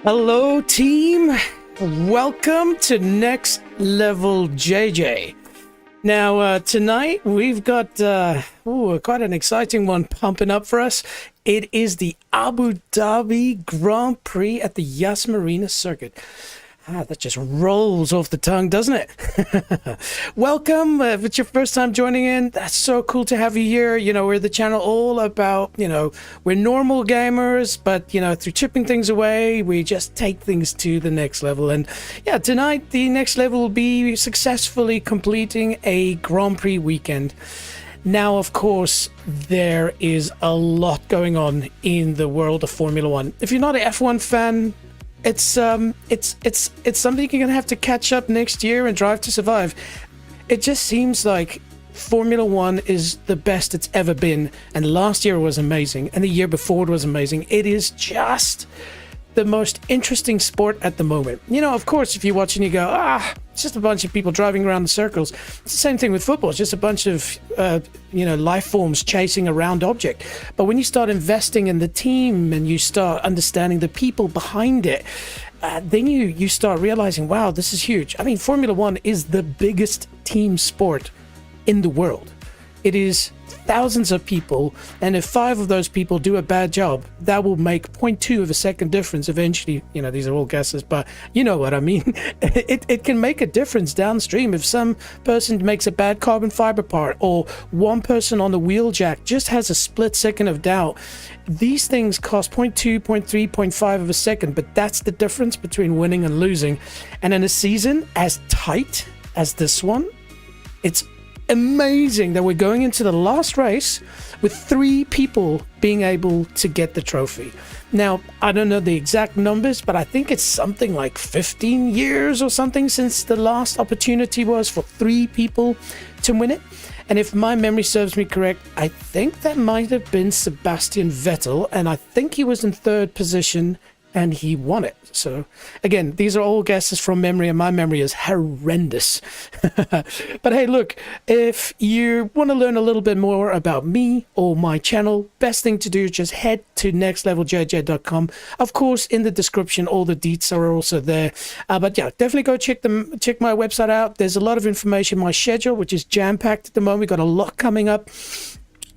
Hello, team. Welcome to Next Level JJ. Now, tonight we've got quite an exciting one pumping up for us. It is the Abu Dhabi Grand Prix at the Yas Marina circuit. That just rolls off the tongue, doesn't it? Welcome. If it's your first time joining in, that's so cool to have you here. You know, we're the channel all about, we're normal gamers, but, through chipping things away, we just take things to the next level. And yeah, tonight, the next level will be successfully completing a Grand Prix weekend. Now, of course, there is a lot going on in the world of Formula One. If you're not an F1 fan, it's something you're gonna have to catch up next year and Drive to Survive. It just seems like Formula One is the best it's ever been, and last year was amazing, and the year before it was amazing. It is just the most interesting sport at the moment. Of course, if you watch and you go, it's just a bunch of people driving around in circles. It's the same thing with football. It's just a bunch of, life forms chasing a round object. But when you start investing in the team and you start understanding the people behind it, then you start realizing, wow, this is huge. I mean, Formula One is the biggest team sport in the world. It is thousands of people, and if 5 of those people do a bad job, that will make 0.2 of a second difference eventually. These are all guesses, but you know what I mean. It can make a difference downstream if some person makes a bad carbon fiber part, or one person on the wheel jack just has a split second of doubt. These things cost 0.2, 0.3, 0.5 of a second, but that's the difference between winning and losing. And in a season as tight as this one, it's amazing that we're going into the last race with 3 people being able to get the trophy. Now, I don't know the exact numbers, but I think it's something like 15 years or something since the last opportunity was for 3 people to win it. And if my memory serves me correct, I think that might have been Sebastian Vettel, and I think he was in 3rd position and he won it. So again, these are all guesses from memory, and my memory is horrendous. But hey, look, if you want to learn a little bit more about me or my channel, best thing to do is just head to nextleveljj.com. Of course, in the description, all the deets are also there. But yeah, definitely go check my website out. There's a lot of information. My schedule, which is jam-packed at the moment. We've got a lot coming up.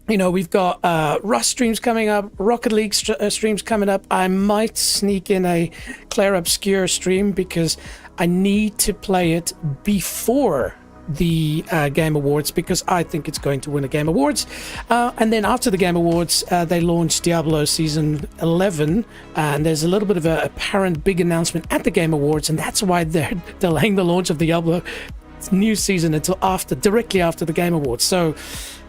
We've got Rust streams coming up, Rocket League streams coming up. I might sneak in a Claire Obscure stream because I need to play it before the Game Awards, because I think it's going to win a Game Awards. And then after the Game Awards, they launched Diablo Season 11, and there's a little bit of an apparent big announcement at the Game Awards, and that's why they're delaying the launch of Diablo new season until directly after the Game Awards. So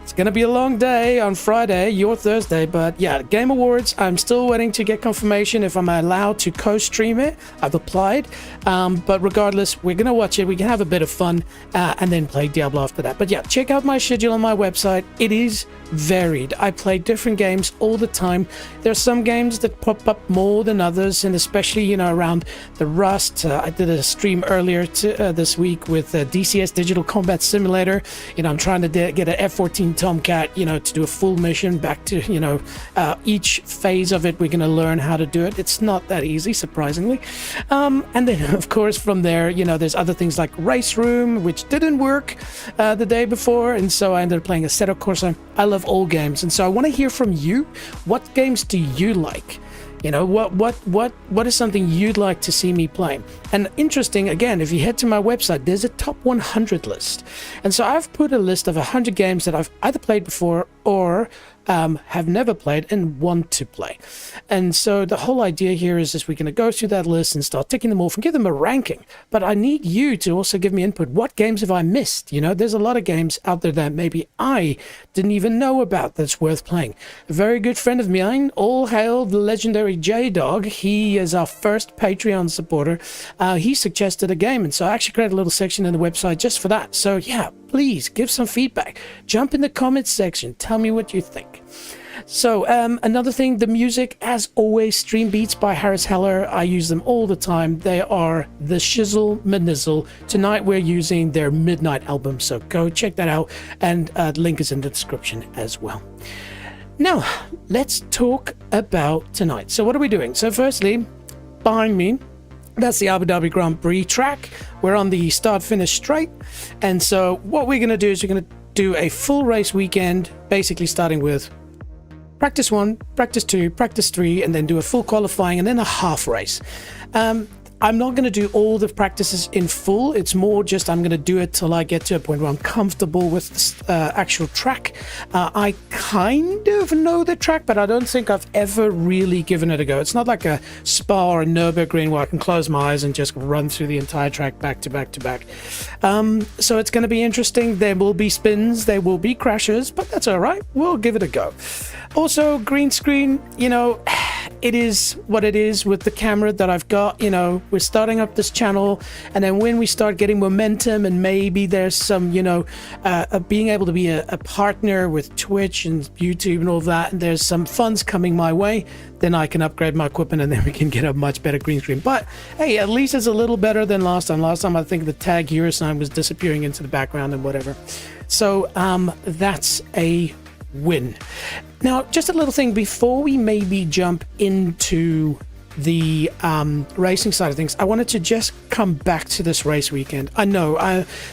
it's going to be a long day on Friday, your Thursday, but yeah, Game Awards, I'm still waiting to get confirmation if I'm allowed to co-stream it. I've applied, but regardless, we're going to watch it, we can have a bit of fun, and then play Diablo after that. But yeah, check out my schedule on my website. It is varied. I play different games all the time. There are some games that pop up more than others, and especially, around the Rust. I did a stream earlier this week with DCS Digital Combat Simulator. I'm trying to get an F-14 Tomcat, to do a full mission back to, each phase of it. We're going to learn how to do it. It's not that easy, surprisingly. And then, of course, from there, there's other things like Race Room, which didn't work the day before, and so I ended up playing Assetto Corsa. I love all games, and so I want to hear from you. What games do you like? What is something you'd like to see me playing? And interesting, again, if you head to my website, there's a top 100 list. And so I've put a list of 100 games that I've either played before or have never played and want to play. And so the whole idea here is we're going to go through that list and start ticking them off and give them a ranking. But I need you to also give me input. What games have I missed? There's a lot of games out there that maybe I didn't even know about that's worth playing. A very good friend of mine, all hail the legendary J-Dog. He is our first Patreon supporter. He suggested a game, and so I actually created a little section in the website just for that. So yeah, please give some feedback. Jump in the comments section. Tell me what you think. So another thing, the music, as always, Stream Beats by Harris Heller. I use them all the time. They are the shizzle manizzle. Tonight we're using their Midnight album, so go check that out, and the link is in the description as well. Now let's talk about tonight. So what are we doing? So firstly, behind me, that's the Abu Dhabi Grand Prix track. We're on the start-finish straight. And so what we're going to do is we're going to do a full race weekend, basically starting with practice 1, practice 2, practice 3, and then do a full qualifying and then a half race. I'm not going to do all the practices in full. It's more just I'm going to do it till I get to a point where I'm comfortable with the actual track. I kind of know the track, but I don't think I've ever really given it a go. It's not like a Spa or a Nürburgring where I can close my eyes and just run through the entire track back to back to back. So it's going to be interesting. There will be spins, there will be crashes, but that's all right. We'll give it a go. Also, green screen, you know, it is what it is with the camera that I've got. You know, we're starting up this channel, and then when we start getting momentum and maybe there's some, you know, being able to be a partner with Twitch and YouTube and all of that, and there's some funds coming my way, then I can upgrade my equipment and then we can get a much better green screen. But hey, at least it's a little better than last time. Last time I think the tag hero sign was disappearing into the background and whatever. So that's a win. Now, just a little thing before we maybe jump into the racing side of things, I wanted to just come back to this race weekend. I know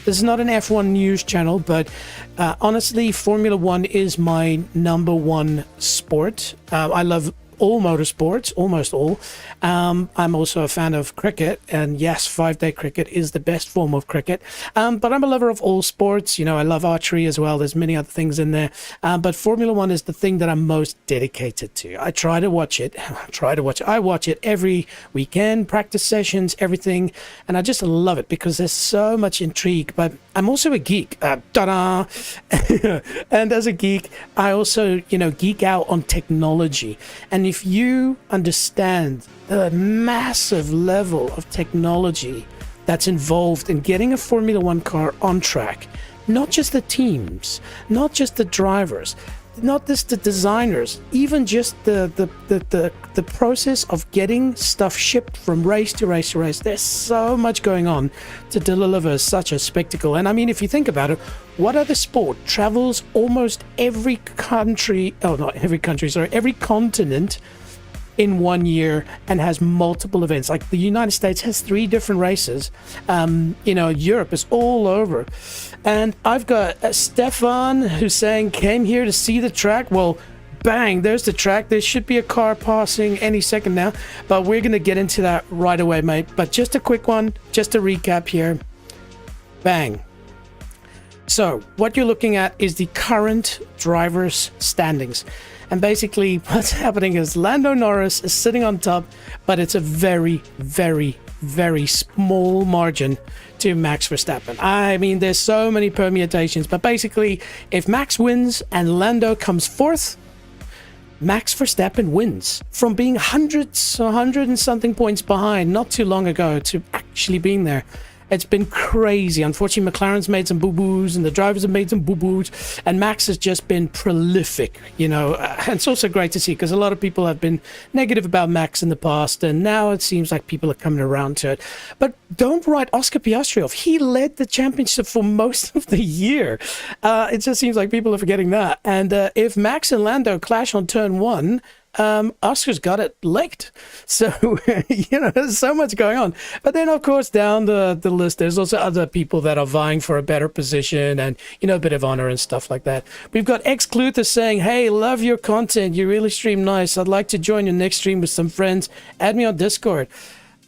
this is not an F1 news channel, but honestly, Formula One is my #1 sport. I love all motorsports, almost all. I'm also a fan of cricket, and yes, 5-day cricket is the best form of cricket. But I'm a lover of all sports. You know, I love archery as well. There's many other things in there. But Formula One is the thing that I'm most dedicated to. I try to watch it. I watch it every weekend, practice sessions, everything. And I just love it because there's so much intrigue. But I'm also a geek. Ta-da! And as a geek, I also, you know, geek out on technology. And if you understand the massive level of technology that's involved in getting a Formula One car on track, not just the teams, not just the drivers, not just the designers, even just the process of getting stuff shipped from race to race to race. There's so much going on to deliver such a spectacle. And I mean, if you think about it, what other sport travels almost every country, every continent in 1 year and has multiple events? Like the United States has 3 different races. You know, Europe is all over. And I've got Stefan who's saying, came here to see the track. Well, bang, there's the track. There should be a car passing any second now, but we're going to get into that right away, mate. But just a quick one, just to recap here. Bang. So what you're looking at is the current drivers' standings. And basically what's happening is Lando Norris is sitting on top, but it's a very, very, very small margin to Max Verstappen. I mean, there's so many permutations, but basically if Max wins and Lando comes fourth, Max Verstappen wins from being 100 and something points behind not too long ago to actually being there. It's been crazy. Unfortunately, McLaren's made some boo-boos and the drivers have made some boo-boos, and Max has just been prolific, you know. And it's also great to see because a lot of people have been negative about Max in the past, and now it seems like people are coming around to it. But don't write Oscar Piastri off. He led the championship for most of the year. It just seems like people are forgetting that. And if Max and Lando clash on turn 1, Oscar's got it licked. So, you know, there's so much going on. But then, of course, down the list, there's also other people that are vying for a better position and, you know, a bit of honor and stuff like that. We've got X-Cluther saying, hey, love your content. You really stream nice. I'd like to join your next stream with some friends. Add me on Discord.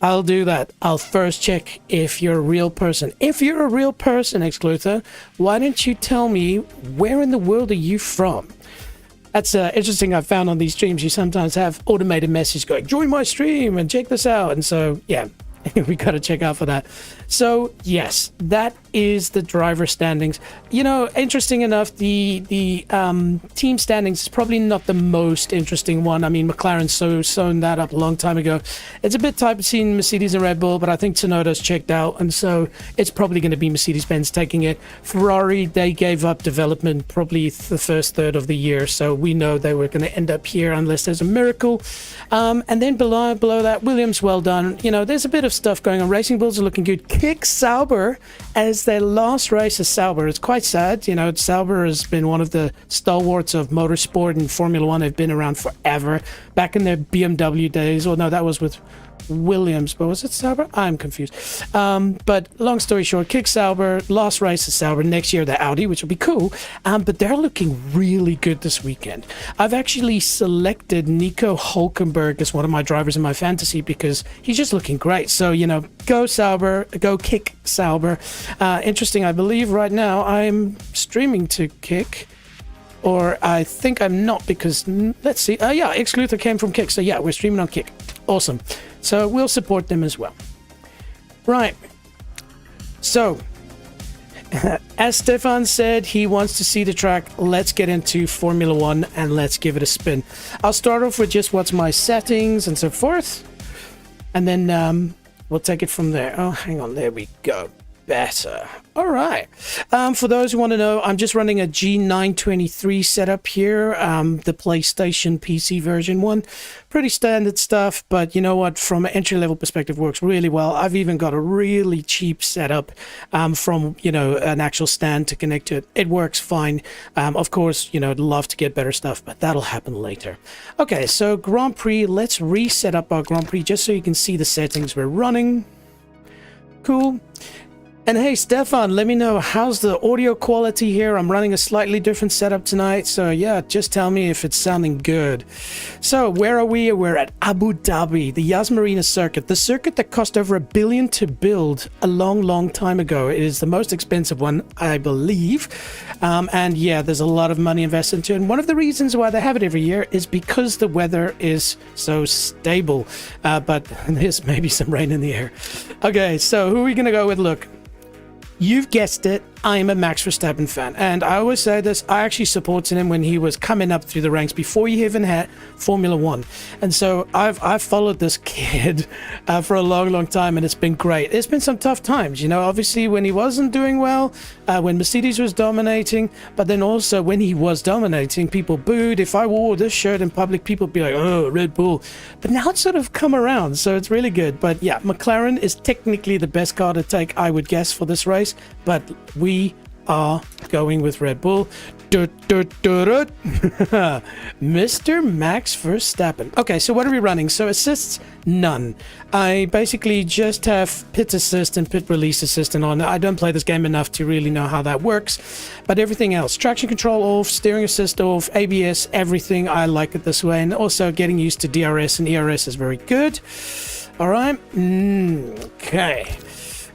I'll do that. I'll first check if you're a real person. If you're a real person, X-Cluther, why don't you tell me where in the world are you from? That's interesting. I've found on these streams, you sometimes have automated message going, join my stream and check this out. And so, yeah, we got to check out for that. So, yes, that is the driver standings. You know, interesting enough, the team standings is probably not the most interesting one. I mean, McLaren's sewn that up a long time ago. It's a bit tight between Mercedes and Red Bull, but I think Tsunoda's checked out, and so it's probably going to be Mercedes-Benz taking it. Ferrari, they gave up development probably the first third of the year, so we know they were going to end up here unless there's a miracle. And then below that, Williams, well done. You know, there's a bit of stuff going on. Racing Bulls are looking good. Kick Sauber as their last race is Sauber. It's quite sad. You know, Sauber has been one of the stalwarts of motorsport and Formula One. They've been around forever. Back in their BMW days. Well, no, that was with Williams, but was it Sauber? I'm confused. But long story short, kick Sauber, last race is Sauber, next year the Audi, which will be cool. But they're looking really good this weekend. I've actually selected Nico Hulkenberg as one of my drivers in my fantasy because he's just looking great. So, you know, go Sauber, go kick Sauber. Interesting, I believe right now I'm streaming to kick. Or I think I'm not because, let's see. Yeah, X-Luther came from Kick. So yeah, we're streaming on Kick. Awesome. So we'll support them as well. Right. So, as Stefan said, he wants to see the track. Let's get into Formula One and let's give it a spin. I'll start off with just what's my settings and so forth. And then we'll take it from there. Oh, hang on. There we go. Better. All right. For those who want to know, I'm just running a G923 setup here, the PlayStation PC version one. Pretty standard stuff, but you know what? From an entry-level perspective, works really well. I've even got a really cheap setup from, you know, an actual stand to connect to it. It works fine. Of course, you know, I'd love to get better stuff, but that'll happen later. Okay, so Grand Prix. Let's reset up our Grand Prix just so you can see the settings we're running. Cool. And hey, Stefan, let me know, how's the audio quality here? I'm running a slightly different setup tonight, so yeah, just tell me if it's sounding good. So, where are we? We're at Abu Dhabi, the Yas Marina circuit. The circuit that cost over $1 billion to build a long, long time ago. It is the most expensive one, I believe. And yeah, there's a lot of money invested into it. And one of the reasons why they have it every year is because the weather is so stable. But there's maybe some rain in the air. Okay, so who are we going to go with? Look. You've guessed it, I'm a Max Verstappen fan, and I always say this, I actually supported him when he was coming up through the ranks before he even had Formula One, and so I've followed this kid for a long, long time, and it's been great. It's been some tough times, you know, obviously when he wasn't doing well, when Mercedes was dominating, but then also when he was dominating, people booed. If I wore this shirt in public, people would be like, oh, Red Bull, but now it's sort of come around, so it's really good. But yeah, McLaren is technically the best car to take, I would guess, for this race, but we are going with Red Bull. Mr. Max Verstappen. Okay, so what are we running? So assists, none. I basically just have pit assist and pit release assistant on. I don't play this game enough to really know how that works, but everything else, traction control off, steering assist off, ABS, everything, I like it this way. And also getting used to DRS and ERS is very good. All right. Okay.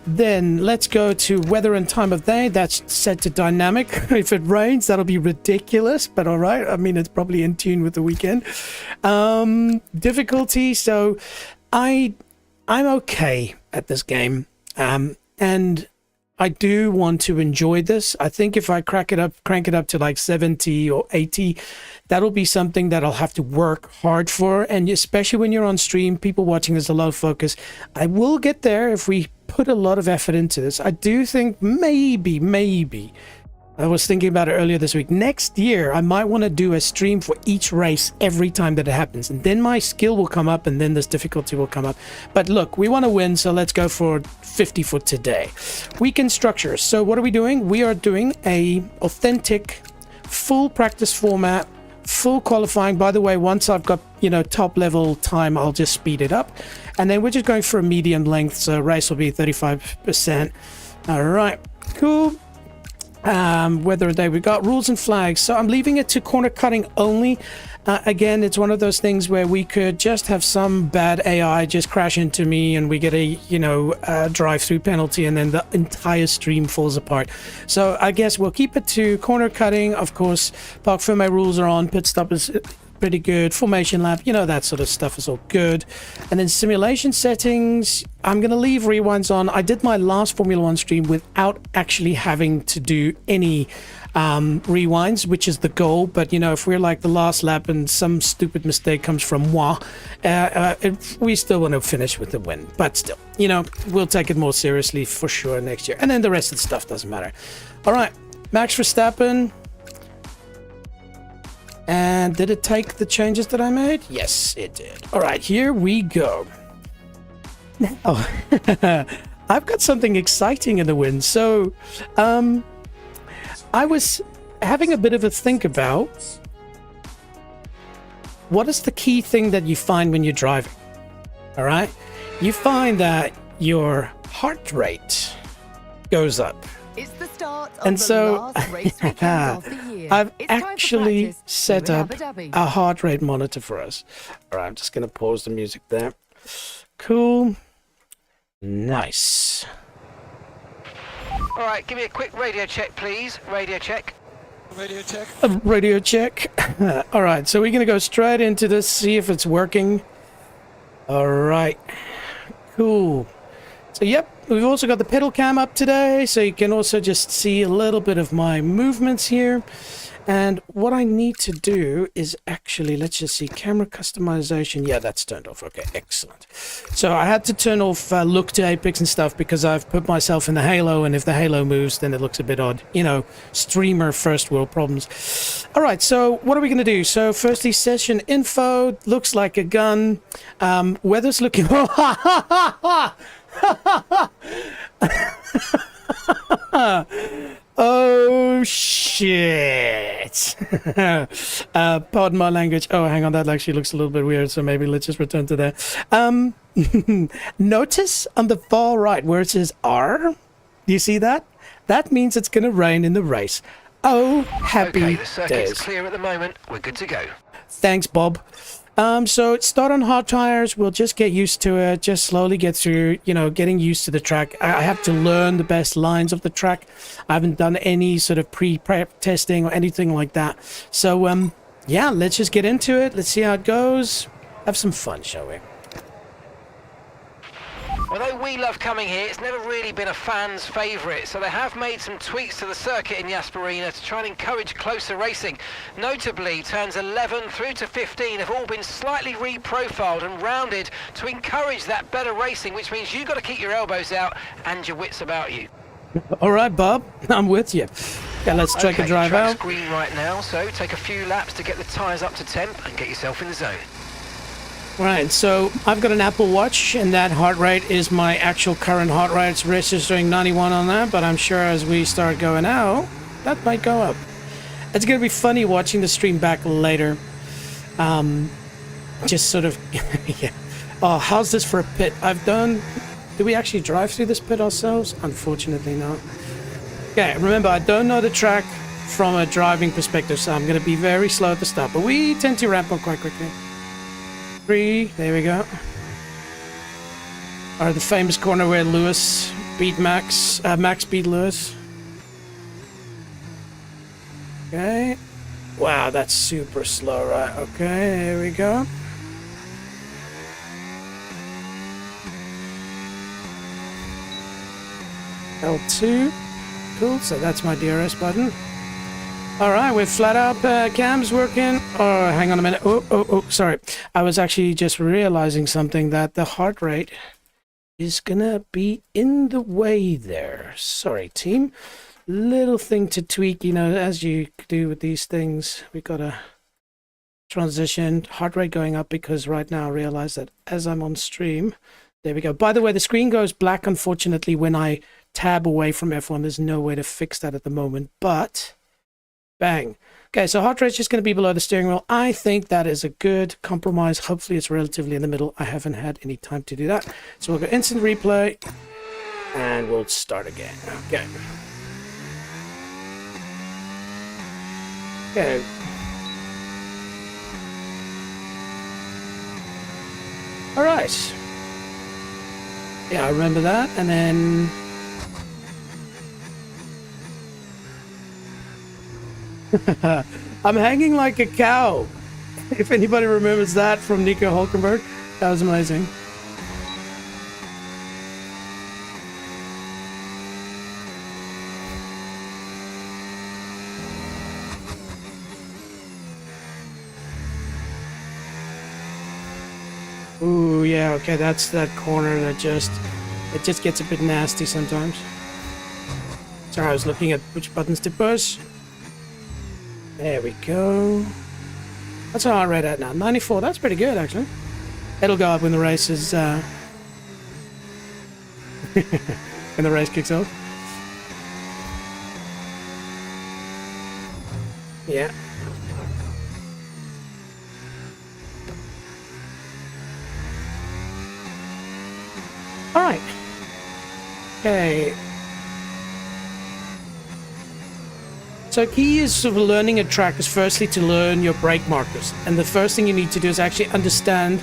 Then let's go to weather and time of day. That's set to dynamic. If it rains, that'll be ridiculous, but all right. I mean, it's probably in tune with the weekend. Difficulty. So I'm okay at this game. And I do want to enjoy this. I think if I crank it up to like 70 or 80, that'll be something that I'll have to work hard for. And especially when you're on stream, people watching, there's a lot of focus. I will get there if we put a lot of effort into this. I do think maybe, I was thinking about it earlier this week, next year I might want to do a stream for each race every time that it happens, and then my skill will come up and then this difficulty will come up. But look, we want to win, so let's go for 50 for today. Weekend structure. So what are we doing? We are doing a authentic full practice format, full qualifying. By the way, once I've got, you know, top level time, I'll just speed it up, and then we're just going for a medium length, so race will be 35%. All right, cool. Weather a day, we got rules and flags, so I'm leaving it to corner cutting only. Again, it's one of those things where we could just have some bad AI just crash into me and we get a, you know, drive-through penalty, and then the entire stream falls apart. So I guess we'll keep it to corner cutting. Of course, park firme rules are on, pit stop is pretty good, formation lap, you know, that sort of stuff is all good. And then simulation settings, I'm gonna leave rewinds on. I did my last Formula One stream without actually having to do any rewinds, which is the goal. But you know, if we're like the last lap and some stupid mistake comes from moi, we still want to finish with the win. But still, you know, we'll take it more seriously for sure next year, and then the rest of the stuff doesn't matter. All right, Max Verstappen. And did it take the changes that I made? Yes, it did. All right, here we go. Now, I've got something exciting in the wind. So, I was having a bit of a think about what is the key thing that you find when you're driving. All right. you find that your heart rate goes up. It's the start of And the so last race weekend of the year. I've It's time for actually practice set here in up Abu Dhabi. a heart rate monitor for us. All right, I'm just going to pause the music there. Cool. Nice. All right, give me a quick radio check, please. Radio check. Radio check. Radio check. All right, so we're going to go straight into this, see if it's working. All right. Cool. So, yep, we've also got the pedal cam up today, so you can also just see a little bit of my movements here. And what I need to do is actually, let's just see, camera customization. Yeah, that's turned off. Okay, excellent. So I had to turn off look to apex and stuff because I've put myself in the halo, and if the halo moves, then it looks a bit odd. You know, streamer first world problems. All right, so what are we going to do? So firstly, session info, looks like a gun. Weather's looking... Oh shit. Pardon my language. Oh, hang on, that actually looks a little bit weird, so maybe let's just return to that. Notice on the far right where it says R, do you see that? That means it's gonna rain in the race. Oh, happy Okay, the circuit's days. clear at the moment. We're good to go. Thanks, Bob. So start on hard tires. We'll just get used to it. Just slowly get through, you know, getting used to the track. I have to learn the best lines of the track. I haven't done any sort of pre-prep testing or anything like that. So, yeah, let's just get into it. Let's see how it goes. Have some fun, shall we? Although we love coming here, it's never really been a fan's favourite, so they have made some tweaks to the circuit in Yas Marina to try and encourage closer racing. Notably, turns 11 through to 15 have all been slightly reprofiled and rounded to encourage that better racing, which means you've got to keep your elbows out and your wits about you. All right, Bob, I'm with you. Yeah, let's take a drive track's out. green right now, so take a few laps to get the tyres up to temp and get yourself in the zone. Right, so I've got an Apple Watch, and that heart rate is my actual current heart rate. It's registering 91 on that, but I'm sure as we start going out, that might go up. It's going to be funny watching the stream back later. Just sort of, yeah. Oh, how's this for a pit? Did we actually drive through this pit ourselves? Unfortunately not. Okay, remember, I don't know the track from a driving perspective, so I'm going to be very slow at the start, but we tend to ramp up quite quickly. 3, there we go. Or the famous corner where Lewis beat Max, Max beat Lewis. Okay. Wow, that's super slow, right? Okay, here we go. L2. Cool, so that's my DRS button. Alright, we're flat out, cam's working. Oh, hang on a minute. Oh, sorry. I was actually just realizing something, that the heart rate is gonna be in the way there. Sorry, team. Little thing to tweak, you know, as you do with these things. We got a transition, heart rate going up, because right now I realize that as I'm on stream, there we go. By the way, the screen goes black, unfortunately, when I tab away from F1. There's no way to fix that at the moment, but... Bang. Okay, so heart rate's just going to be below the steering wheel. I think that is a good compromise. Hopefully it's relatively in the middle. I haven't had any time to do that. So we'll go instant replay. And we'll start again. Okay. Okay. Alright. Yeah, I remember that. And then... I'm hanging like a cow. If anybody remembers that from Nico Hulkenberg, that was amazing. Ooh, yeah, okay, that's that corner that it just gets a bit nasty sometimes. Sorry, I was looking at which buttons to push. There we go. That's our heart rate at now. 94. That's pretty good, actually. It'll go up when the race is, when the race kicks off. Yeah. All right. Okay. So key is sort of learning a track is firstly to learn your brake markers. And the first thing you need to do is actually understand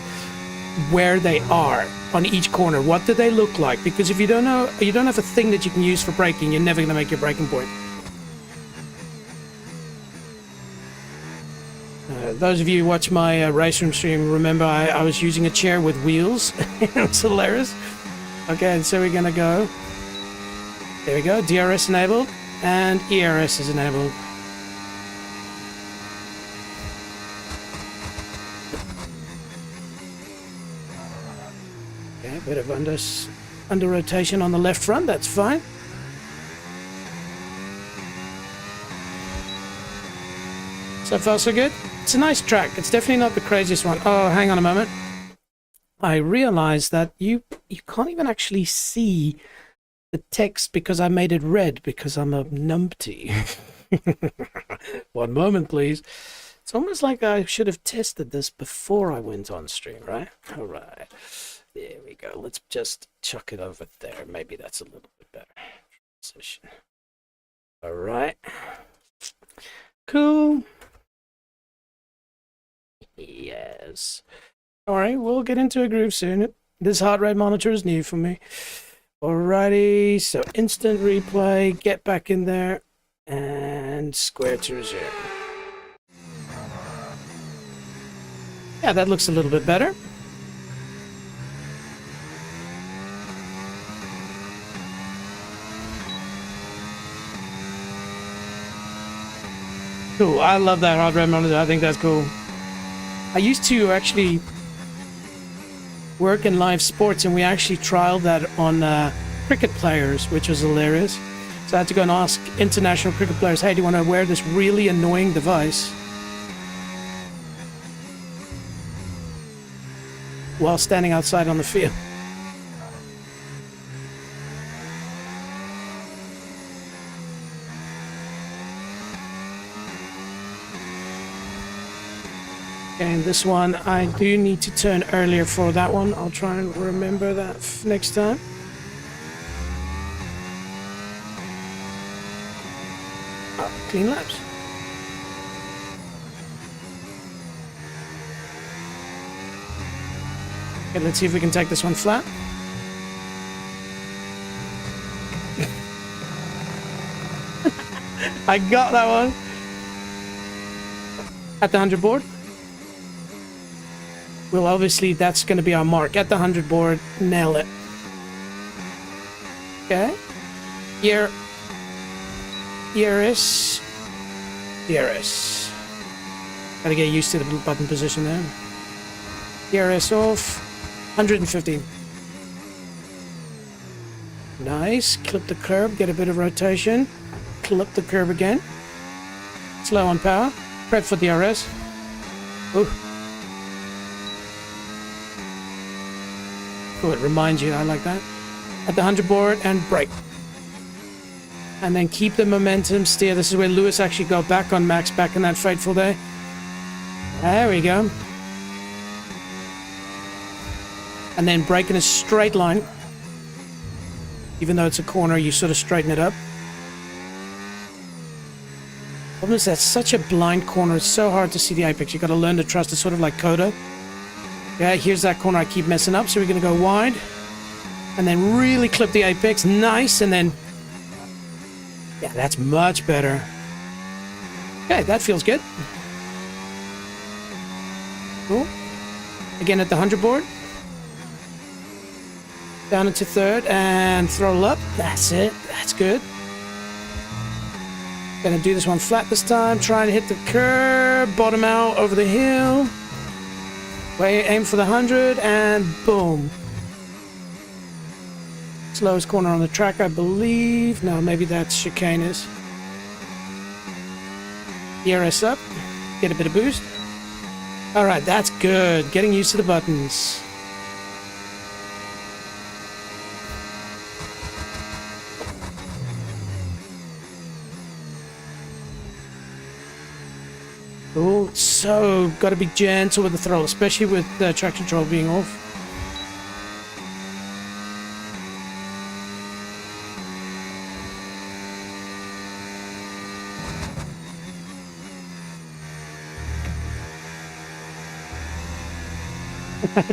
where they are on each corner. What do they look like? Because if you don't know, you don't have a thing that you can use for braking, you're never going to make your braking point. Those of you who watch my race room stream remember I was using a chair with wheels. It was hilarious. Okay, and so we're going to go. There we go. DRS enabled. And ERS is enabled. Okay, a bit of under rotation on the left front, that's fine. So far so good. It's a nice track. It's definitely not the craziest one. Oh, hang on a moment. I realized that you can't even actually see the text because I made it red because I'm a numpty. One moment, please. It's almost like I should have tested this before I went on stream, right? All right. There we go. Let's just chuck it over there. Maybe that's a little bit better. Position. All right. Cool. Yes. All right. We'll get into a groove soon. This heart rate monitor is new for me. Alrighty, so instant replay, get back in there, and square to resume. Yeah, that looks a little bit better. Cool, I love that heart rate monitor, I think that's cool. I used to actually work in live sports, and we actually trialed that on cricket players, which was hilarious. So I had to go and ask international cricket players, hey, do you want to wear this really annoying device while standing outside on the field? And this one, I do need to turn earlier for that one. I'll try and remember that next time. Oh, clean laps. Okay, let's see if we can take this one flat. I got that one. At the 100 board. Well, obviously, that's going to be our mark. At the 100 board, nail it. Okay. Here. ERS. ERS. Gotta get used to the button position there. ERS off. 115. Nice. Clip the curb, get a bit of rotation. Clip the curb again. Slow on power. Prep for DRS. Ooh. Oh, it reminds you, I like that. At the 100 board and brake. And then keep the momentum, steer. This is where Lewis actually got back on Max back in that fateful day. There we go. And then brake in a straight line. Even though it's a corner, you sort of straighten it up. Problem is that's such a blind corner. It's so hard to see the apex. You got to learn to trust. It's sort of like Coda. Yeah, here's that corner I keep messing up. So we're going to go wide. And then really clip the apex. Nice. And then... yeah, that's much better. Okay, that feels good. Cool. Again at the 100 board. Down into third and throttle up. That's it. That's good. Gonna do this one flat this time. Try and hit the curb. Bottom out over the hill. Aim for the 100 and boom. Slowest corner on the track, I believe. No, maybe that's chicaneous. ERS up. Get a bit of boost. Alright, that's good. Getting used to the buttons. Cool. So, got to be gentle with the throttle, especially with the traction control being off.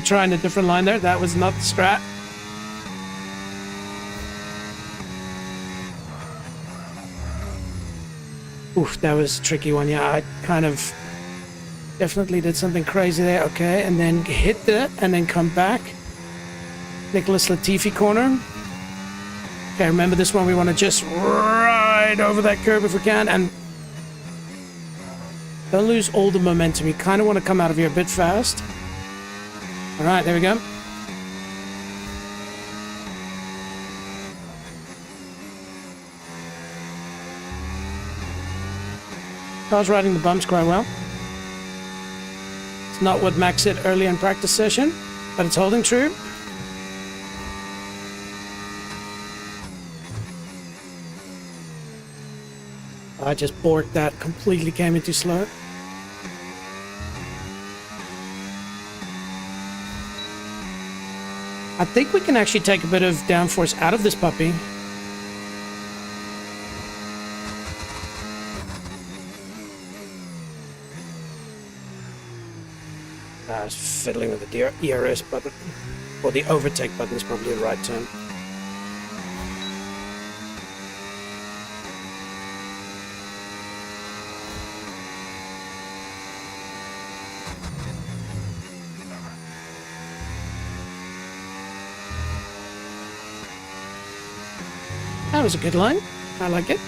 Trying a different line there. That was not the strat. Oof, that was a tricky one. Yeah, I kind of definitely did something crazy there. Okay, and then hit that and then come back. Nicholas Latifi corner. Okay, remember this one. We want to just ride over that curb if we can. And don't lose all the momentum. You kind of want to come out of here a bit fast. All right, there we go. Car's riding the bumps quite well. It's not what Max said earlier in practice session, but it's holding true. I just borked that, completely came in too slow. I think we can actually take a bit of downforce out of this puppy. I was fiddling with the ERS button. Or the overtake button is probably the right term. That was a good line. I like it.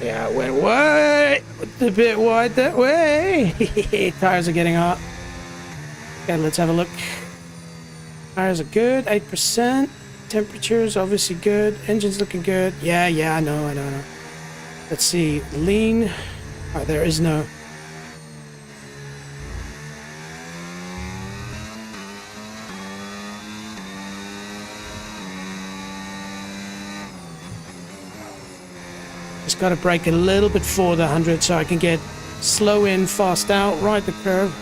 Yeah, it went way a bit wide that way. Tires are getting hot. Okay, let's have a look. Tires are good, 8%. Temperature's obviously good. Engine's looking good. Yeah, I know. Let's see. Lean. Oh, there is no. Just got to brake a little bit for the 100 so I can get slow in, fast out, ride the curve.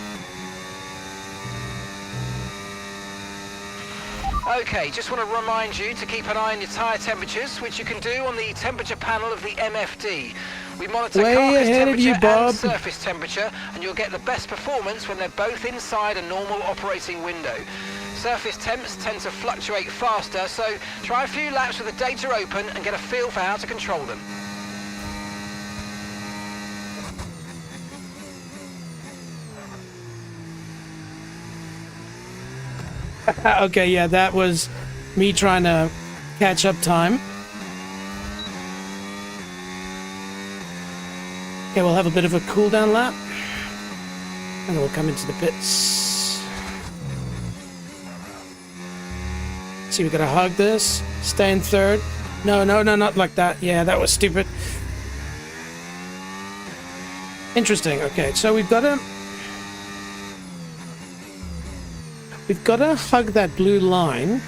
Okay, just want to remind you to keep an eye on your tyre temperatures, which you can do on the temperature panel of the MFD. We monitor Way carcass ahead of temperature you, Bob. and surface temperature, and you'll get the best performance when they're both inside a normal operating window. Surface temps tend to fluctuate faster, so try a few laps with the data open and get a feel for how to control them. Okay, yeah, that was me trying to catch up time. Okay, we'll have a bit of a cool down lap. And then we'll come into the pits. See, we gotta hug this. Stay in third. No, not like that. Yeah, that was stupid. Interesting. Okay, so we've got to hug that blue line,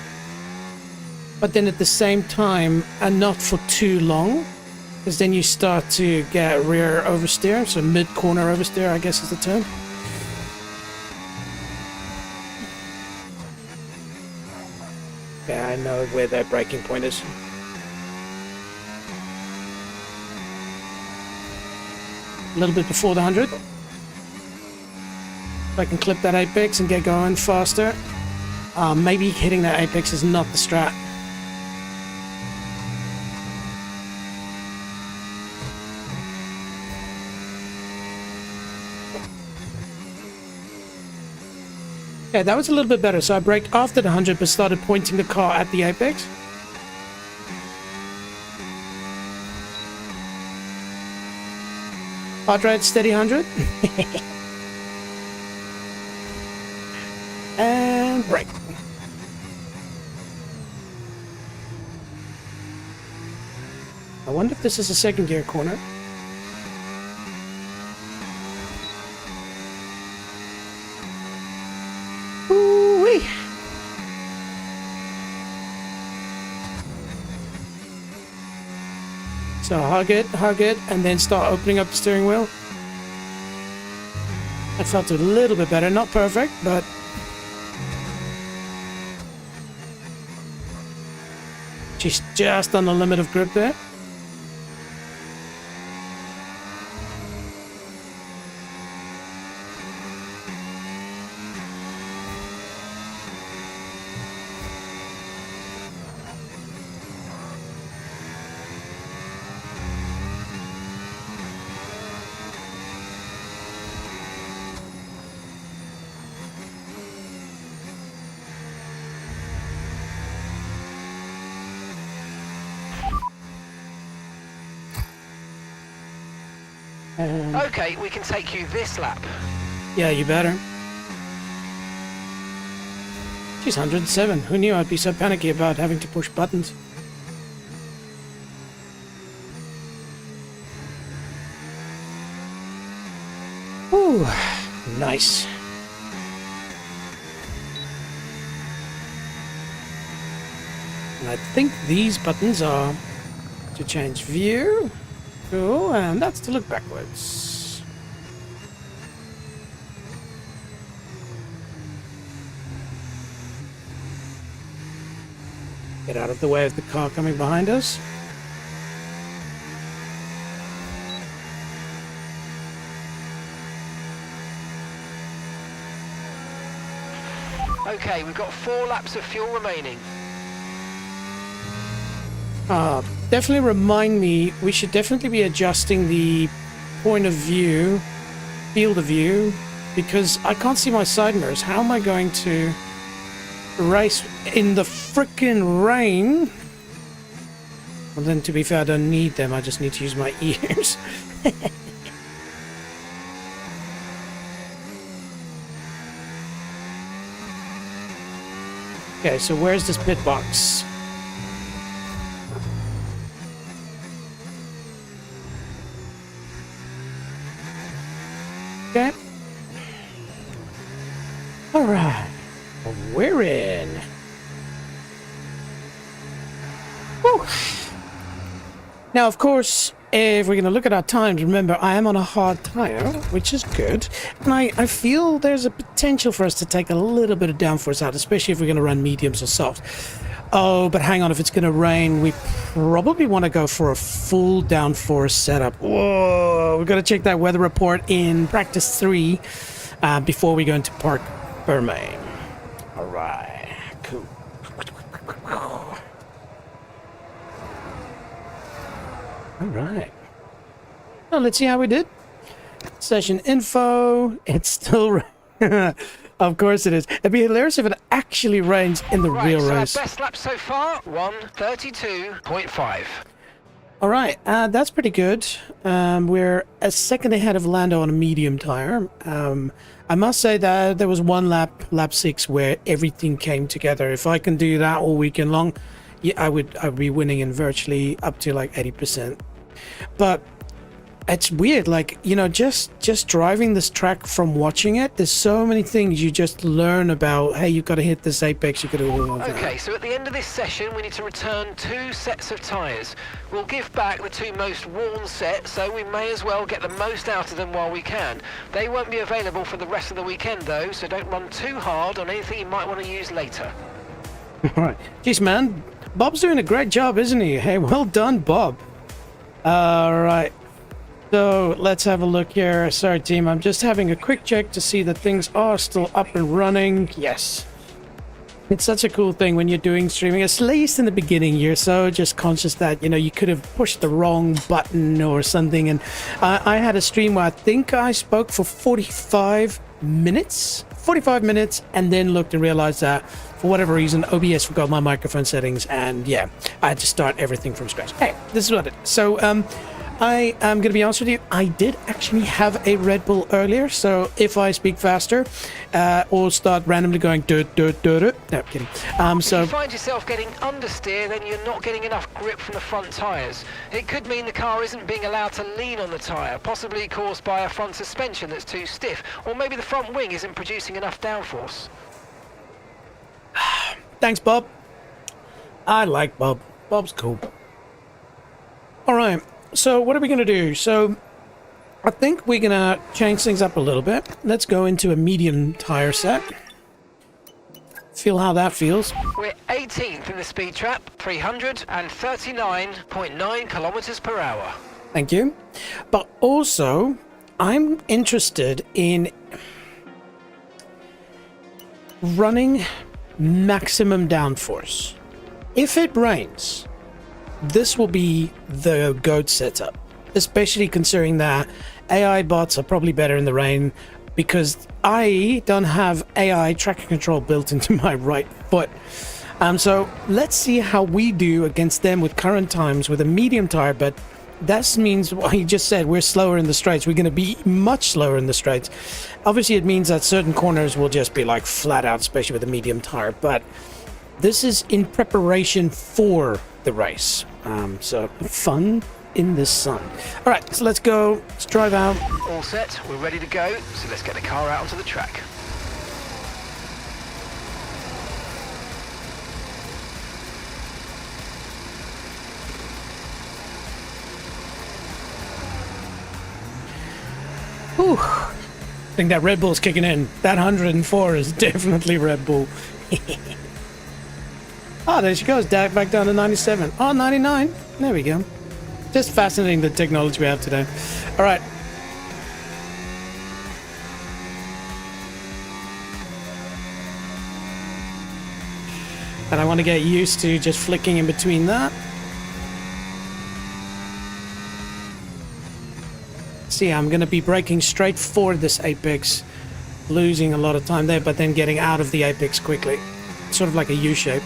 but then at the same time, and not for too long, because then you start to get rear oversteer, so mid-corner oversteer, I guess is the term. Yeah, I know where that braking point is. A little bit before the 100. If I can clip that apex and get going faster. Maybe hitting that apex is not the strat. Okay, that was a little bit better. So I braked after the 100 but started pointing the car at the apex. Hard ride, steady 100. And brake. I wonder if this is a second gear corner. Ooh-wee. So hug it, and then start opening up the steering wheel. That felt a little bit better, not perfect, but she's just on the limit of grip there. Okay, we can take you this lap. Yeah, you better. She's 107. Who knew I'd be so panicky about having to push buttons? Ooh, nice. And I think these buttons are to change view. Cool, and that's to look backwards. Get out of the way of the car coming behind us. Okay, we've got 4 laps of fuel remaining. Definitely remind me, we should definitely be adjusting the point of view, field of view, because I can't see my side mirrors. How am I going to race in the frickin' rain? Well, then, to be fair, I don't need them. I just need to use my ears. Okay, so where's this pit box? Okay. All right. We're in. Whew. Now, of course, if we're going to look at our times, remember, I am on a hard tire, which is good. And I feel there's a potential for us to take a little bit of downforce out, especially if we're going to run mediums or soft. Oh, but hang on, if it's going to rain, we probably want to go for a full downforce setup. Whoa, we've got to check that weather report in practice 3 before we go into Park Bermain. All right, cool. All right. Well, let's see how we did. Session info. It's still... Of course it is. It'd be hilarious if it actually rains in the real race. Our best lap so far, 1:32.5. All right, that's pretty good. We're a second ahead of Lando on a medium tire. I must say that there was one lap 6, where everything came together. If I can do that all weekend long, yeah, I would be winning in virtually up to like 80%. But it's weird, like, you know, just driving this track from watching it, there's so many things you just learn about. Hey, you've got to hit this apex, you've got to... Okay, so at the end of this session, we need to return 2 sets of tyres. We'll give back the 2 most worn sets, so we may as well get the most out of them while we can. They won't be available for the rest of the weekend, though, so don't run too hard on anything you might want to use later. All right. Jeez, man, Bob's doing a great job, isn't he? Hey, well done, Bob. All right. So let's have a look here. Sorry, team. I'm just having a quick check to see that things are still up and running. Yes. It's such a cool thing when you're doing streaming. At least in the beginning, you're so just conscious that, you know, you could have pushed the wrong button or something. And I had a stream where I think I spoke for 45 minutes. 45 minutes, and then looked and realized that for whatever reason, OBS forgot my microphone settings. And yeah, I had to start everything from scratch. Hey, this is what it is. So, I am going to be honest with you, I did actually have a Red Bull earlier, so if I speak faster or start randomly going no, kidding. If you find yourself getting understeer, then you're not getting enough grip from the front tyres. It could mean the car isn't being allowed to lean on the tyre, possibly caused by a front suspension that's too stiff, or maybe the front wing isn't producing enough downforce. Thanks, Bob. I like Bob. Bob's cool. All right. So what are we going to do? So I think we're going to change things up a little bit. Let's go into a medium tire set. Feel how that feels. We're 18th in the speed trap, 339.9 kilometers per hour. Thank you. But also, I'm interested in running maximum downforce. If it rains, this will be the GOAT setup, especially considering that AI bots are probably better in the rain because I don't have AI traction control built into my right foot. So let's see how we do against them with current times with a medium tire, but that means what he just said. We're slower in the straights. We're going to be much slower in the straights. Obviously, it means that certain corners will just be like flat out, especially with a medium tire. But this is in preparation for the race. So fun in the sun. All right, so let's go. Let's drive out. All set, we're ready to go, so let's get the car out onto the track. Whew. I think that Red Bull's kicking in. That 104 is definitely Red Bull. Oh, there she goes. Back down to 97. Oh, 99. There we go. Just fascinating the technology we have today. All right. And I want to get used to just flicking in between that. See, I'm going to be braking straight for this apex, losing a lot of time there, but then getting out of the apex quickly. Sort of like a U-shape.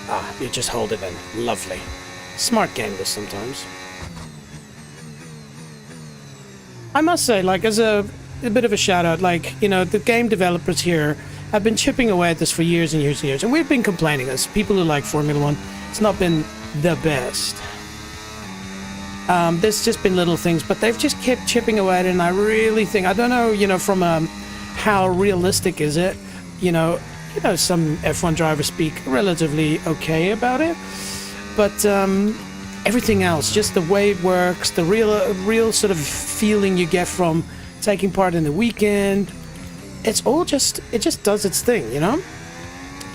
Ah, you just hold it in. Lovely. Smart game this sometimes. I must say, like, as a bit of a shout out, like, you know, the game developers here have been chipping away at this for years and years and years, and we've been complaining as people who like Formula One. It's not been the best. There's just been little things, but they've just kept chipping away at it, and I really think, I don't know, you know, from how realistic is it, you know, some F1 drivers speak relatively okay about it, but everything else, just the way it works, the real sort of feeling you get from taking part in the weekend, it just does its thing, you know?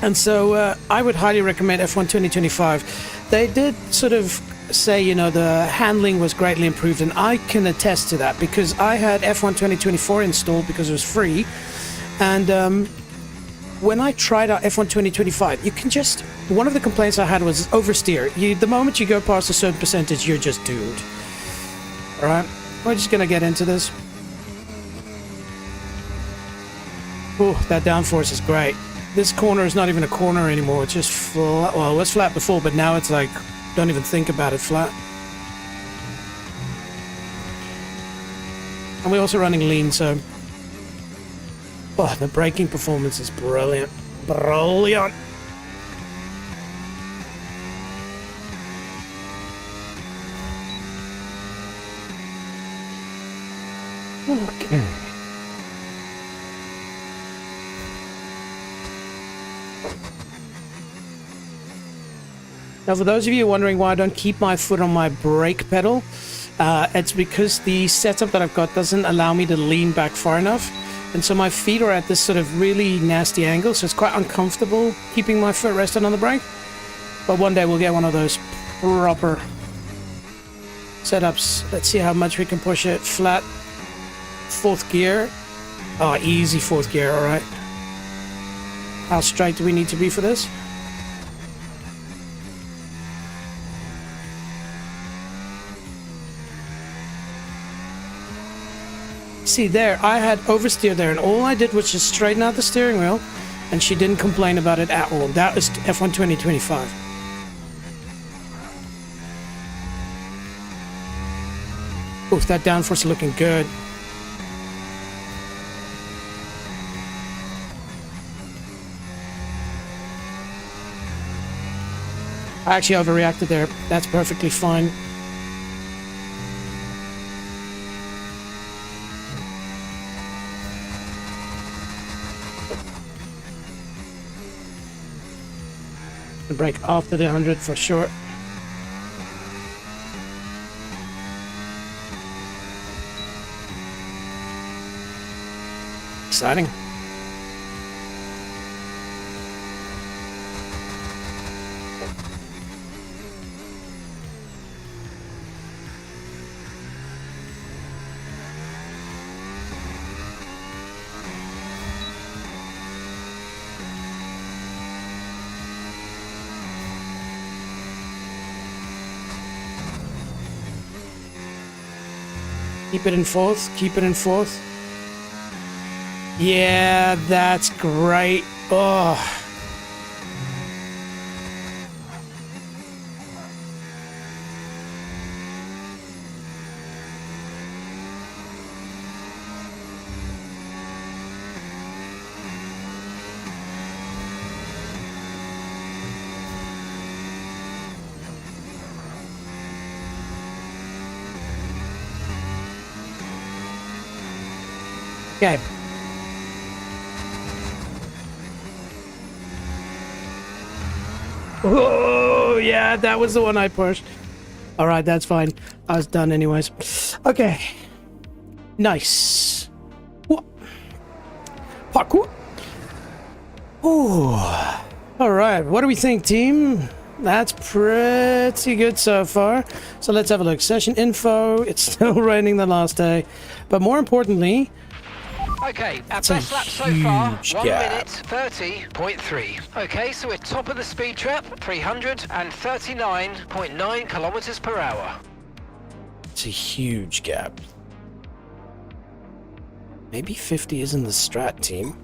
And so I would highly recommend F1 2025. They did sort of say, you know, the handling was greatly improved, and I can attest to that because I had F1 2024 installed because it was free, and when I tried out F1 2025, you can just, one of the complaints I had was oversteer. The moment you go past a certain percentage, you're just doomed. All right, we're just gonna get into this. Oh, that downforce is great. This corner is not even a corner anymore. It's just flat. Well, it was flat before, but now it's like, don't even think about it, flat. And we're also running lean, so... Oh, the braking performance is brilliant. Brilliant! Okay. Now, for those of you wondering why I don't keep my foot on my brake pedal, it's because the setup that I've got doesn't allow me to lean back far enough. And so my feet are at this sort of really nasty angle, so it's quite uncomfortable keeping my foot rested on the brake. But one day we'll get one of those proper setups. Let's see how much we can push it. Flat, fourth gear. Oh, easy fourth gear, all right. How straight do we need to be for this? See there, I had oversteer there, and all I did was just straighten out the steering wheel, and she didn't complain about it at all. That was F1 2025. Oof, that downforce is looking good. I actually overreacted there. That's perfectly fine. The brake after the 100 for sure. Exciting. Keep it in fourth, keep it in fourth. Yeah, that's great. Oh. Okay. Oh, yeah, that was the one I pushed. All right, that's fine. I was done anyways. Okay. Nice. What? Parkour. Oh. All right, what do we think, team? That's pretty good so far. So let's have a look. Session info. It's still raining the last day. But more importantly... Okay, our It's a best lap so far, 1 huge gap. minute 30.3. Okay, so we're top of the speed trap, 339.9 kilometers per hour. It's a huge gap. Maybe 50 is in the strat, team.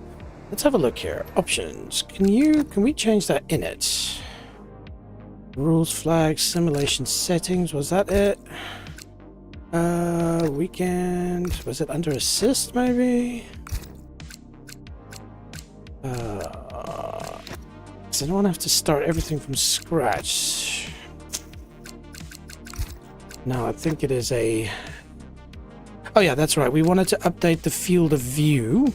Let's have a look here. Options. Can we change that in it? Rules, flags, simulation settings. Was that it? Weekend. Was it under assist, maybe? Because I don't want to have to start everything from scratch. No, I think it is a... Oh yeah, that's right. We wanted to update the field of view.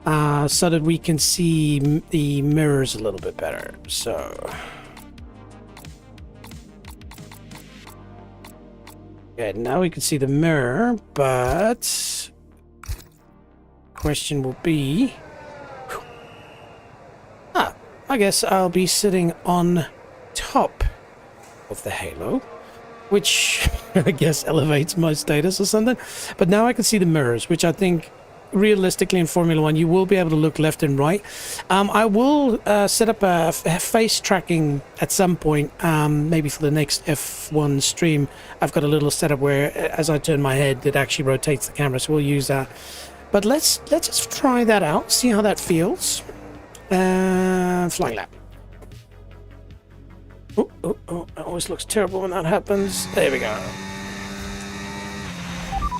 So that we can see the mirrors a little bit better. So... Okay, now we can see the mirror, but... Question will be... I guess I'll be sitting on top of the halo, which I guess elevates my status or something. But now I can see the mirrors, which I think realistically in Formula 1 you will be able to look left and right. I will set up a face tracking at some point, maybe for the next F1 stream. I've got a little setup where as I turn my head it actually rotates the camera, so we'll use that. But let's just try that out, see how that feels. Flying lap. Oh, it always looks terrible when that happens. There we go.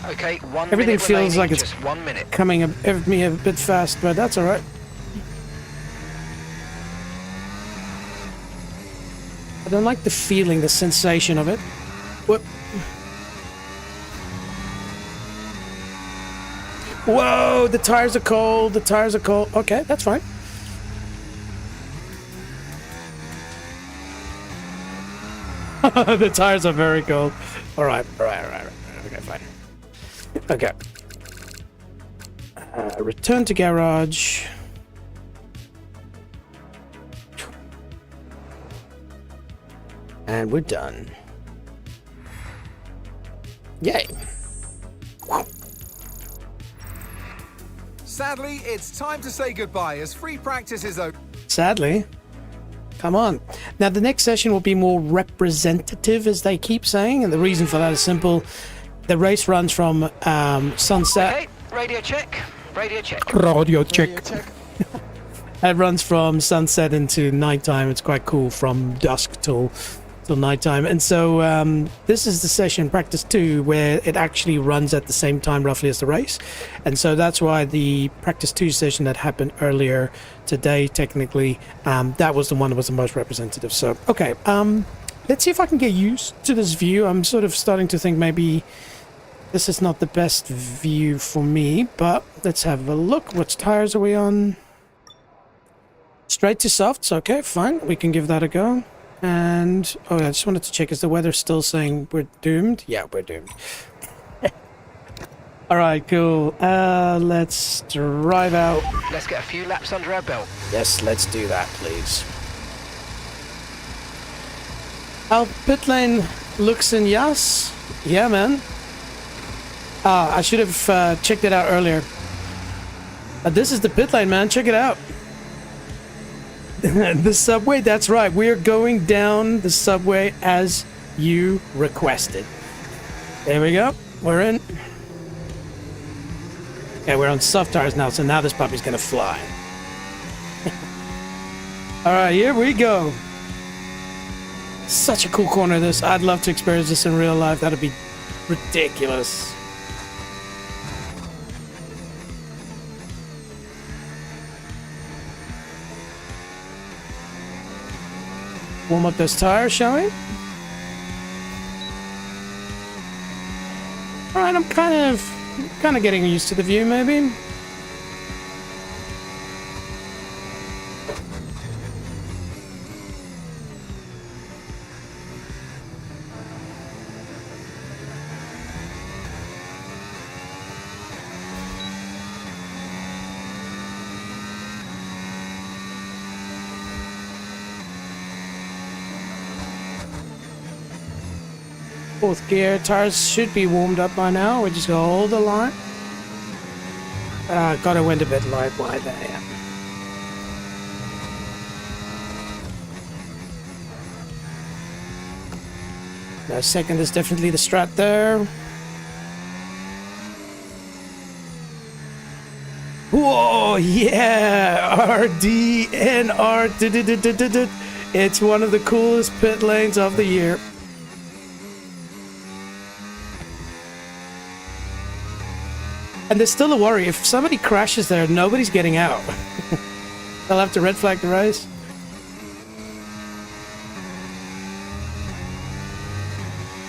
Okay, Everything feels like it's just 1 minute. coming at me a bit fast, but that's all right. I don't like the feeling, the sensation of it. Whoop. Whoa, the tires are cold. The tires are cold. Okay, that's fine. The tires are very cold. All right. Okay, fine. Okay. Return to garage. And we're done. Yay. Wow. Sadly, it's time to say goodbye as free practice is over. Sadly. Come on. Now, the next session will be more representative, as they keep saying, and the reason for that is simple. The race runs from sunset. Okay, radio check. Radio check. Radio check. It runs from sunset into nighttime. It's quite cool, from dusk till nighttime. And so this is the session, practice 2, where it actually runs at the same time roughly as the race. And so that's why the practice 2 session that happened earlier today, technically, that was the one that was the most representative. So, okay, let's see if I can get used to this view. I'm sort of starting to think maybe this is not the best view for me, but let's have a look. Which tires are we on? Straight to softs. Okay, fine. We can give that a go. And, oh, I just wanted to check, is the weather still saying we're doomed? Yeah, we're doomed. All right, cool. Let's drive out. Let's get a few laps under our belt. Yes, let's do that, please. How pit lane looks in Yas? Yeah, man. I should have checked it out earlier. This is the pit lane, man. Check it out. The subway, that's right. We're going down the subway as you requested. There we go. We're in. Okay, we're on soft tires now, so now this puppy's gonna fly. All right, here we go. Such a cool corner, this. I'd love to experience this in real life. That'd be ridiculous. Warm up those tires, shall we? All right, I'm kind of getting used to the view, maybe. Fourth gear, tires should be warmed up by now. We just gotta hold the line. Gotta went a bit light wide there, yeah. No, second is definitely the strat there. Whoa, yeah! RDNR. It's one of the coolest pit lanes of the year. And there's still a worry. If somebody crashes there, nobody's getting out. They'll have to red flag the race.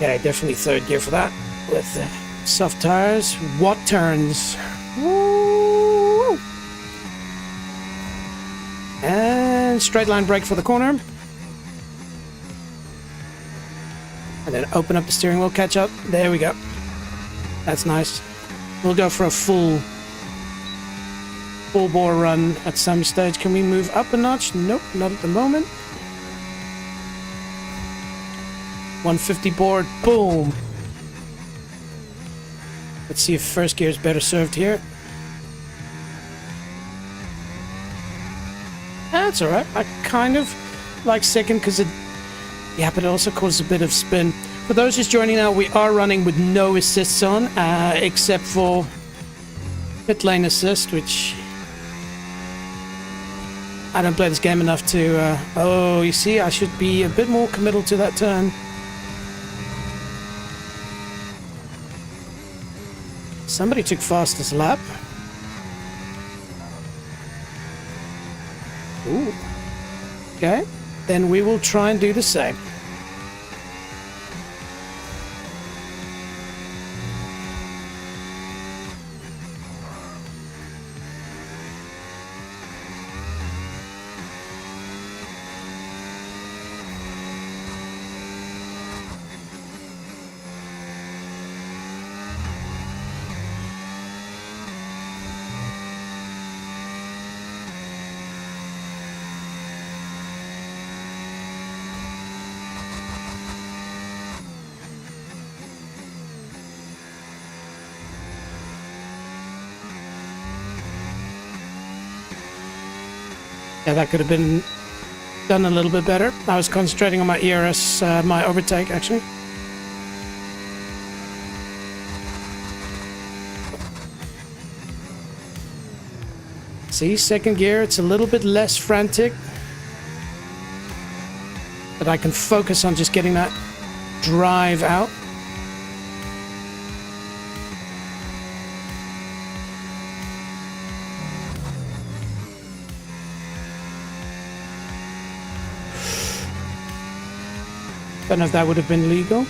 Yeah, definitely third gear for that. With the soft tires. Watt turns. Woo! And straight line brake for the corner. And then open up the steering wheel, catch up. There we go. That's nice. We'll go for a full bore run at some stage. Can we move up a notch? Nope, not at the moment. 150 board, boom. Let's see if first gear is better served here. That's all right. I kind of like second because it, yeah, but it also causes a bit of spin. For those just joining now, we are running with no assists on, except for pit lane assist, which I don't play this game enough to... oh, you see, I should be a bit more committal to that turn. Somebody took fastest lap. Ooh. Okay, then we will try and do the same. Yeah, that could have been done a little bit better. I was concentrating on my ERS, my overtake, actually. See, second gear, it's a little bit less frantic. But I can focus on just getting that drive out. Don't know if that would have been legal.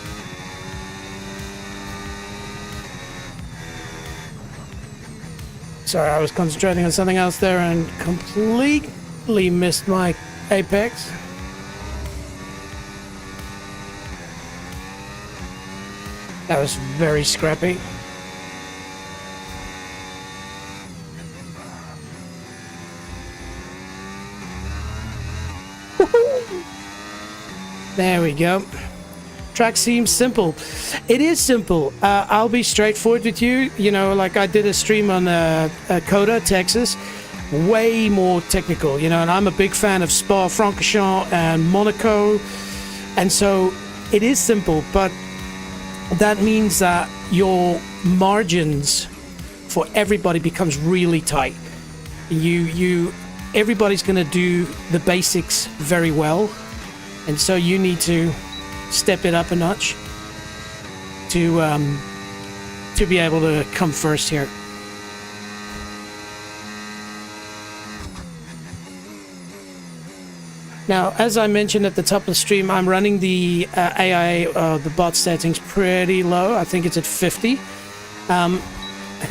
Sorry, I was concentrating on something else there and completely missed my apex. That was very scrappy. There we go. Track seems simple. It is simple. I'll be straightforward with you. You know, like I did a stream on Coda, Texas. Way more technical, you know, and I'm a big fan of Spa-Francorchamps and Monaco. And so it is simple, but that means that your margins for everybody becomes really tight. Everybody's going to do the basics very well, and so you need to step it up a notch to be able to come first here. Now, as I mentioned at the top of the stream, I'm running the AI, the bot settings pretty low. I think it's at 50.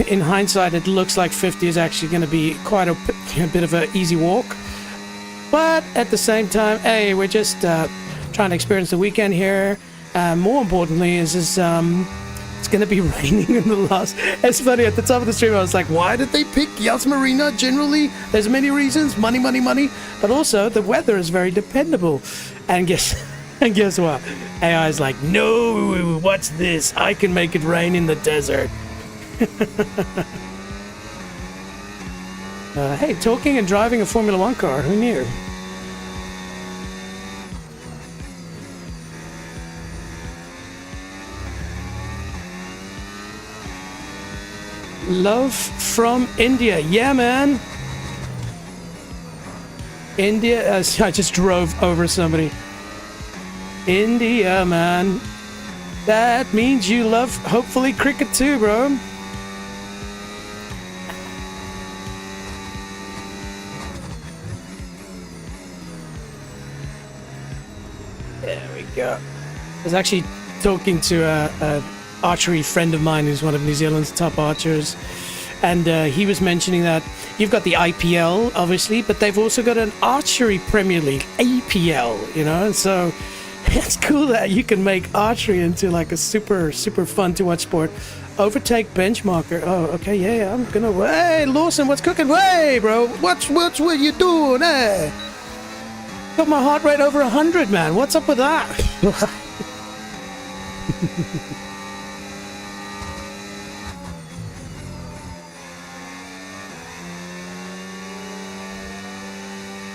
In hindsight, it looks like 50 is actually going to be quite a bit of an easy walk. But at the same time, hey, we're just trying to experience the weekend here. More importantly, is it's going to be raining in the last... It's funny, at the top of the stream, I was like, why did they pick Yas Marina? Generally, there's many reasons. Money, money, money. But also, the weather is very dependable. And guess what? AI is like, no, what's this? I can make it rain in the desert. Hey, talking and driving a Formula 1 car. Who knew? Love from India. Yeah, man. India. I just drove over somebody. India, man. That means you love, hopefully, cricket too, bro. There we go. I was actually talking to a archery friend of mine who's one of New Zealand's top archers, and he was mentioning that you've got the IPL obviously, but they've also got an archery Premier League, APL, you know, and so it's cool that you can make archery into like a super fun to watch sport. Overtake benchmarker. Oh, okay, yeah, I'm gonna... Hey, Lawson, what's cooking? Hey, bro, what's what you doing? Hey, got my heart rate over 100, man. What's up with that?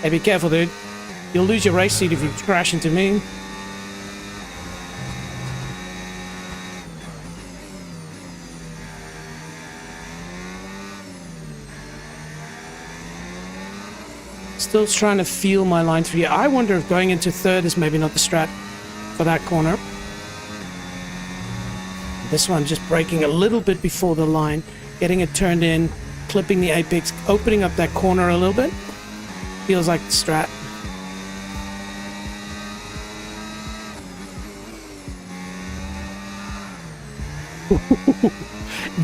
Hey, be careful, dude. You'll lose your race seat if you crash into me. Still trying to feel my line through here. I wonder if going into third is maybe not the strat for that corner. This one just braking a little bit before the line, getting it turned in, clipping the apex, opening up that corner a little bit. Feels like the strat.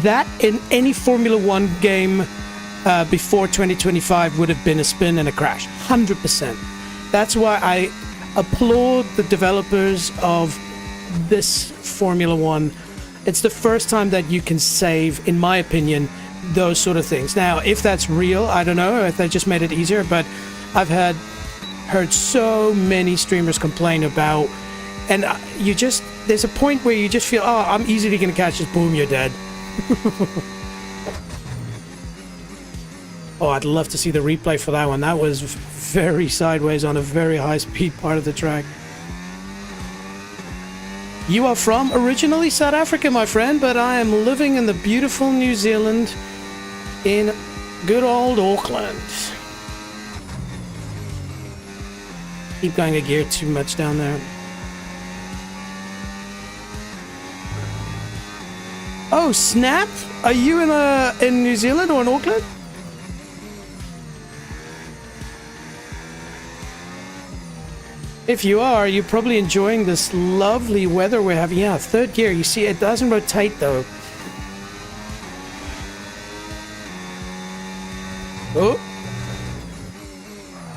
That in any Formula 1 game before 2025 would have been a spin and a crash. 100%. That's why I applaud the developers of this Formula 1. It's the first time that you can save, in my opinion, those sort of things. Now, if that's real, I don't know if they just made it easier, but I've heard so many streamers complain about, and there's a point where you just feel, oh, I'm easily gonna catch this, boom, you're dead. Oh, I'd love to see the replay for that one. That was very sideways on a very high speed part of the track. You are from originally South Africa, my friend, but I am living in the beautiful New Zealand in good old Auckland. Keep going a gear too much down there. Oh, snap! Are you in New Zealand or in Auckland? If you are, you're probably enjoying this lovely weather we're having. Yeah, third gear. You see, it doesn't rotate though. Oh.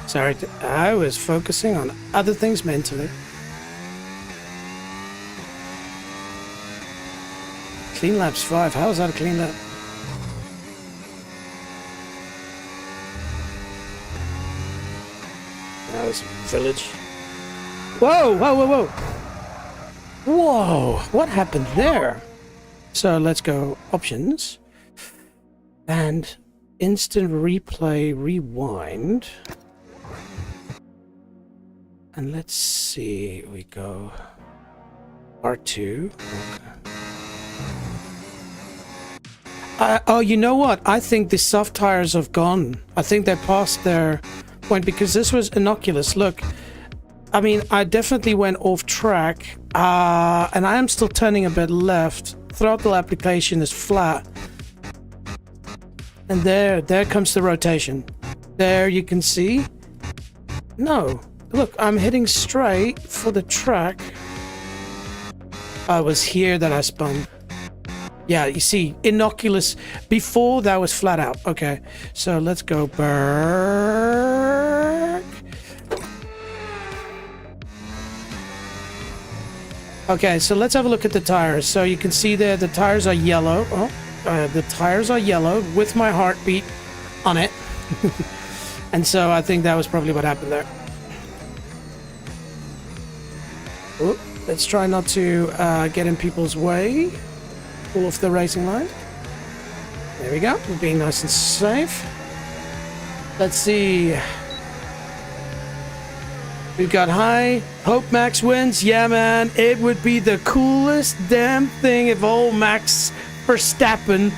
Sorry, I was focusing on other things mentally. Clean laps 5. How is that a clean lap? That was village. Whoa, whoa, whoa, whoa. Whoa, what happened there? So let's go options and instant replay rewind. And let's see, we go R2. Okay. Oh, you know what? I think the soft tires have gone. I think they passed their point because this was innocuous. Look, I mean, I definitely went off track, and I am still turning a bit left. Throttle application is flat. And there comes the rotation. There you can see. No, look, I'm hitting straight for the track. I was here that I spun. Yeah, you see, innocuous. Before that was flat out. Okay, so let's go back. Okay, so let's have a look at the tires. So you can see there the tires are yellow. Oh, the tires are yellow with my heartbeat on it. And so I think that was probably what happened there. Ooh, let's try not to get in people's way. Pull off the racing line. There we go. We're being nice and safe. Let's see. We've got high. Hope Max wins. Yeah, man. It would be the coolest damn thing if old Max Verstappen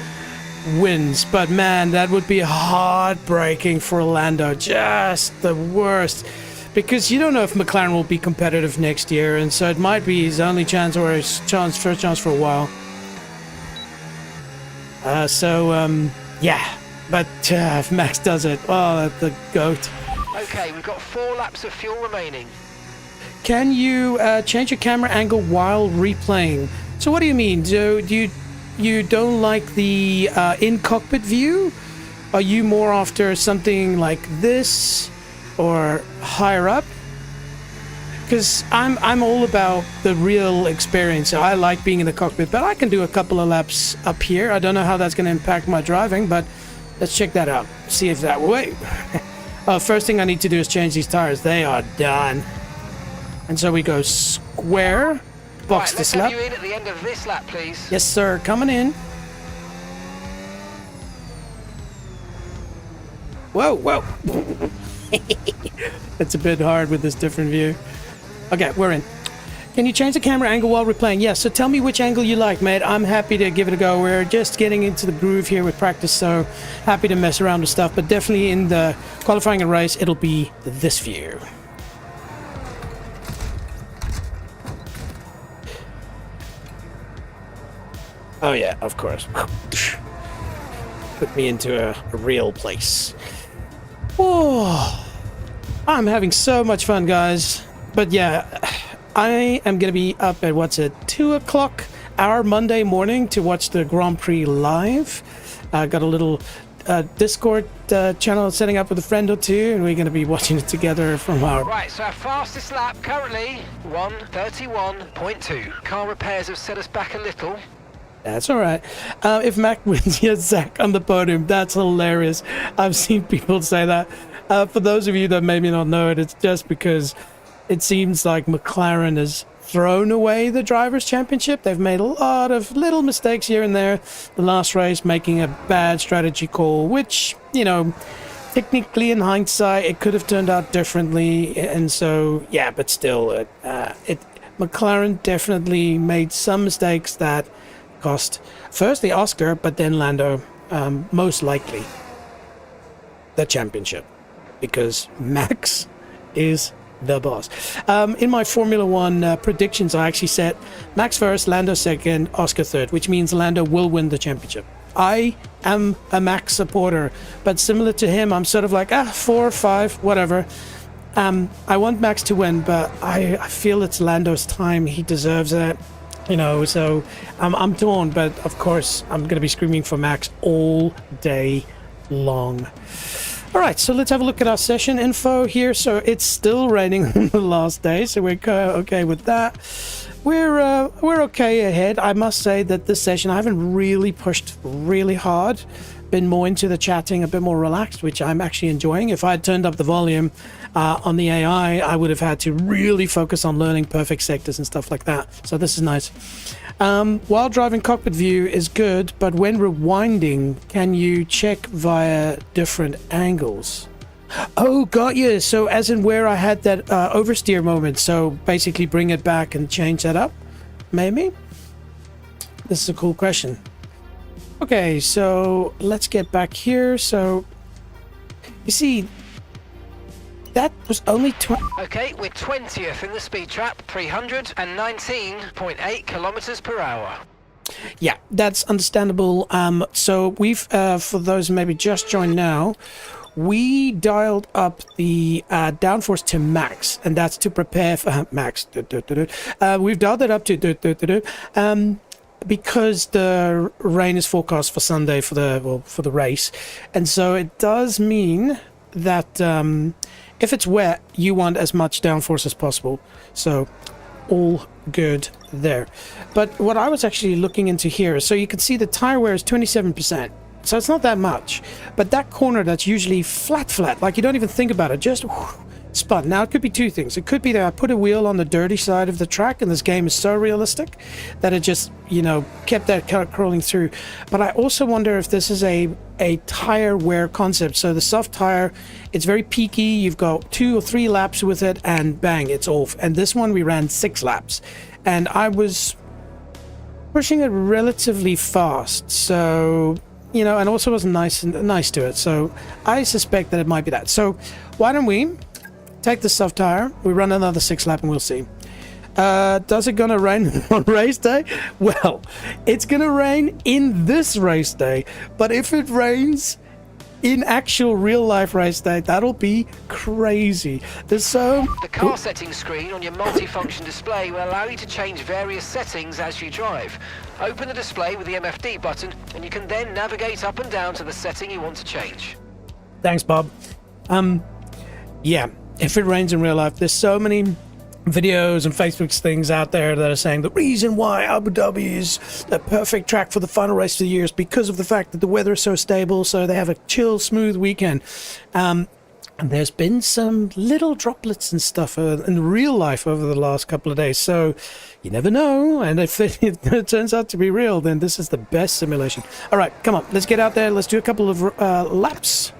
wins. But man, that would be heartbreaking for Lando. Just the worst. Because you don't know if McLaren will be competitive next year. And so it might be his only chance or his first chance for a while. Yeah, but if Max does it, oh, the GOAT. Okay, we've got 4 laps of fuel remaining. Can you change your camera angle while replaying? So what do you mean? Do you don't like the in-cockpit view? Are you more after something like this or higher up? Because I'm all about the real experience. I like being in the cockpit, but I can do a couple of laps up here. I don't know how that's going to impact my driving, but let's check that out. See if that will wait. First thing I need to do is change these tires. They are done. And so we go square, box this lap. Let's have you in at the end of this lap, please. Yes, sir. Coming in. Whoa, whoa. It's a bit hard with this different view. Okay, we're in. Can you change the camera angle while replaying? Yes, so tell me which angle you like, mate. I'm happy to give it a go. We're just getting into the groove here with practice, so happy to mess around with stuff. But definitely in the qualifying and race, it'll be this view. Oh yeah, of course. Put me into a real place. Oh, I'm having so much fun, guys. But yeah, I am going to be up at, 2 o'clock our Monday morning to watch the Grand Prix live. Got a little Discord channel setting up with a friend or two, and we're going to be watching it together from our... Right, so our fastest lap currently, 1:31.2. Car repairs have set us back a little. That's all right. If Mac wins, yes, Zach on the podium. That's hilarious. I've seen people say that. For those of you that maybe not know it, it's just because it seems like McLaren has thrown away the Drivers' Championship. They've made a lot of little mistakes here and there. The last race making a bad strategy call, which, you know, technically in hindsight, it could have turned out differently. And so, yeah, but still, McLaren definitely made some mistakes that cost firstly Oscar, but then Lando, most likely the championship, because Max is the boss. In my Formula One predictions, I actually said Max first, Lando second, Oscar third, which means Lando will win the championship. I am a Max supporter, but similar to him, I'm sort of like 4 or 5, whatever. I want Max to win, but I feel it's Lando's time. He deserves it. You know, so I'm torn, but of course I'm going to be screaming for Max all day long. All right, so let's have a look at our session info here. So it's still raining on the last day, so we're okay with that. We're okay ahead. I must say that this session I haven't really pushed really hard. Been more into the chatting, a bit more relaxed, which I'm actually enjoying. If I had turned up the volume on the AI, I would have had to really focus on learning perfect sectors and stuff like that. So this is nice. While driving cockpit view is good, but when rewinding, can you check via different angles? Oh, got you. So as in where I had that oversteer moment. So basically bring it back and change that up, maybe? This is a cool question. Okay, so let's get back here. So you see, that was only 20. Okay, we're 20th in the speed trap, 319.8 kilometers per hour. Yeah, that's understandable. So we've, for those who maybe just joined now, we dialed up the downforce to max, and that's to prepare for max. We've dialed it up to because the rain is forecast for Sunday for the race, and so it does mean that if it's wet, you want as much downforce as possible. So all good there. But what I was actually looking into here, so you can see the tire wear is 27%. So it's not that much. But that corner that's usually flat, like you don't even think about it, just spun. Now it could be two things. It could be that I put a wheel on the dirty side of the track and this game is so realistic that it just, you know, kept that crawling through. But I also wonder if this is a tire wear concept. So the soft tire, it's very peaky. You've got 2 or 3 laps with it and bang, it's off. And this one we ran 6 laps. And I was pushing it relatively fast. So, you know, and also was nice to it. So I suspect that it might be that. So why don't we take the soft tire, we run another 6 lap and we'll see. Does it gonna rain on race day? Well, it's gonna rain in this race day, but if it rains in actual real life race day, that'll be crazy. There's so... The car settings screen on your multifunction display will allow you to change various settings as you drive. Open the display with the MFD button and you can then navigate up and down to the setting you want to change. Thanks, Bob. Yeah, if it rains in real life, there's so many videos and Facebook things out there that are saying the reason why Abu Dhabi is the perfect track for the final race of the year is because of the fact that the weather is so stable, so they have a chill, smooth weekend. And there's been some little droplets and stuff in real life over the last couple of days, so you never know. And if it turns out to be real, then this is the best simulation. All right, come on, let's get out there. Let's do a couple of laps.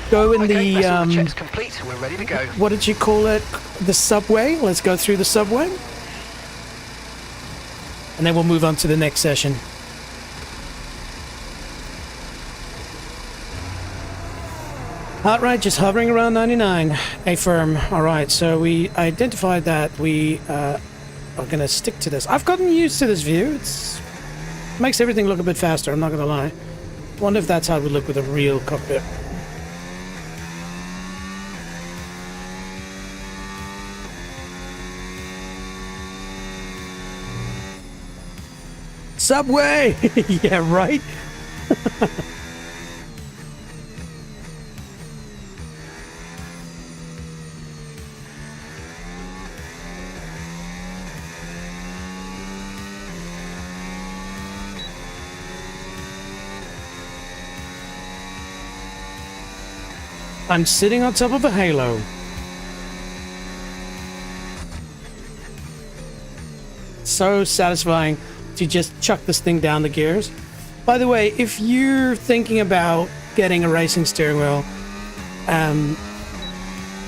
Go in okay, the all the checks complete. We're ready to go. What did you call it? The subway. Let's go through the subway, and then we'll move on to the next session. Heart rate just hovering around 99. A firm. All right, so we identified that we are going to stick to this. I've gotten used to this view. It makes everything look a bit faster, I'm not going to lie. Wonder if that's how it would look with a real cockpit. Subway! Yeah, right? I'm sitting on top of a halo. So satisfying to just chuck this thing down the gears. By the way, if you're thinking about getting a racing steering wheel,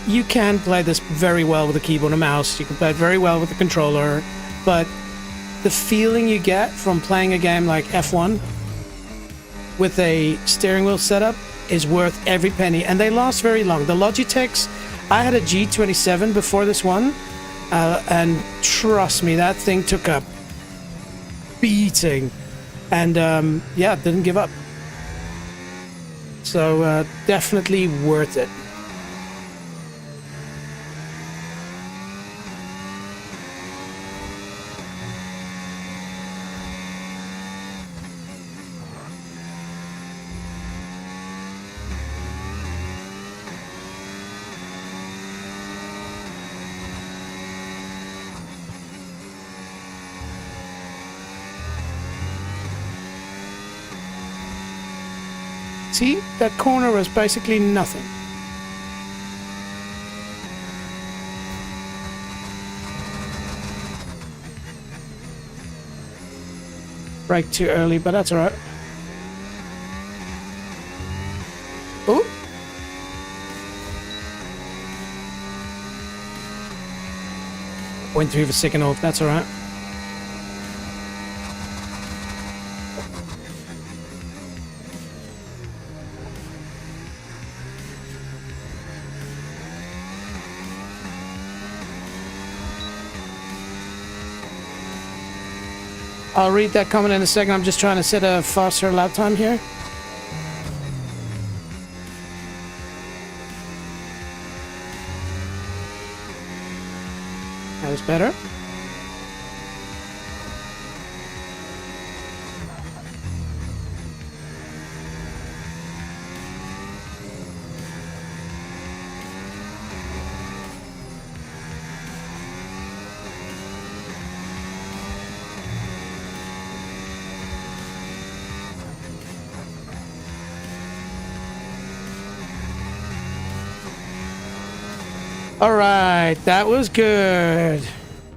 you can play this very well with a keyboard and mouse. You can play it very well with a controller, but the feeling you get from playing a game like F1 with a steering wheel setup is worth every penny, and they last very long. The Logitechs, I had a G27 before this one, and trust me, that thing took a beating, and yeah, didn't give up. So definitely worth it. See, that corner was basically nothing. Brake too early, but that's alright. Oh! Went through the signal, that's alright. I'll read that comment in a second. I'm just trying to set a faster lap time here. That was better. All right, that was good.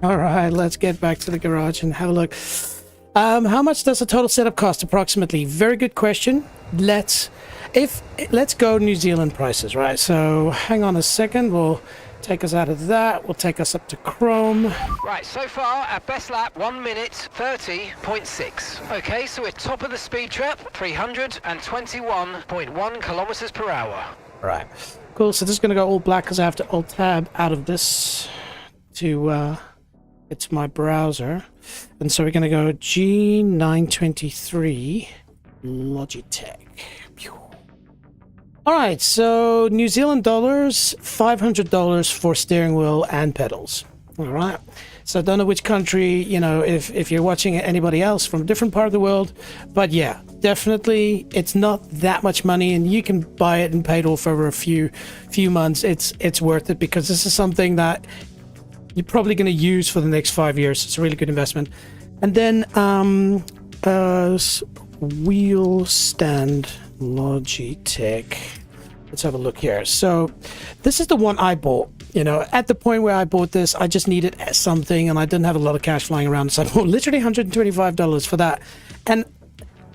All right, let's get back to the garage and have a look. How much does a total setup cost approximately? Very good question. Let's go New Zealand prices, right? So hang on a second. We'll take us out of that. We'll take us up to Chrome. Right, so far our best lap 1 minute 30.6. Okay, so we're top of the speed trap, 321.1 kilometers per hour. Right. Cool, so this is going to go all black because I have to Alt-Tab out of this to get to my browser. And so we're going to go G923 Logitech. Pew. All right, so New Zealand dollars, $500 for steering wheel and pedals. All right. So I don't know which country, you know, if you're watching anybody else from a different part of the world, but yeah, definitely it's not that much money, and you can buy it and pay it off over a few months. It's worth it because this is something that you're probably going to use for the next 5 years. It's a really good investment. And then wheel stand Logitech. Let's have a look here. So this is the one I bought. You know, at the point where I bought this, I just needed something and I didn't have a lot of cash flying around. So I bought literally $125 for that. And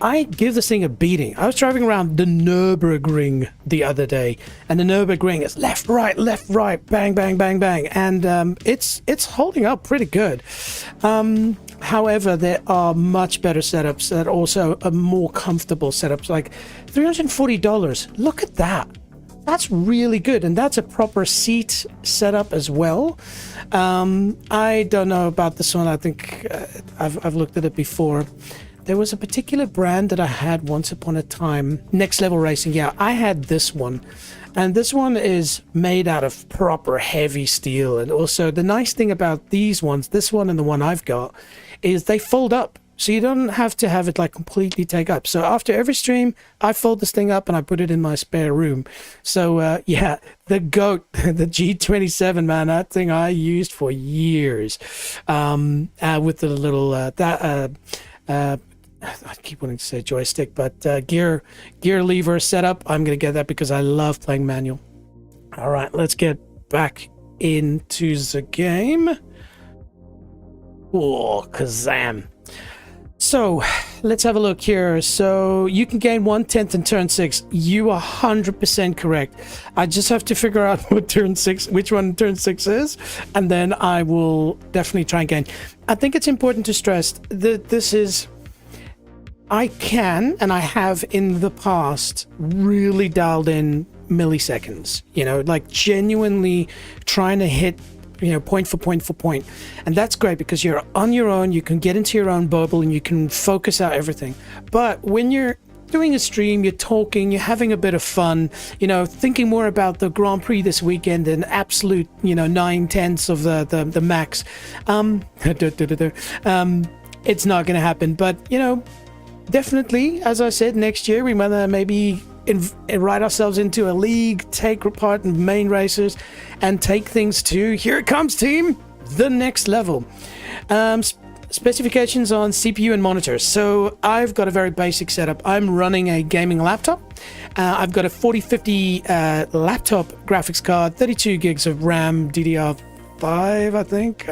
I give this thing a beating. I was driving around the Nürburgring the other day, and the Nürburgring is left, right, bang, bang, bang, bang. And it's holding up pretty good. However, there are much better setups that also are more comfortable setups, like $340. Look at that. That's really good, and that's a proper seat setup as well. I don't know about this one. I think I've looked at it before. There was a particular brand that I had once upon a time, Next Level Racing. Yeah, I had this one, and this one is made out of proper heavy steel. And also the nice thing about these ones, this one and the one I've got, is they fold up. So you don't have to have it like completely take up. So after every stream, I fold this thing up and I put it in my spare room. So yeah, the GOAT, the G27, man, that thing I used for years. With the little I keep wanting to say joystick, but gear lever setup. I'm gonna get that because I love playing manual. All right, let's get back into the game. Oh, Kazam. So let's have a look here. So you can gain 1/10 in turn 6. You are 100% correct. I just have to figure out which one turn 6 is, and then I will definitely try and gain. I think it's important to stress that this is, I can, and I have in the past, really dialed in milliseconds, you know, like genuinely trying to hit, you know, point for point for point. And that's great because you're on your own, you can get into your own bubble and you can focus out everything. But when you're doing a stream, you're talking, you're having a bit of fun, you know, thinking more about the Grand Prix this weekend than absolute, you know, 9/10 of the max. It's not going to happen. But, you know, definitely, as I said, next year we might maybe write ourselves into a league, take part in main races, and take things to, here it comes, team, the next level. Specifications on CPU and monitors. So I've got a very basic setup. I'm running a gaming laptop. I've got a 4050 laptop graphics card, 32 gigs of RAM, DDR5, I think.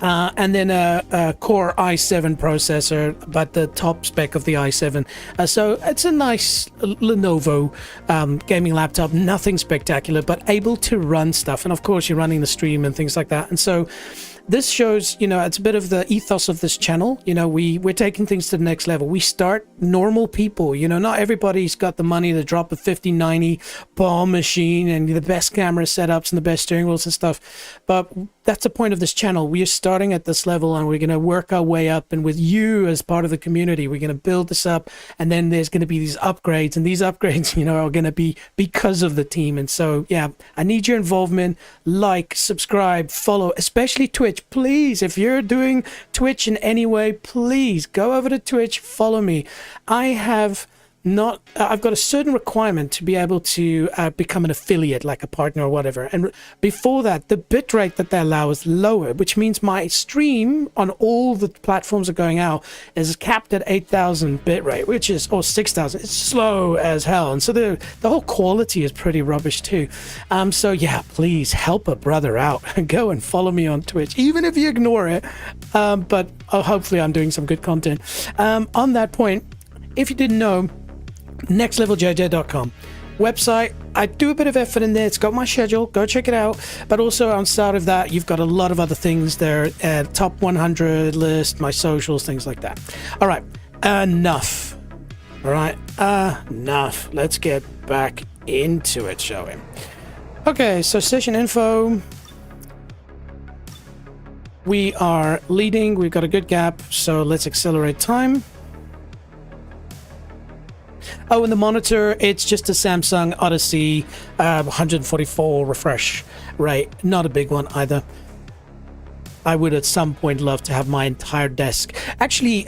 And then a Core i7 processor, but the top spec of the i7. So it's a nice Lenovo gaming laptop, nothing spectacular, but able to run stuff. And of course, you're running the stream and things like that. And so this shows, you know, it's a bit of the ethos of this channel. You know, we're taking things to the next level. We start normal people, you know, not everybody's got the money to drop a 5090 bomb machine and the best camera setups and the best steering wheels and stuff. But that's the point of this channel. We are starting at this level and we're going to work our way up, and with you as part of the community, we're going to build this up, and then there's going to be these upgrades, and these upgrades, you know, are going to be because of the team. And so, yeah, I need your involvement. Like, subscribe, follow, especially Twitch. Please, if you're doing Twitch in any way, please go over to Twitch, follow me. I've got a certain requirement to be able to become an affiliate, like a partner or whatever. And before that, the bitrate that they allow is lower, which means my stream on all the platforms are going out is capped at 8,000 bitrate, which is, or 6,000. It's slow as hell. And so the whole quality is pretty rubbish too. So yeah, please help a brother out and go and follow me on Twitch, even if you ignore it. But hopefully I'm doing some good content. On that point, if you didn't know, nextleveljj.com website, I do a bit of effort in there. It's got my schedule, go check it out. But also outside of that, you've got a lot of other things there, top 100 list, my socials, things like that. All right, enough. All right, enough. Let's get back into it, shall we? Okay, so session info, we are leading, we've got a good gap, so let's accelerate time. Oh, and the monitor, it's just a Samsung Odyssey 144 refresh rate. Not a big one either. I would at some point love to have my entire desk. Actually,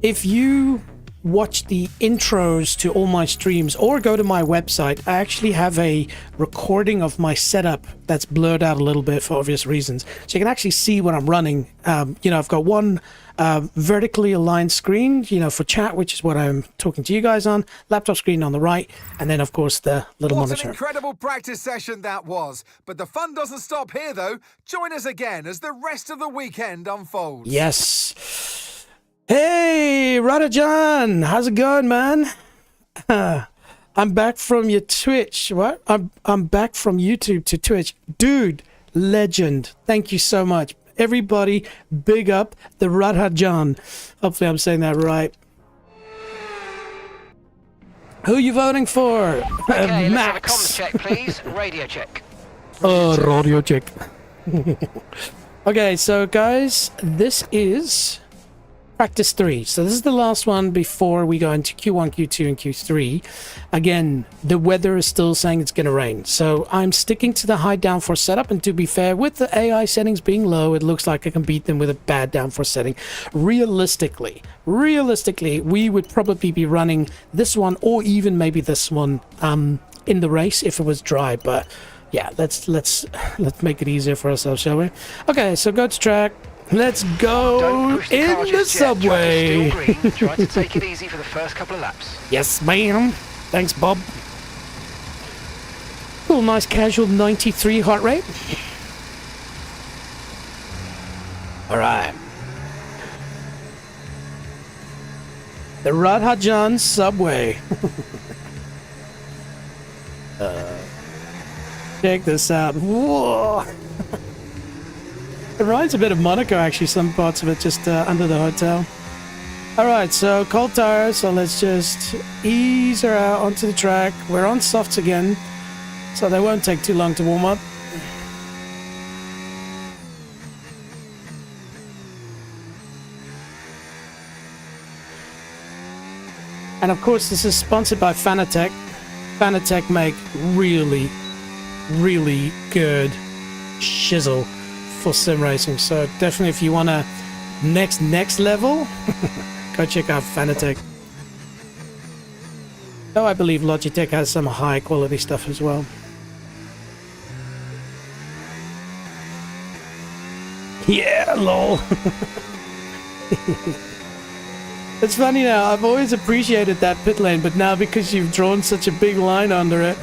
if you watch the intros to all my streams or go to my website, I actually have a recording of my setup that's blurred out a little bit for obvious reasons. So you can actually see what I'm running. You know, I've got one vertically aligned screen, you know, for chat, which is what I'm talking to you guys on, laptop screen on the right, and then of course the little monitor. What an incredible practice session that was. But the fun doesn't stop here though. Join us again as the rest of the weekend unfolds. Yes. Hey, Radajan, how's it going, man? I'm back from your Twitch. What? I'm back from YouTube to Twitch. Dude, legend. Thank you so much. Everybody, big up the Radajan. Hopefully I'm saying that right. Who are you voting for? Okay, let's have a Max. comms check, please. Radio check. Radio check. Okay, so guys, this is practice 3. So this is the last one before we go into Q1, Q2, and Q3. Again, the weather is still saying it's going to rain. So I'm sticking to the high downforce setup. And to be fair, with the AI settings being low, it looks like I can beat them with a bad downforce setting. Realistically, we would probably be running this one or even maybe this one in the race if it was dry. But yeah, let's make it easier for ourselves, shall we? Okay, so go to track. Let's go in the subway. Try to take it easy for the first couple of laps. Yes, ma'am. Thanks, Bob. Cool, nice casual 93 heart rate. All right. The Radhajan subway. Check this out. Whoa. It reminds a bit of Monaco, actually, some parts of it just under the hotel. Alright, so cold tires, so let's just ease her out onto the track. We're on softs again, so they won't take too long to warm up. And of course, this is sponsored by Fanatec. Fanatec make really, really good shizzle for sim racing, so definitely if you want to next level, go check out Fanatec. Though I believe Logitech has some high quality stuff as well. Yeah, lol. It's funny now, I've always appreciated that pit lane, but now because you've drawn such a big line under it,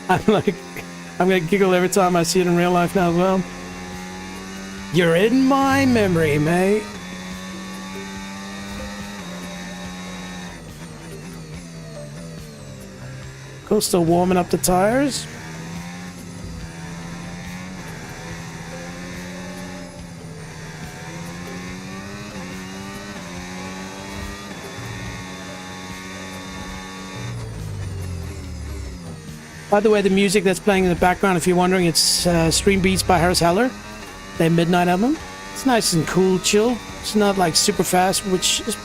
I'm gonna giggle every time I see it in real life now as well. You're in my memory, mate. Cool, still warming up the tires. By the way, the music that's playing in the background, if you're wondering, it's Stream Beats by Harris Heller, their Midnight album. It's nice and cool, chill. It's not like super fast, which is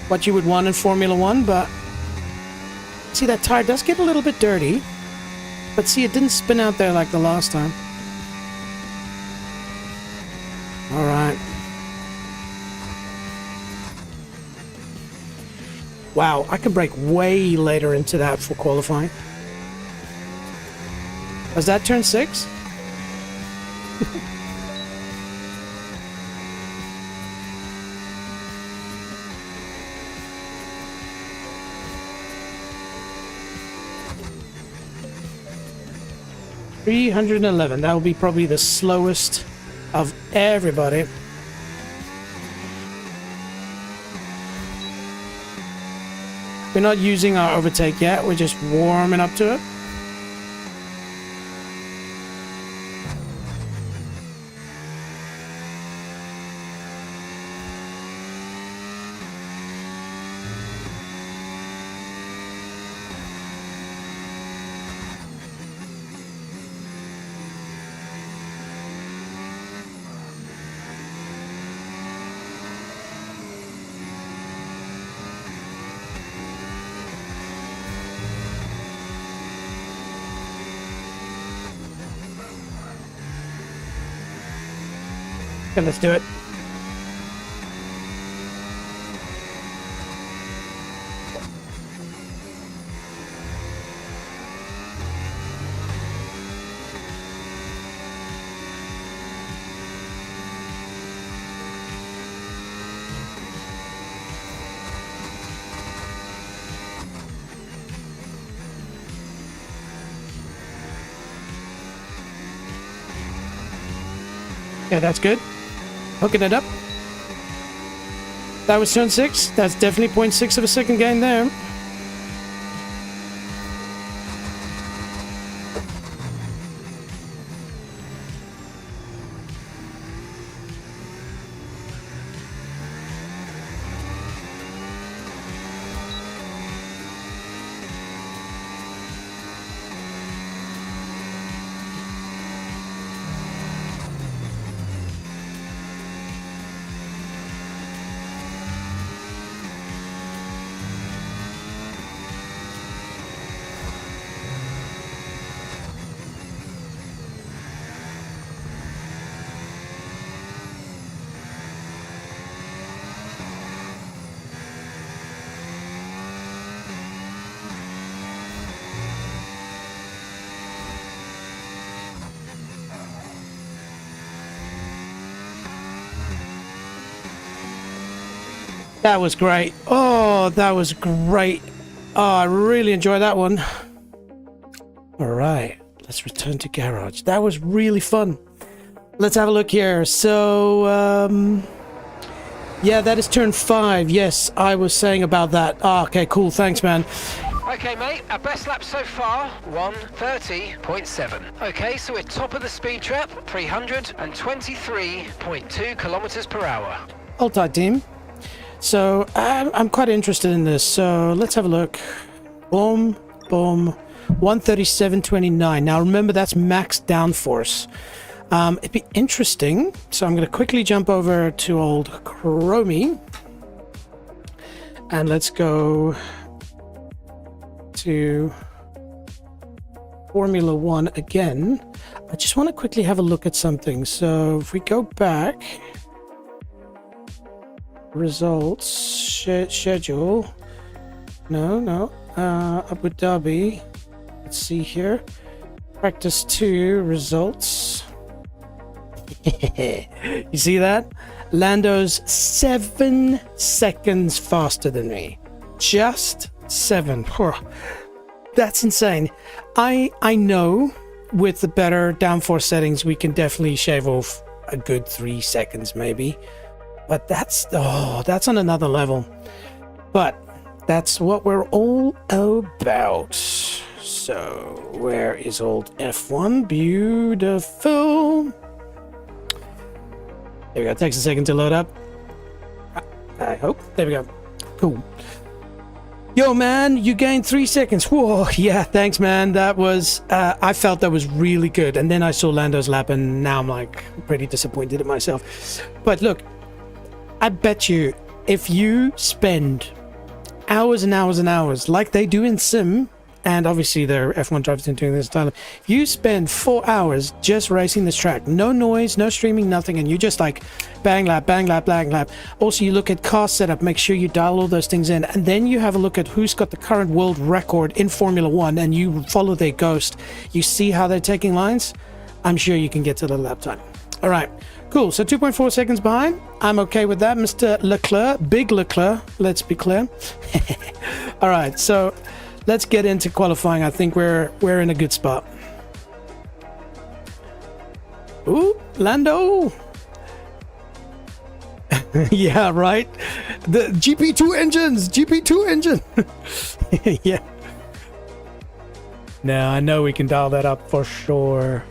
what you would want in Formula One, but see, that tire does get a little bit dirty, but see, it didn't spin out there like the last time. All right. Wow, I can break way later into that for qualifying. Was that turn 6? $311. That will be probably the slowest of everybody. We're not using our overtake yet. We're just warming up to it. Okay, let's do it. Yeah, that's good. Hooking it up. That was turn 6. That's definitely 0.6 of a second gain there. That was great. Oh, that was great. Oh, I really enjoyed that one. All right, let's return to garage. That was really fun. Let's have a look here. So, yeah, that is turn 5. Yes, I was saying about that. Ah, okay, cool. Thanks, man. Okay, mate, our best lap so far, 1:30.7. Okay, so we're top of the speed trap, 323.2 kilometers per hour. Hold tight, team. So I'm quite interested in this. So let's have a look. Boom, boom. 137.29. Now remember, that's max downforce. It'd be interesting. So I'm going to quickly jump over to old Chromie. And let's go to Formula One again. I just want to quickly have a look at something. So if we go back... Results, schedule, no, Abu Dhabi, let's see here, practice 2, results. You see that? Lando's 7 seconds faster than me, just 7. That's insane. I know with the better downforce settings we can definitely shave off a good 3 seconds maybe. But that's on another level. But that's what we're all about. So where is old F1? Beautiful. There we go. Takes a second to load up. I hope. There we go. Cool. Yo, man, you gained 3 seconds. Whoa, yeah, thanks, man. That was, I felt that was really good. And then I saw Lando's lap, and now I'm like pretty disappointed in myself. But look, I bet you if you spend hours and hours and hours like they do in Sim, and obviously their F1 drivers are doing this style, if you spend 4 hours just racing this track, no noise, no streaming, nothing, and you just like bang lap, bang lap, bang lap. Also, you look at car setup, make sure you dial all those things in, and then you have a look at who's got the current world record in Formula One, and you follow their ghost. You see how they're taking lines. I'm sure you can get to the lap time. All right, cool. So 2.4 seconds behind. I'm okay with that, Mr. Leclerc, big Leclerc. Let's be clear. All right, so let's get into qualifying. I think we're in a good spot. Ooh, Lando. Yeah, right. The GP2 engine. Yeah. No, I know we can dial that up for sure.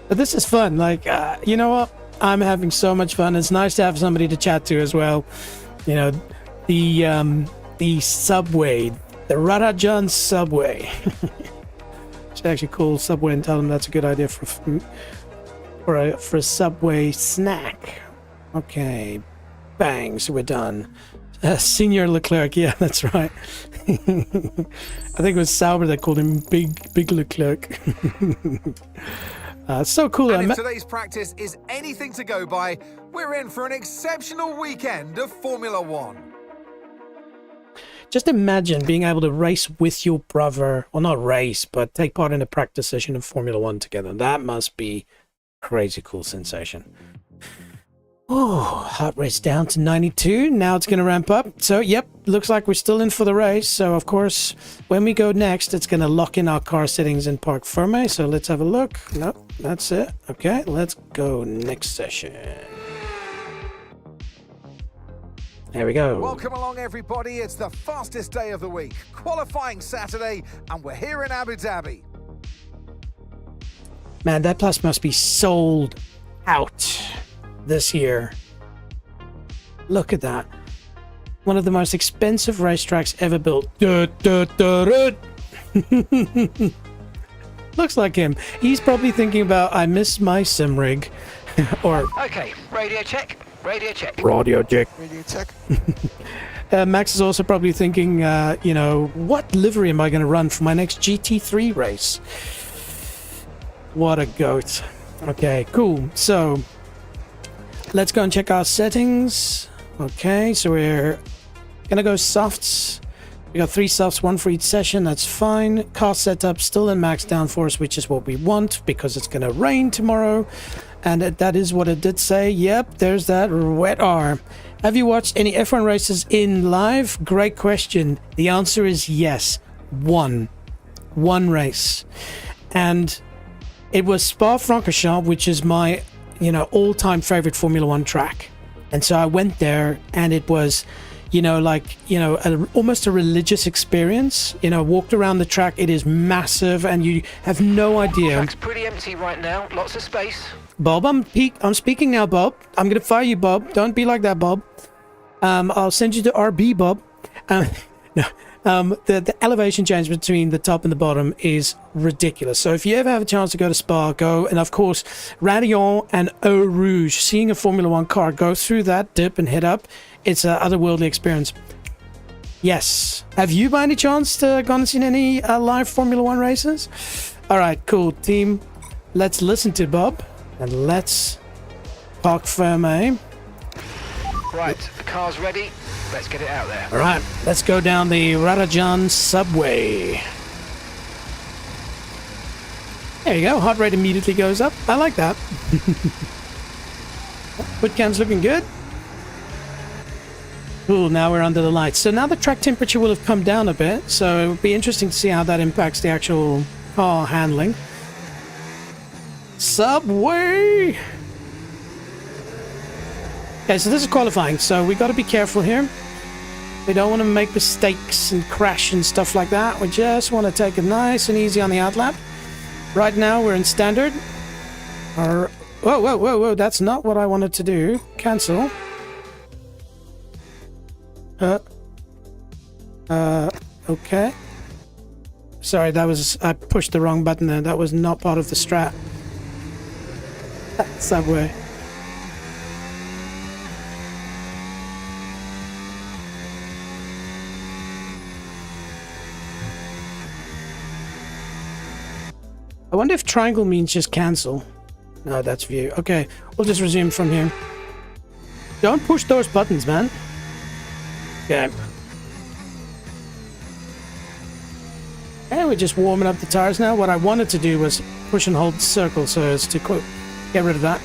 But this is fun. Like, you know what? I'm having so much fun. It's nice to have somebody to chat to as well. You know, the subway, the Rarajan subway. Should actually call Subway and tell them that's a good idea for a Subway snack. Okay, bang, so we're done. Senior Leclerc, yeah, that's right. I think it was Sauber that called him Big Leclerc. So cool. And if today's practice is anything to go by, we're in for an exceptional weekend of Formula One. Just imagine being able to race with your brother, or not race, but take part in a practice session of Formula One together. That must be a crazy cool sensation. Oh, heart rate's down to 92. Now it's going to ramp up. So, yep, looks like we're still in for the race. So, of course, when we go next, it's going to lock in our car settings in Park Ferme. So, let's have a look. Nope, that's it. Okay, let's go next session. There we go. Welcome along, everybody. It's the fastest day of the week. Qualifying Saturday, and we're here in Abu Dhabi. Man, that plus must be sold out this year. Look at that. One of the most expensive racetracks ever built. Looks like him. He's probably thinking about, I miss my sim rig. Or Okay, radio check. Radio check. Radio check. Radio check. Max is also probably thinking, you know, what livery am I going to run for my next GT3 race? What a goat. Okay, cool. So let's go and check our settings. Okay, so we're going to go softs. We got 3 softs, 1 for each session. That's fine. Car setup still in max downforce, which is what we want because it's going to rain tomorrow. And that is what it did say. Yep, there's that wet arm. Have you watched any F1 races in live? Great question. The answer is yes. One race. And it was Spa-Francorchamps, which is my, you know, all-time favorite Formula One track. And so I went there, and it was, you know, like, you know, almost a religious experience. You know, walked around the track. It is massive, and you have no idea. Track's pretty empty right now. Lots of space. Bob, I'm speaking now, Bob. I'm going to fire you, Bob. Don't be like that, Bob. I'll send you to RB, Bob. The elevation change between the top and the bottom is ridiculous. So if you ever have a chance to go to Spa, go. And of course, Radion and Eau Rouge, seeing a Formula One car go through that dip and head up, it's an otherworldly experience. Yes. Have you by any chance gone and seen any live Formula One races? All right, cool. Team, let's listen to Bob. And let's park firm, eh? Right, the car's ready. Let's get it out there. All right, let's go down the Rarajan subway. There you go. Heart rate immediately goes up. I like that. Foot cam's looking good. Cool, now we're under the lights. So now the track temperature will have come down a bit. So it would be interesting to see how that impacts the actual car handling. Subway. Okay, so this is qualifying, so we got to be careful here. We don't want to make mistakes and crash and stuff like that. We just want to take it nice and easy on the outlap. Right now we're in standard. Whoa, that's not what I wanted to do. Cancel. Okay. Sorry, I pushed the wrong button there. That was not part of the strat. Subway. I wonder if triangle means just cancel. No, that's view. Okay, we'll just resume from here. Don't push those buttons, man. Okay. And we're just warming up the tires now. What I wanted to do was push and hold circle so as to get rid of that.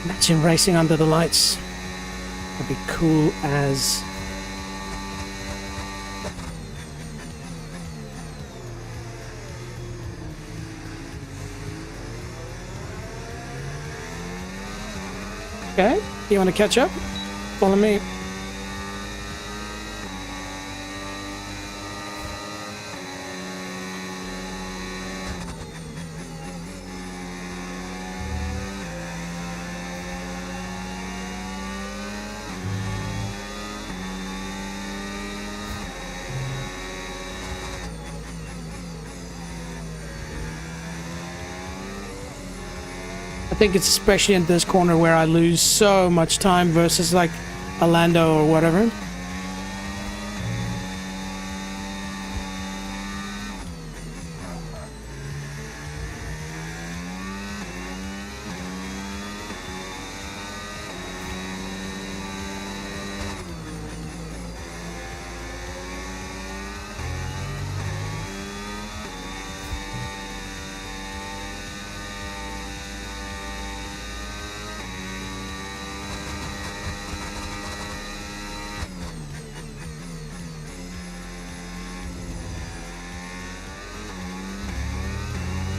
Imagine racing under the lights. That'd be cool as... Okay, you want to catch up? Follow me. I think it's especially in this corner where I lose so much time versus like a Lando or whatever.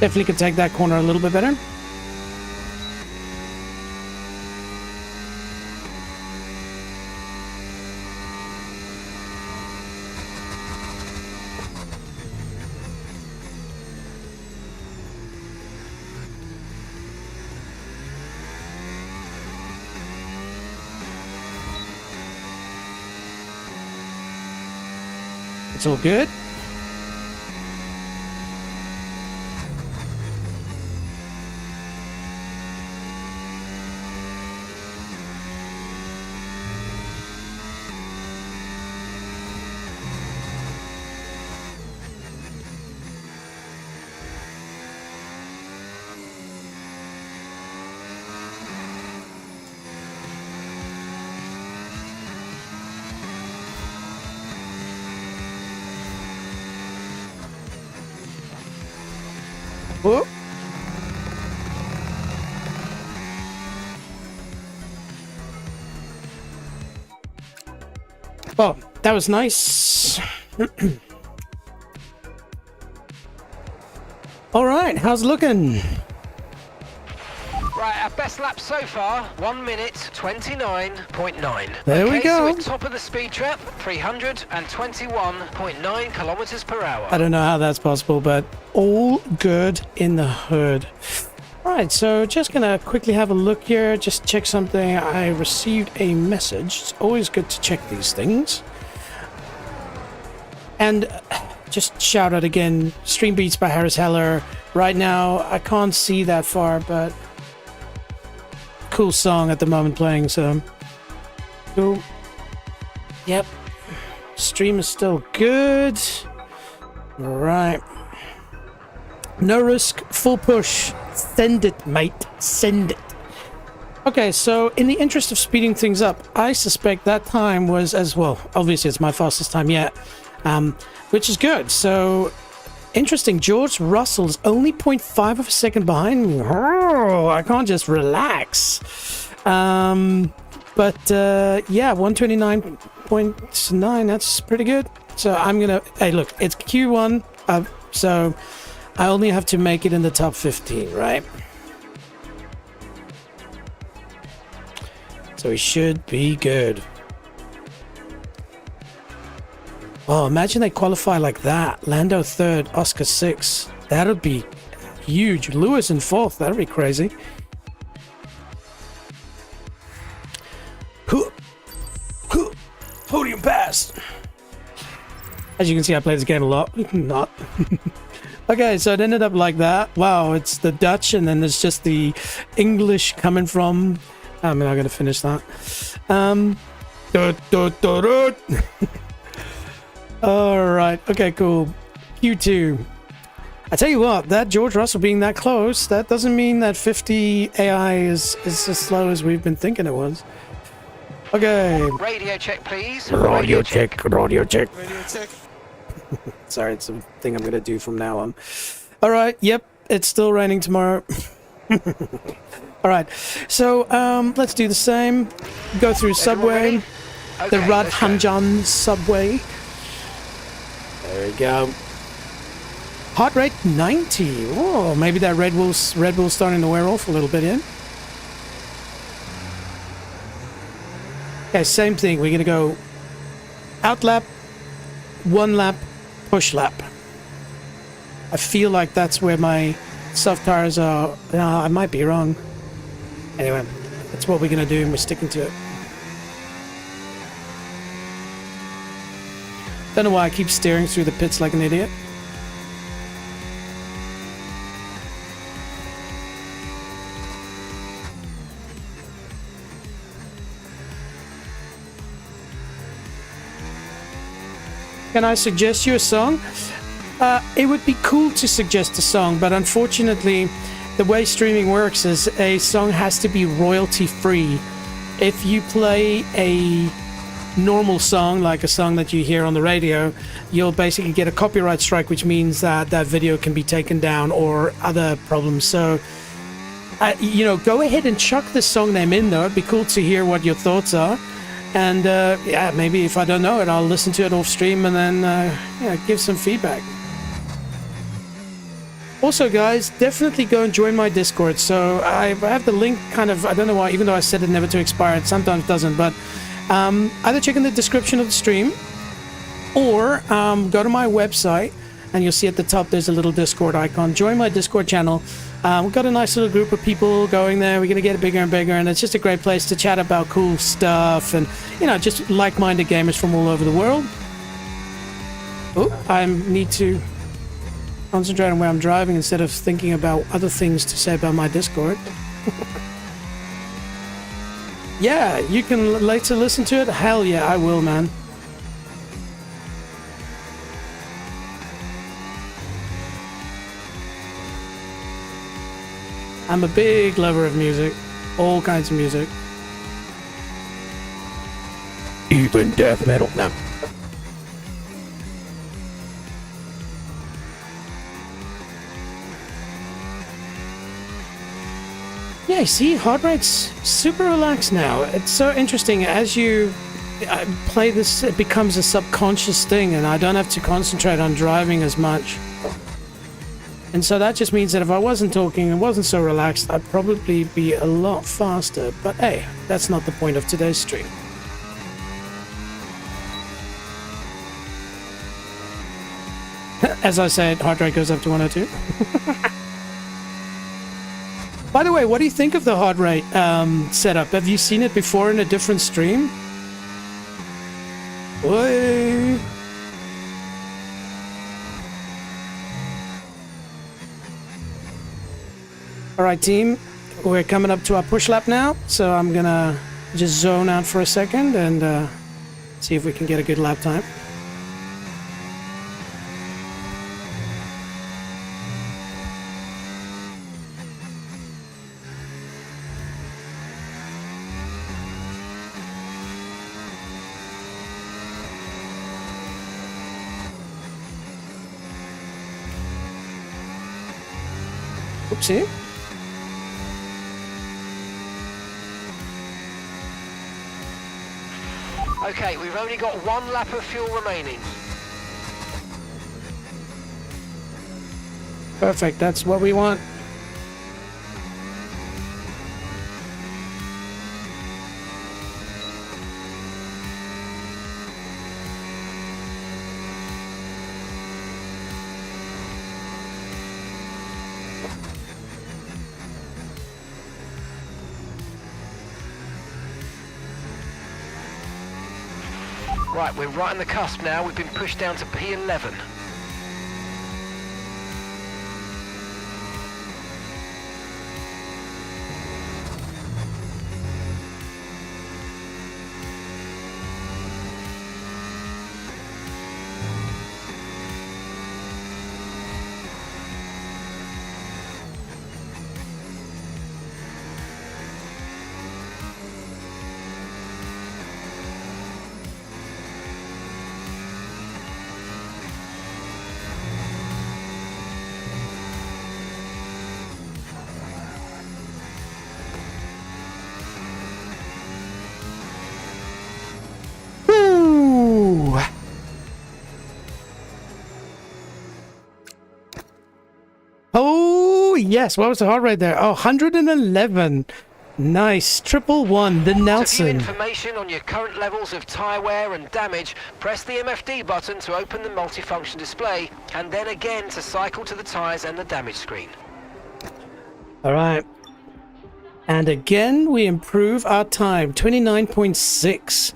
Definitely could take that corner a little bit better. It's all good. Whoop. Well, that was nice. All right, how's it looking? Right, our best lap so far, 1 minute 29.9. There we go. So we're top of the speed trap, 321.9 kilometers per hour. I don't know how that's possible, but all good in the hood. Right, so just gonna quickly have a look here, just check something. I received a message. It's always good to check these things. And just shout out again, Stream Beats by Harris Heller. Right now, I can't see that far, but cool song at the moment playing, so cool. Yep, stream is still good. Right, no risk, full push. Send it, mate, send it. Okay, so in the interest of speeding things up, I suspect that time was as well, obviously it's my fastest time yet, which is good. So interesting, George Russell's only 0.5 of a second behind me. Oh, I can't just relax. But yeah, 129.9, that's pretty good. So I'm gonna, hey look, it's Q1, so I only have to make it in the top 15, right? So we should be good. Oh, imagine they qualify like that. Lando 3rd, Oscar 6th. That would be huge. Lewis in 4th. That would be crazy. Podium pass. As you can see, I play this game a lot. Not. Okay, so it ended up like that. Wow, it's the Dutch, and then there's just the English coming from. I'm not gonna finish that. All right. Okay, cool. Q2. I tell you what, that George Russell being that close, that doesn't mean that 50 AI is as slow as we've been thinking it was. Okay. Radio check, please. Radio check. Radio check. Radio check. Sorry, it's a thing I'm going to do from now on. All right. Yep. It's still raining tomorrow. All right. So let's do the same. Go through subway. Okay, The let's go. Radhanjan subway. There we go. Heart rate 90. Oh, maybe that Red Bull's starting to wear off a little bit in. Okay, same thing. We're going to go out lap, 1 lap, push lap. I feel like that's where my soft tires are. No, I might be wrong. Anyway, that's what we're going to do, and we're sticking to it. Don't know why I keep steering through the pits like an idiot. Can I suggest you a song? It would be cool to suggest a song, but unfortunately, the way streaming works is a song has to be royalty free. If you play a normal song, like a song that you hear on the radio, you'll basically get a copyright strike, which means that that video can be taken down or other problems. So, go ahead and chuck the song name in though. It'd be cool to hear what your thoughts are. And yeah, maybe if I don't know it, I'll listen to it off stream and then give some feedback. Also, guys, definitely go and join my Discord. So I have the link kind of, I don't know why, even though I said it never to expire, it sometimes doesn't, but either check in the description of the stream or go to my website and you'll see at the top there's a little Discord icon. Join my Discord channel. We've got a nice little group of people going there. We're going to get bigger and bigger, and it's just a great place to chat about cool stuff and, just like-minded gamers from all over the world. Oh, I need to concentrate on where I'm driving instead of thinking about other things to say about my Discord. Yeah, you can later listen to it. Hell yeah, I will, man. I'm a big lover of music. All kinds of music. Even death metal. No. Yeah, see, heart rate's super relaxed now. It's so interesting. As you play this, it becomes a subconscious thing, and I don't have to concentrate on driving as much. And so that just means that if I wasn't talking and wasn't so relaxed, I'd probably be a lot faster. But hey, that's not the point of today's stream. As I said, heart rate goes up to 102. By the way, what do you think of the heart rate setup? Have you seen it before in a different stream? Oi. Alright team, we're coming up to our push lap now, so I'm gonna just zone out for a second and see if we can get a good lap time. Oopsie. Okay, we've only got 1 lap of fuel remaining. Perfect, that's what we want. Right, we're right on the cusp now. We've been pushed down to P11. Woo! Oh, yes. What was the heart rate there? Oh, 111. Nice. 111, the To view Nelson. information on your current levels of tyre wear and damage, press the MFD button to open the multifunction display, and then again to cycle to the tyres and the damage screen. All right. And again, we improve our time, 29.6.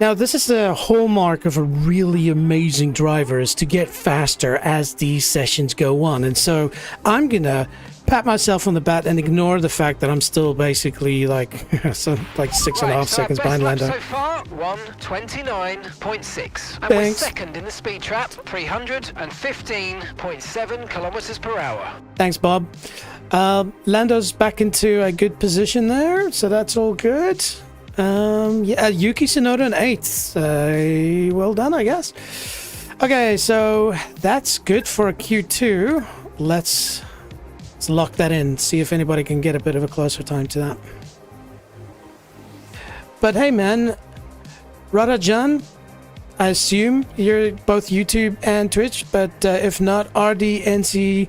Now, this is a hallmark of a really amazing driver, is to get faster as these sessions go on. And so I'm going to pat myself on the back and ignore the fact that I'm still basically like, so like 6.5 seconds behind Lando. So far, 1:29.6. And we're Thanks. second in the speed trap, 315.7 kilometers per hour. Thanks, Bob. Lando's back into a good position there, so that's all good. Yeah, Yuki Tsunoda in 8th. Well done, I guess. Okay, so that's good for a Q2. Let's lock that in, see if anybody can get a bit of a closer time to that. But hey, man, Radajan, I assume you're both YouTube and Twitch, but if not, RDNC,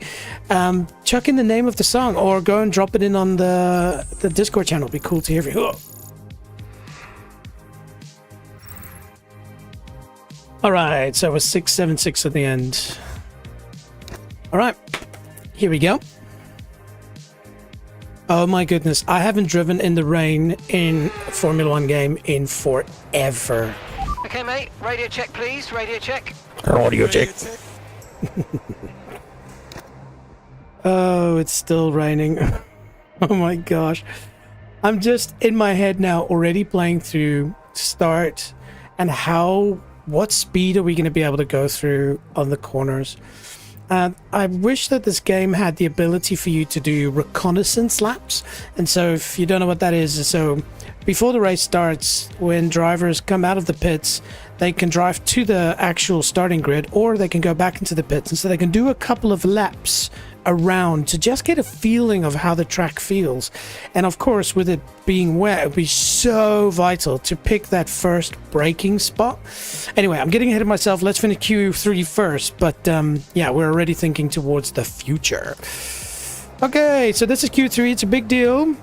chuck in the name of the song or go and drop it in on the Discord channel. It'd be cool to hear from you. All right, so it was 676 at the end. All right, here we go. Oh my goodness, I haven't driven in the rain in a Formula One game in forever. Okay, mate, radio check, please. Radio check. Audio check. Oh, it's still raining. Oh my gosh. I'm just in my head now already playing through start and what speed are we going to be able to go through on the corners. I wish that this game had the ability for you to do reconnaissance laps. And so if you don't know what that is, so before the race starts, when drivers come out of the pits, they can drive to the actual starting grid, or they can go back into the pits. And so they can do a couple of laps around to just get a feeling of how the track feels. And of course, with it being wet, it would be so vital to pick that first braking spot. Anyway, I'm getting ahead of myself. Let's finish Q3 first. But yeah, we're already thinking towards the future. Okay, so this is Q3. It's a big deal.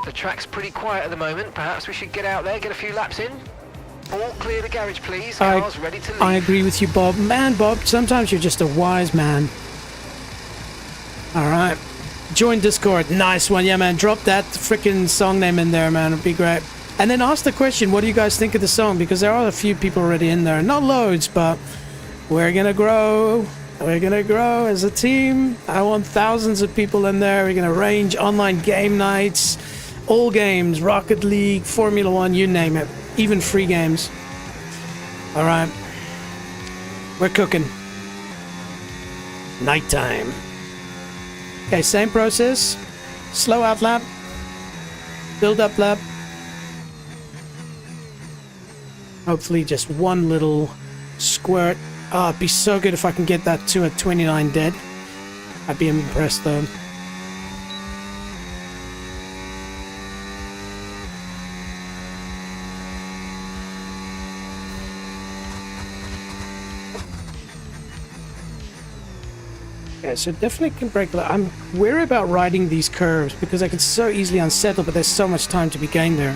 The track's pretty quiet at the moment. Perhaps we should get out there, get a few laps in. All clear the garage, please. Cars ready to leave. I agree with you, Bob. Man, Bob, sometimes you're just a wise man. All right. Join Discord. Nice one. Yeah, man. Drop that freaking song name in there, man. It'd be great. And then ask the question, what do you guys think of the song? Because there are a few people already in there. Not loads, but we're going to grow. We're going to grow as a team. I want thousands of people in there. We're going to arrange online game nights. All games. Rocket League, Formula One, you name it. Even free games. All right. We're cooking. Nighttime. Okay, same process. Slow out lap. Build up lap. Hopefully just one little squirt. Oh, it'd be so good if I can get that to a 29 dead. I'd be impressed though. Yeah, so definitely can break. I'm wary about riding these curves because I can so easily unsettle, but there's so much time to be gained there.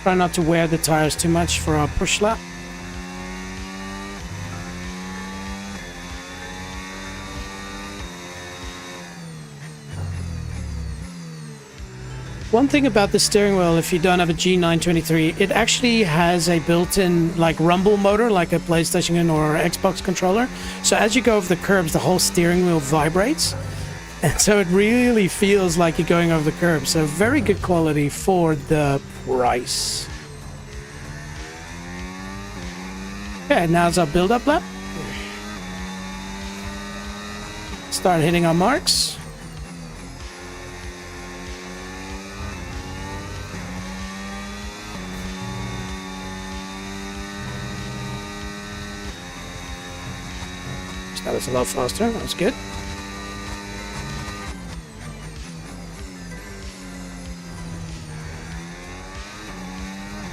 Try not to wear the tires too much for our push lap. One thing about the steering wheel, if you don't have a G923, it actually has a built-in like rumble motor, like a PlayStation or Xbox controller. So as you go over the curbs, the whole steering wheel vibrates. And so it really feels like you're going over the curb. So very good quality for the price. Okay, now's our build-up lap. Start hitting our marks. That was a lot faster. That was good.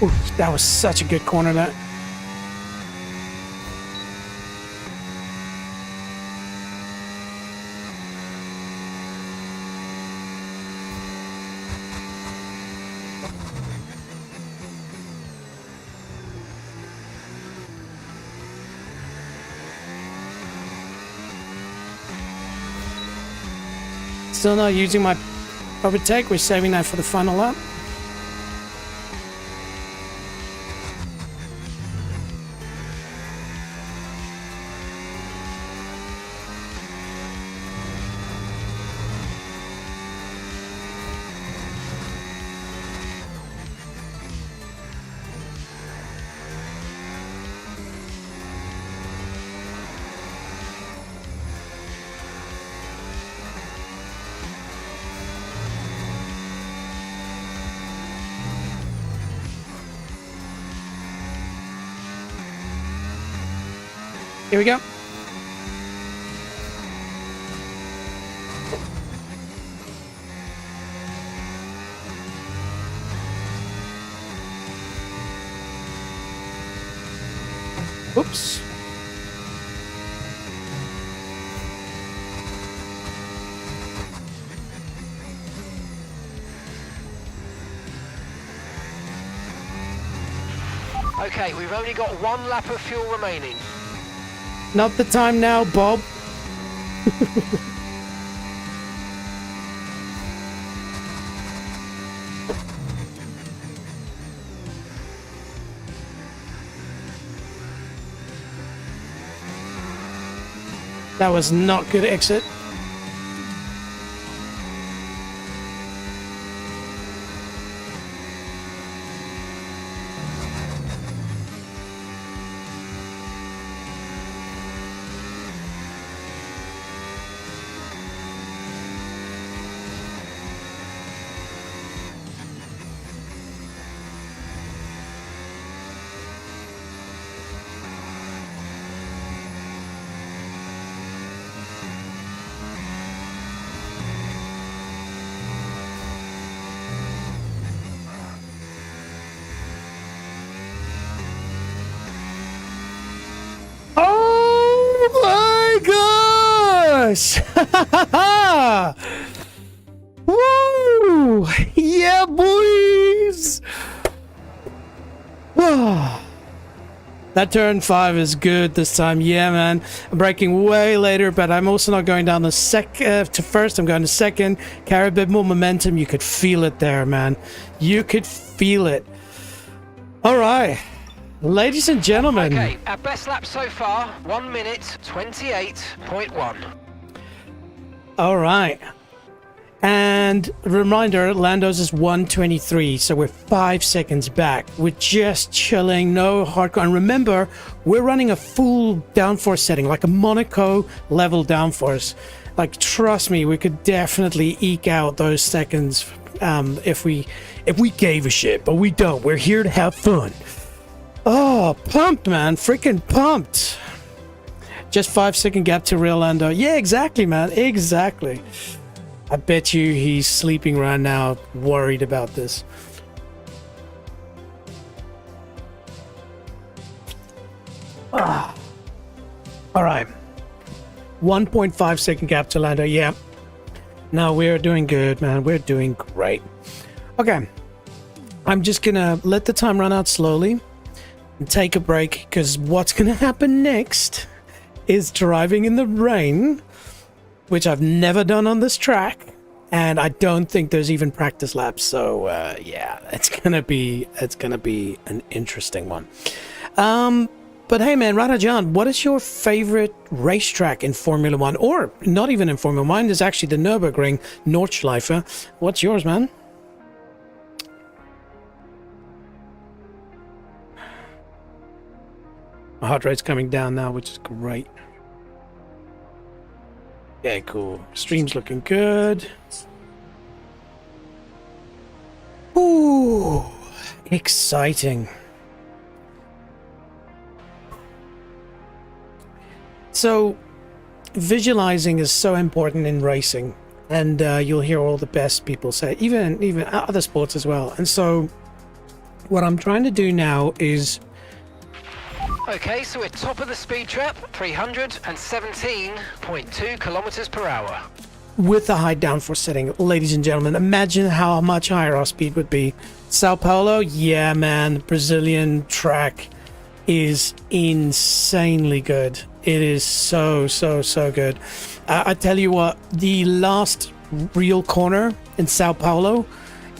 Ooh, that was such a good corner, that. Still not using my overtake. We're saving that for the final lap. Here we go. Oops. Okay, we've only got 1 lap of fuel remaining. Not the time now, Bob. That was not good exit. Yes! Woo! Yeah, boys! That turn 5 is good this time. Yeah, man. I'm braking way later, but I'm also not going down the to first. I'm going to second. Carry a bit more momentum. You could feel it there, man. You could feel it. All right. Ladies and gentlemen. Okay, our best lap so far, 1 minute 28.1. All right. And reminder, Lando's is 1:23, so we're 5 seconds back. We're just chilling, no hardcore. And remember, we're running a full downforce setting, like a Monaco level downforce. Like, trust me, we could definitely eke out those seconds if we gave a shit, but we don't. We're here to have fun. Oh, pumped, man. Freaking pumped. Just 5 second gap to real Lando. Yeah, exactly, man. Exactly. I bet you he's sleeping right now, worried about this. All right. 1.5 second gap to Lando. Yeah. No, we're doing good, man. We're doing great. Okay. I'm just going to let the time run out slowly and take a break, because what's going to happen next is driving in the rain, which I've never done on this track, and I don't think there's even practice laps. So yeah, it's gonna be an interesting one. But hey, man, Radajan, what is your favorite racetrack in Formula One, or not even in Formula One? There's actually the Nürburgring Nordschleife. What's yours, man? My heart rate's coming down now, which is great. Yeah, cool. Stream's looking good. Ooh, exciting. So, visualizing is so important in racing, and you'll hear all the best people say, even other sports as well. And so, what I'm trying to do now is... Okay, so we're top of the speed trap, 317.2 kilometers per hour. With the high downforce setting, ladies and gentlemen, imagine how much higher our speed would be. Sao Paulo, yeah, man, Brazilian track is insanely good. It is so good. I tell you what, the last real corner in Sao Paulo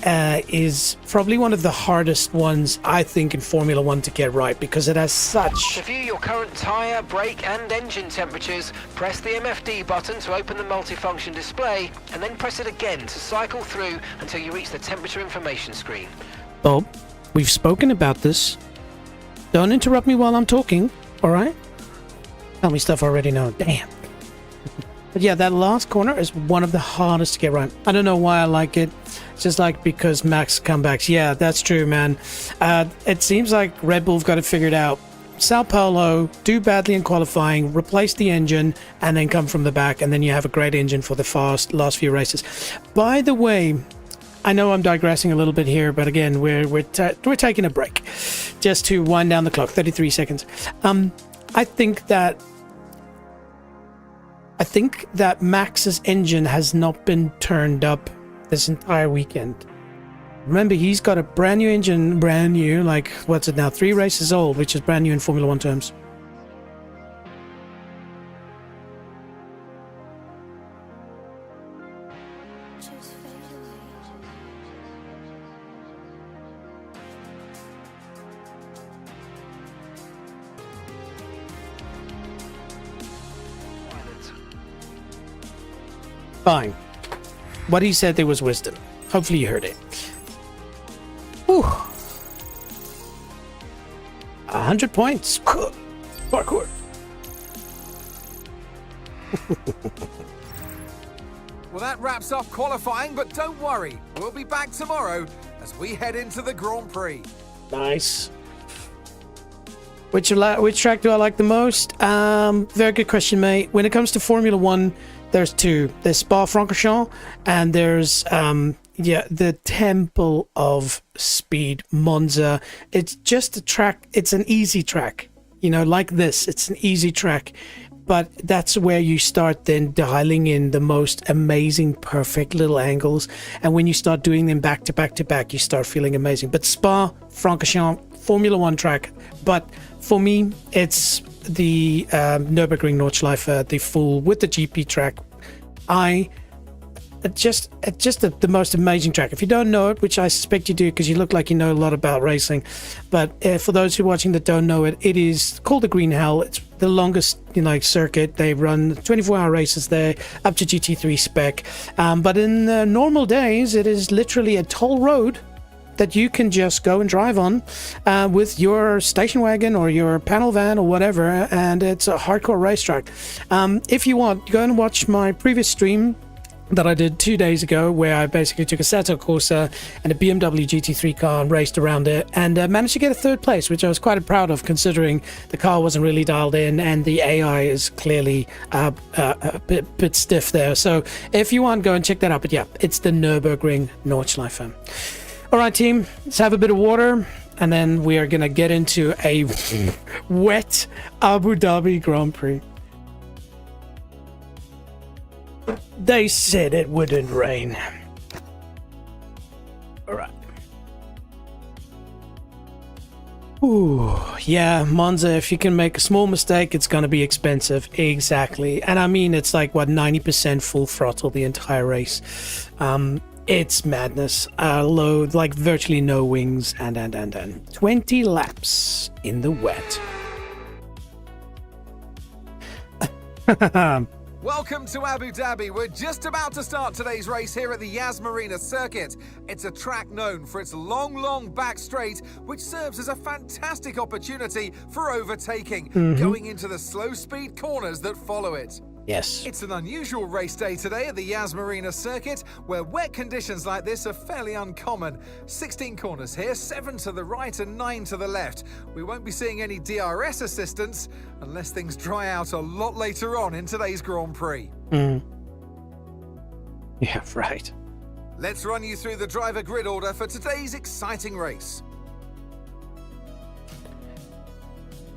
is probably one of the hardest ones, I think, in Formula One to get right, because it has such... To view your current tyre, brake and engine temperatures, press the MFD button to open the multifunction display, and then press it again to cycle through until you reach the temperature information screen. Bob, we've spoken about this. Don't interrupt me while I'm talking, alright? Tell me stuff I already know. Damn. But yeah, that last corner is one of the hardest to get right. I don't know why I like it. It's just like because Max comebacks. Yeah, that's true, man. It seems like Red Bull have got it figured out. Sao Paulo, do badly in qualifying, replace the engine, and then come from the back, and then you have a great engine for the last few races. By the way, I know I'm digressing a little bit here, but again, we're taking a break just to wind down the clock. 33 seconds. I think that Max's engine has not been turned up this entire weekend. Remember, he's got a brand new engine, like, what's it now, 3 races old, which is brand new in Formula One terms. Fine. What he said there was wisdom. Hopefully you heard it. Whew. 100 points. Parkour. Well, that wraps up qualifying, but don't worry. We'll be back tomorrow as we head into the Grand Prix. Nice. Which track do I like the most? Very good question, mate. When it comes to Formula One, there's 2. There's Spa-Francorchamps, and there's the Temple of Speed, Monza. It's just a track. It's an easy track, you know, like this. It's an easy track, but that's where you start then dialing in the most amazing, perfect little angles. And when you start doing them back to back to back, you start feeling amazing. But Spa-Francorchamps, Formula One track. But for me, it's the Nürburgring Nordschleife, the full with the GP track. It's just the most amazing track. If you don't know it, which I suspect you do because you look like you know a lot about racing, but for those who are watching that don't know it, it is called the Green Hell. It's the longest, circuit. They run 24-hour races there, up to GT3 spec. But in normal days, it is literally a toll road that you can just go and drive on with your station wagon or your panel van or whatever, and it's a hardcore racetrack. If you want, go and watch my previous stream that I did 2 days ago, where I basically took a Assetto Corsa and a BMW GT3 car and raced around it, and managed to get a 3rd place, which I was quite proud of, considering the car wasn't really dialed in and the AI is clearly a bit stiff there. So if you want, go and check that out. But yeah, it's the Nürburgring Nordschleife. All right, team, let's have a bit of water, and then we are going to get into a wet Abu Dhabi Grand Prix. They said it wouldn't rain. All right. Ooh, yeah, Monza, if you can make a small mistake, it's going to be expensive. Exactly. And I mean, it's like, what, 90% full throttle the entire race. It's madness. Load, like virtually no wings, and 20 laps in the wet. Welcome to Abu Dhabi. We're just about to start today's race here at the Yas Marina circuit. It's a track known for its long back straight, which serves as a fantastic opportunity for overtaking, going into the slow speed corners that follow it. Yes. It's an unusual race day today at the Yas Marina circuit, where wet conditions like this are fairly uncommon. 16 corners here, 7 to the right and 9 to the left. We won't be seeing any DRS assistance unless things dry out a lot later on in today's Grand Prix. Yeah, right. Let's run you through the driver grid order for today's exciting race.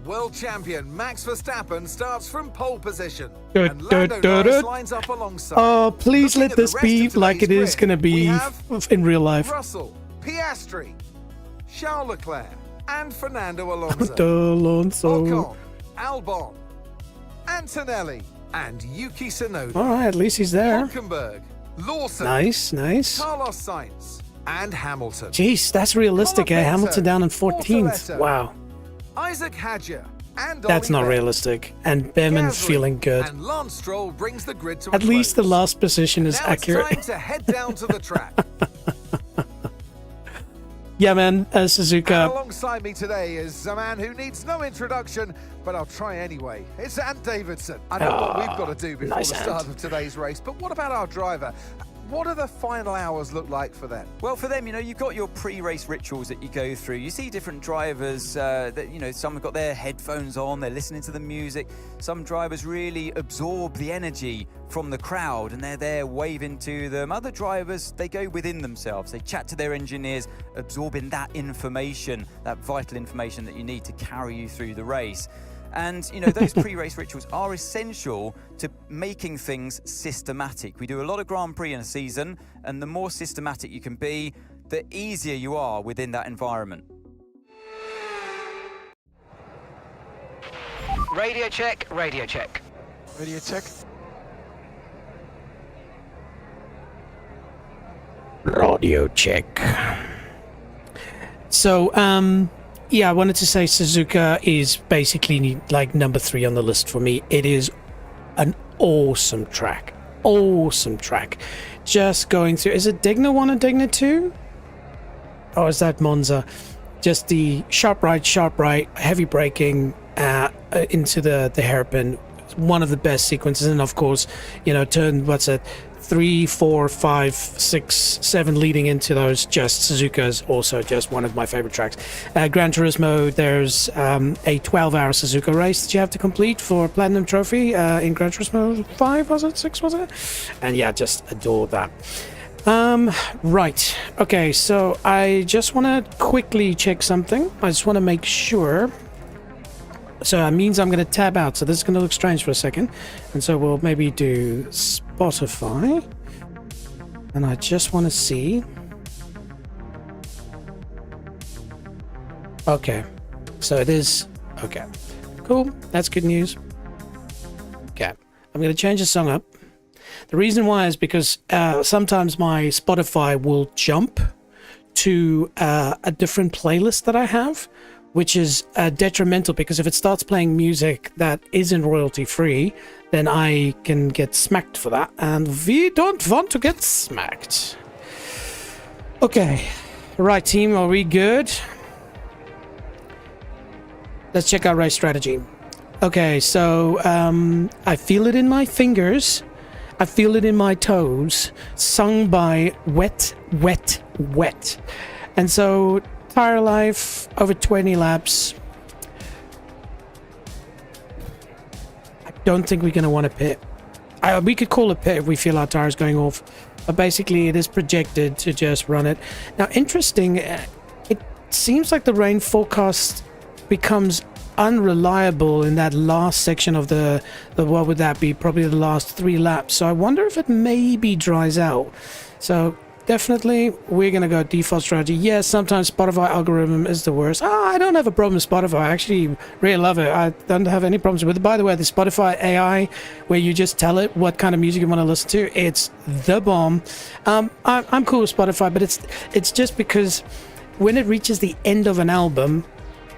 World champion Max Verstappen starts from pole position, and Lando Norris lines up alongside. Oh, please Looking let at the this rest be of like it today's is going to grid, we be have in real life. Russell, Piastri, Charles Leclerc, and Fernando Alonso. Ocon, Albon, Antonelli, and Yuki Tsunoda. All right, at least he's there. Hulkenberg, Lawson, Nice. Carlos Sainz, and Hamilton. Jeez, that's realistic, eh? Hamilton down in 14th. Bortoleto, Wow. Isaac Hadjar, and That's Ollie not Beck. realistic. And Behrman's Gasly feeling good. And Lance Stroll brings the grid to At a least the close. last position is Now accurate. it's time to head down to the track. Yeah, man, And Suzuka. alongside me today is a man who needs no introduction, but I'll try anyway. It's Ant Davidson. I know what we've got to do before nice the start Ant. of today's race, but what about our driver? What do the final hours look like for them? Well, for them, you've got your pre-race rituals that you go through. You see different drivers that, some have got their headphones on, they're listening to the music. Some drivers really absorb the energy from the crowd and they're there waving to them. Other drivers, they go within themselves. They chat to their engineers, absorbing that information, that vital information that you need to carry you through the race. And, those pre-race rituals are essential to making things systematic. We do a lot of Grand Prix in a season, and the more systematic you can be, the easier you are within that environment. Radio check, radio check. Radio check. Radio check. So, yeah, I wanted to say Suzuka is basically like number 3 on the list for me. It is an awesome track. Awesome track. Just going through... Is it Digna 1 and Digna 2? Or is that Monza? Just the sharp right, heavy braking into the hairpin. One of the best sequences. And of course, turn, 3, 4, 5, 6, 7 leading into those. Just Suzuka's also just one of my favorite tracks. Gran Turismo, there's a 12-hour Suzuka race that you have to complete for Platinum Trophy in Gran Turismo 5, was it? 6, was it? And yeah, just adore that. Right. Okay, so I just want to quickly check something. I just want to make sure. So that means I'm going to tab out. So this is going to look strange for a second. And so we'll maybe do Spotify. And I just want to see. Okay. So it is. Okay. Cool. That's good news. Okay. I'm going to change the song up. The reason why is because sometimes my Spotify will jump to a different playlist that I have, which is detrimental because if it starts playing music that isn't royalty free, then I can get smacked for that. And we don't want to get smacked. Okay. Right, team, are we good? Let's check out race strategy. Okay, so I feel it in my fingers. I feel it in my toes. Sung by Wet, Wet, Wet. And so... Tire life, over 20 laps. I don't think we're going to want to pit. We could call a pit if we feel our tire's going off. But basically, it is projected to just run it. Now, interesting, it seems like the rain forecast becomes unreliable in that last section of the what would that be? Probably the last 3 laps. So I wonder if it maybe dries out. So definitely. We're going to go default strategy. Yes, sometimes Spotify algorithm is the worst. I don't have a problem with Spotify. I actually really love it. I don't have any problems with it. By the way, the Spotify AI, where you just tell it what kind of music you want to listen to, it's the bomb. I'm cool with Spotify, but it's just because when it reaches the end of an album,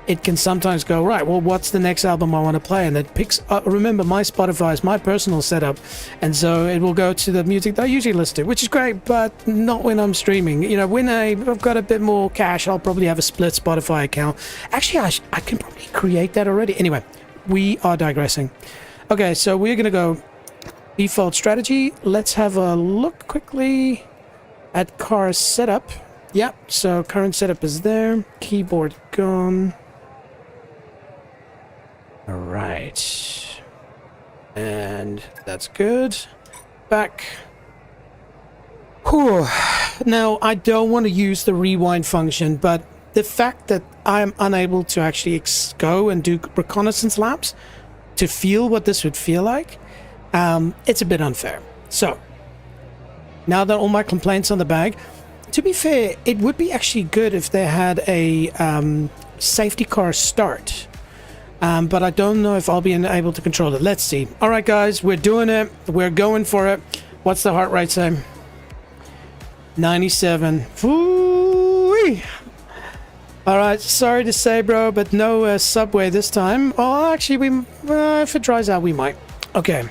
it can sometimes go, right, well, what's the next album I want to play? And it picks up, remember, my Spotify is my personal setup. And so it will go to the music that I usually listen to, which is great, but not when I'm streaming. You know, when I've got a bit more cash, I'll probably have a split Spotify account. Actually, I can probably create that already. Anyway, we are digressing. Okay, so we're going to go default strategy. Let's have a look quickly at car setup. Yep, so current setup is there. Keyboard gone. All right. And that's good. Back. Whew. Now, I don't want to use the rewind function, but the fact that I'm unable to actually go and do reconnaissance laps to feel what this would feel like, it's a bit unfair. So, now that all my complaints on the bag, to be fair, it would be actually good if they had a safety car start. But I don't know if I'll be able to control it. Let's see. All right, guys, we're doing it. We're going for it. What's the heart rate say? 97. Woo-wee. All right, sorry to say, bro, but no subway this time. Oh, actually, if it dries out, we might. Okay.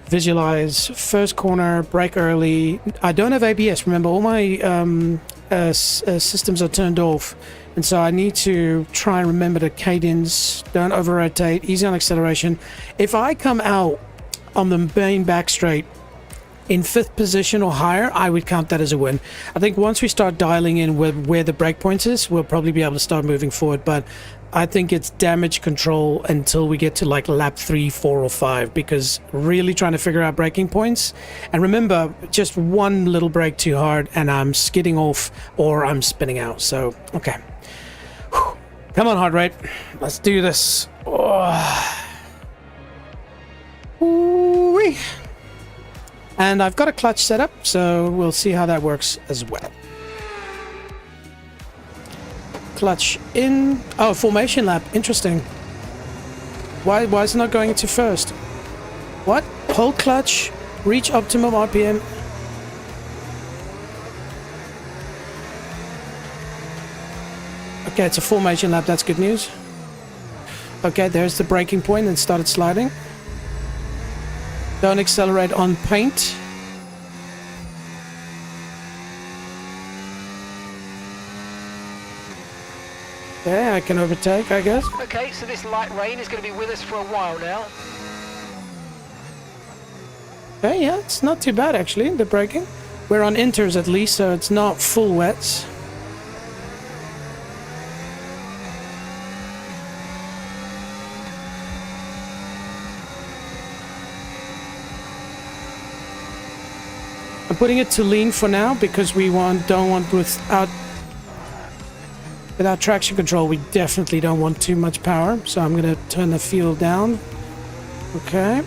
Visualize. First corner, brake early. I don't have ABS. Remember, all my systems are turned off. And so I need to try and remember the cadence, don't over-rotate, easy on acceleration. If I come out on the main back straight in 5th position or higher, I would count that as a win. I think once we start dialing in where the break points is, we'll probably be able to start moving forward. But I think it's damage control until we get to like lap 3, 4, or 5, because really trying to figure out braking points. And remember, just one little brake too hard and I'm skidding off or I'm spinning out. So, okay. Come on, heart rate. Let's do this. Oh. Ooh-wee. And I've got a clutch set up, so we'll see how that works as well. Clutch in. Oh, formation lap. Interesting. Why is it not going to first? What? Hold clutch. Reach optimum RPM. Okay, it's a formation lap. That's good news. Okay, there's the braking point and started sliding. Don't accelerate on paint. Yeah, I can overtake, I guess. Okay, so this light rain is going to be with us for a while now. Okay, yeah, it's not too bad actually, the braking. We're on inters at least, so it's not full wets. I'm putting it to lean for now because we don't want without traction control. We definitely don't want too much power, so I'm going to turn the fuel down. Okay.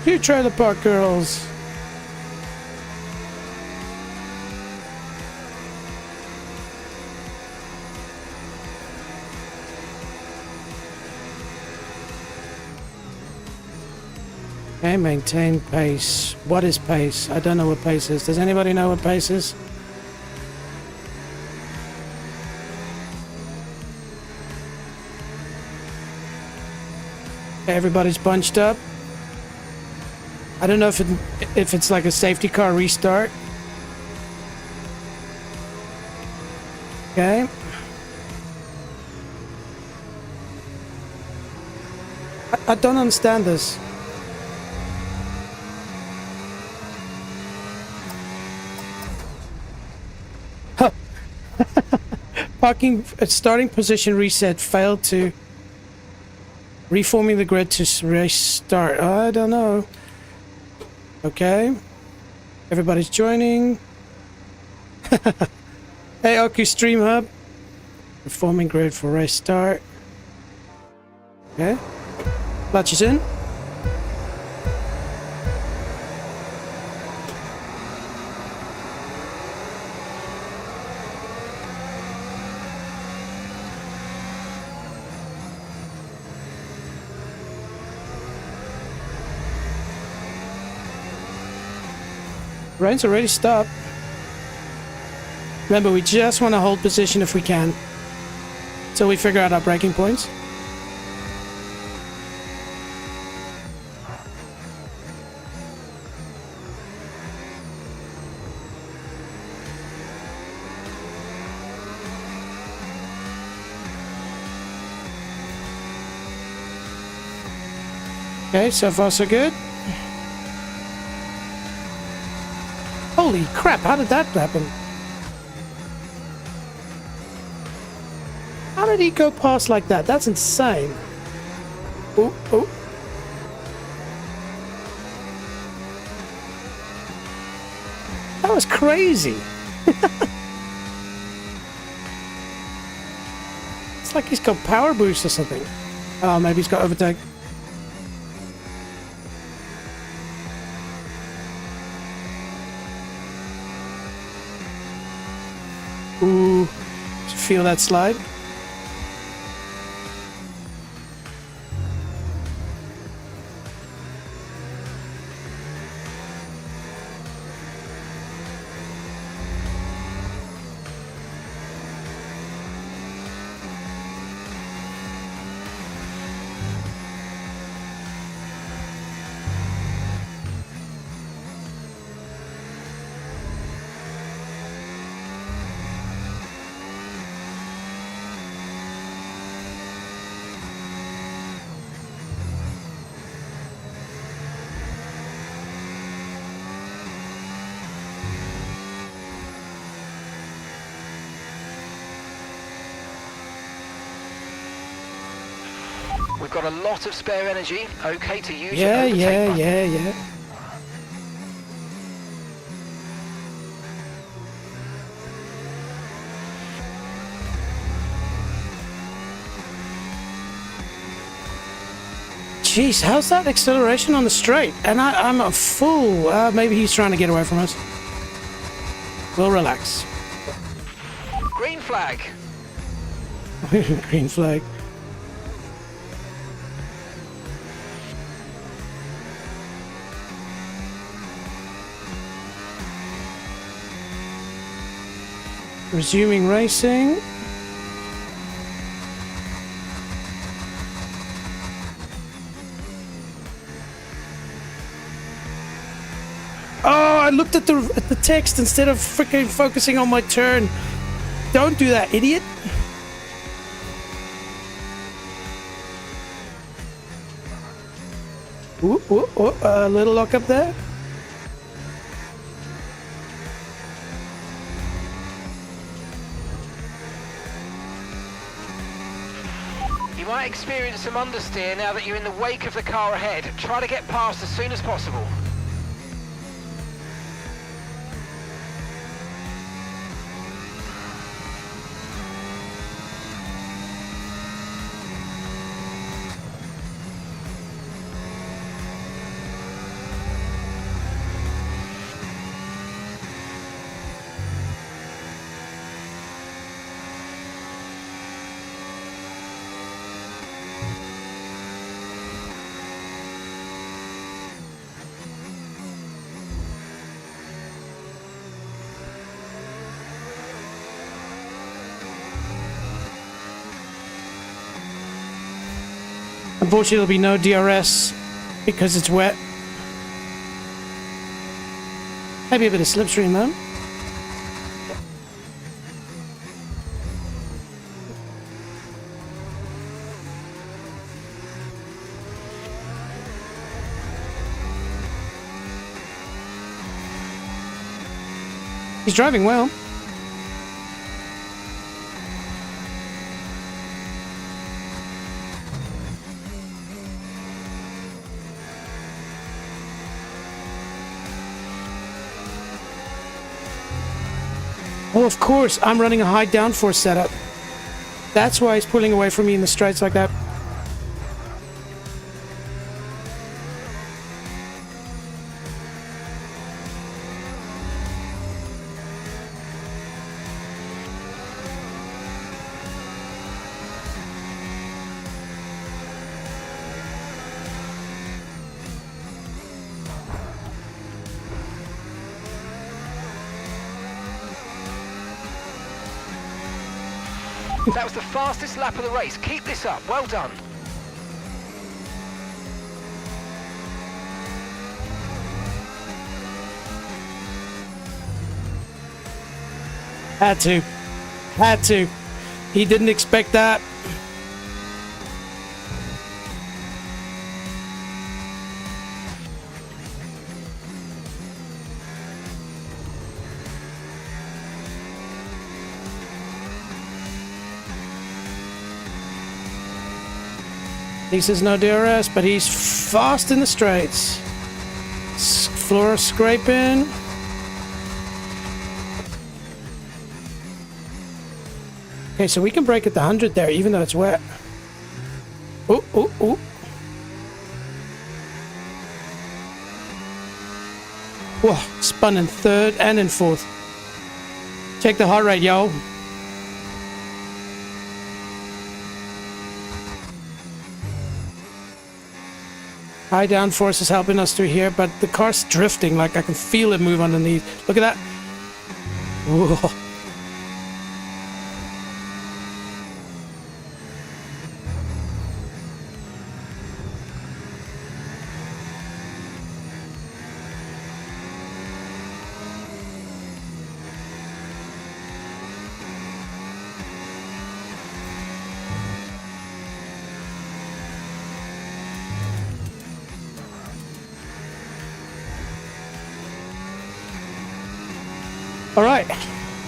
You trailer park girls. Okay, maintain pace. What is pace? I don't know what pace is. Does anybody know what pace is? Okay, everybody's bunched up. I don't know if it's like a safety car restart. Okay. I don't understand this. Huh. Parking starting position reset failed to Reforming the grid to race start. I don't know. Okay. Everybody's joining. Hey, Oku Stream Hub. Reforming grid for race start. Okay. Clutch is in. Rain's already stopped. Remember, we just want to hold position if we can, till we figure out our braking points. Okay, so far so good. Holy crap, how did that happen? How did he go past like that? That's insane. Oh, oh. That was crazy. It's like he's got power boost or something. Oh, maybe he's got overtake. Ooh, feel that slide? We've got a lot of spare energy. Okay to use Yeah, your overtake button. yeah. Jeez, how's that acceleration on the straight? And I'm a fool. Maybe he's trying to get away from us. We'll relax. Green flag. Green flag. Resuming racing. Oh, I looked at the text instead of freaking focusing on my turn. Don't do that, idiot. Ooh, ooh, ooh, a little lock up there. You might experience some understeer now that you're in the wake of the car ahead. Try to get past as soon as possible. Unfortunately, there'll be no DRS because it's wet. Maybe a bit of slipstream though. He's driving well. Oh, of course. I'm running a high downforce setup. That's why he's pulling away from me in the straights like that. That was the fastest lap of the race. Keep this up. Well done. Had to. Had to. He didn't expect that. He says no DRS, but he's fast in the straights. Floor scraping. Okay, so we can break at the 100 there, even though it's wet. Ooh, ooh, ooh. Whoa, spun in third and in fourth. Check the heart rate, yo. High downforce is helping us through here, but the car's drifting. Like, I can feel it move underneath. Look at that. Whoa. All right,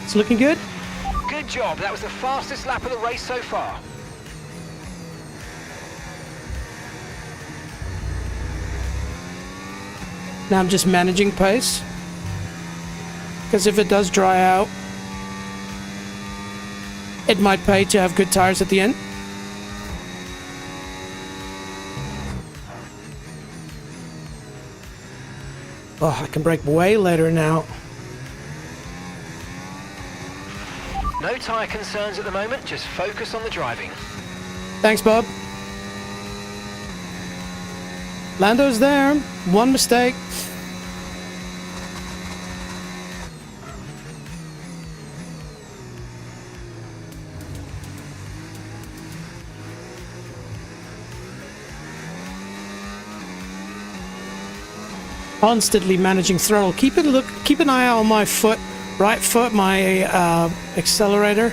it's looking good. Good job. That was the fastest lap of the race so far. Now I'm just managing pace, because if it does dry out, it might pay to have good tires at the end. Oh, I can brake way later now. No tyre concerns at the moment, just focus on the driving. Thanks, Bob. Lando's there. One mistake. Constantly managing throttle. Keep an eye out on my foot. Right foot, my accelerator.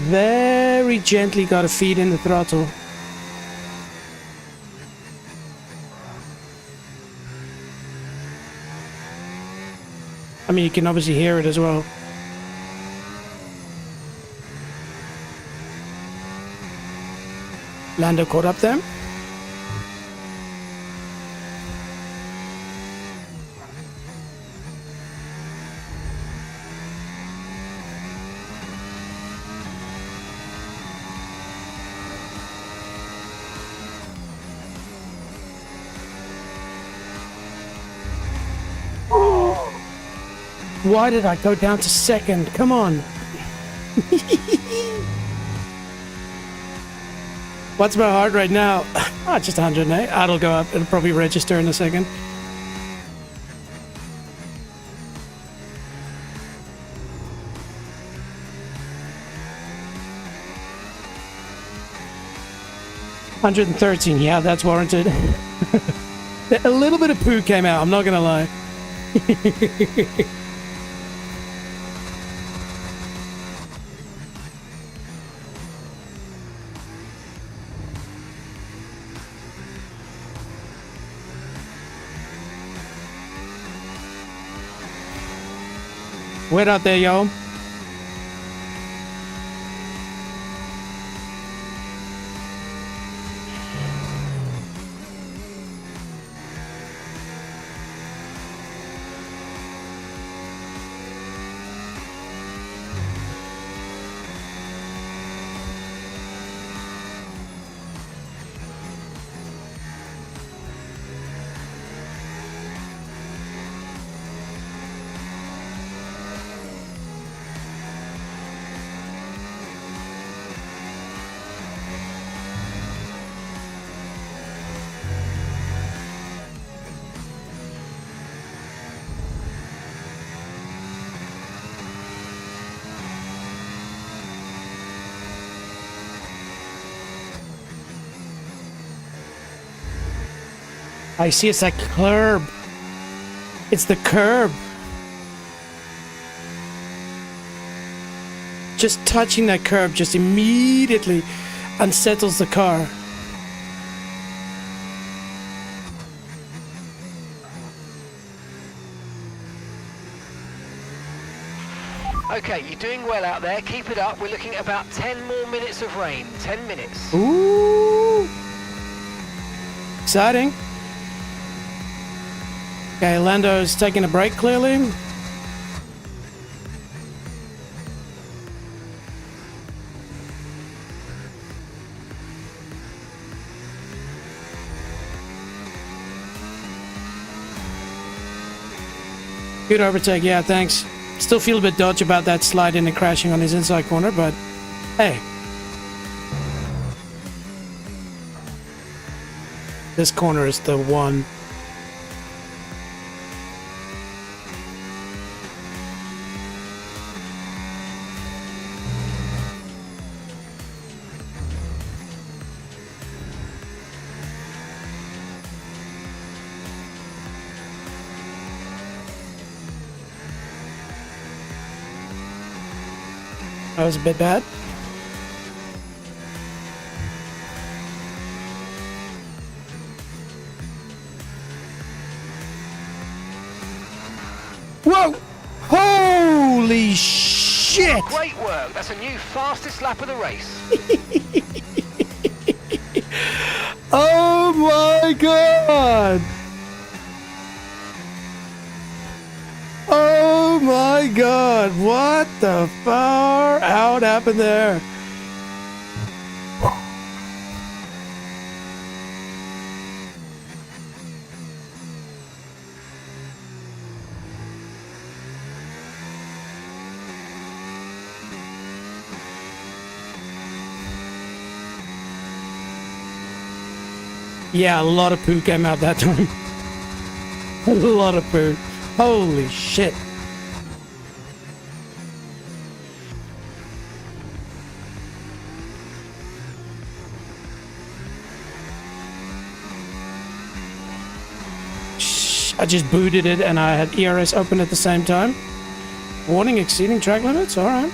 Very gently got to feed in the throttle. I mean, you can obviously hear it as well. Lando caught up there. Why did I go down to second? Come on. What's my heart rate now? Oh, just 108. That'll go up. It'll probably register in a second. $113. Yeah, that's warranted. A little bit of poo came out. I'm not gonna lie. Wait out there, yo. I see it's that curb. It's the curb. Just touching that curb just immediately unsettles the car. Okay, you're doing well out there. Keep it up. We're looking at about 10 more minutes of rain. 10 minutes. Ooh. Exciting. Okay, Lando's taking a break clearly. Good overtake, yeah, thanks. Still feel a bit dodgy about that sliding and crashing on his inside corner, but hey. This corner is the one. That was a bit bad. Whoa! Holy shit! Great work. That's a new fastest lap of the race. Oh my god! Oh my god, what the far out happened there? Yeah, a lot of poo came out that time. A lot of poo. Holy shit. I just booted it and I had ERS open at the same time. Warning, exceeding track limits? Alright.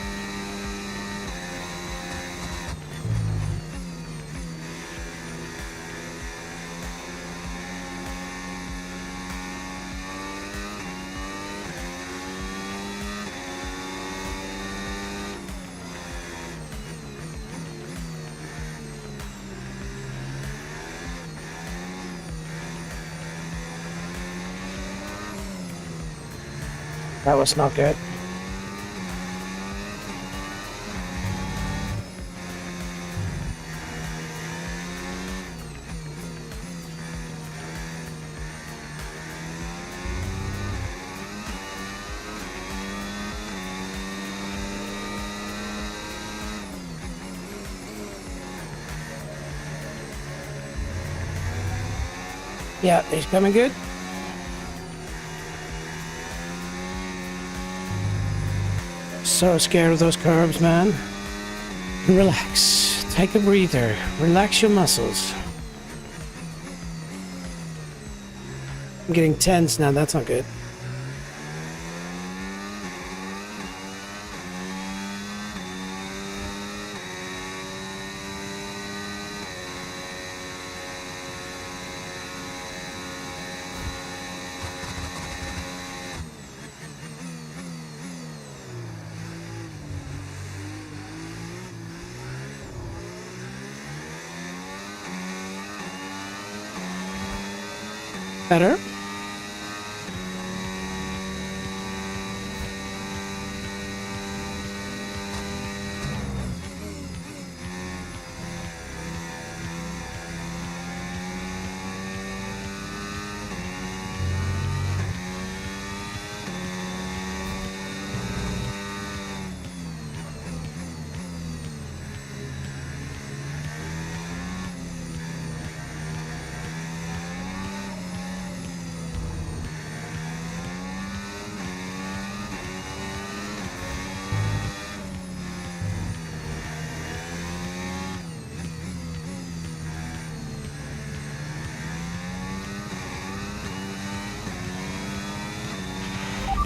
That was not good. Yeah, he's coming good. So scared of those curves, man. Relax. Take a breather. Relax your muscles. I'm getting tense now. That's not good. Better.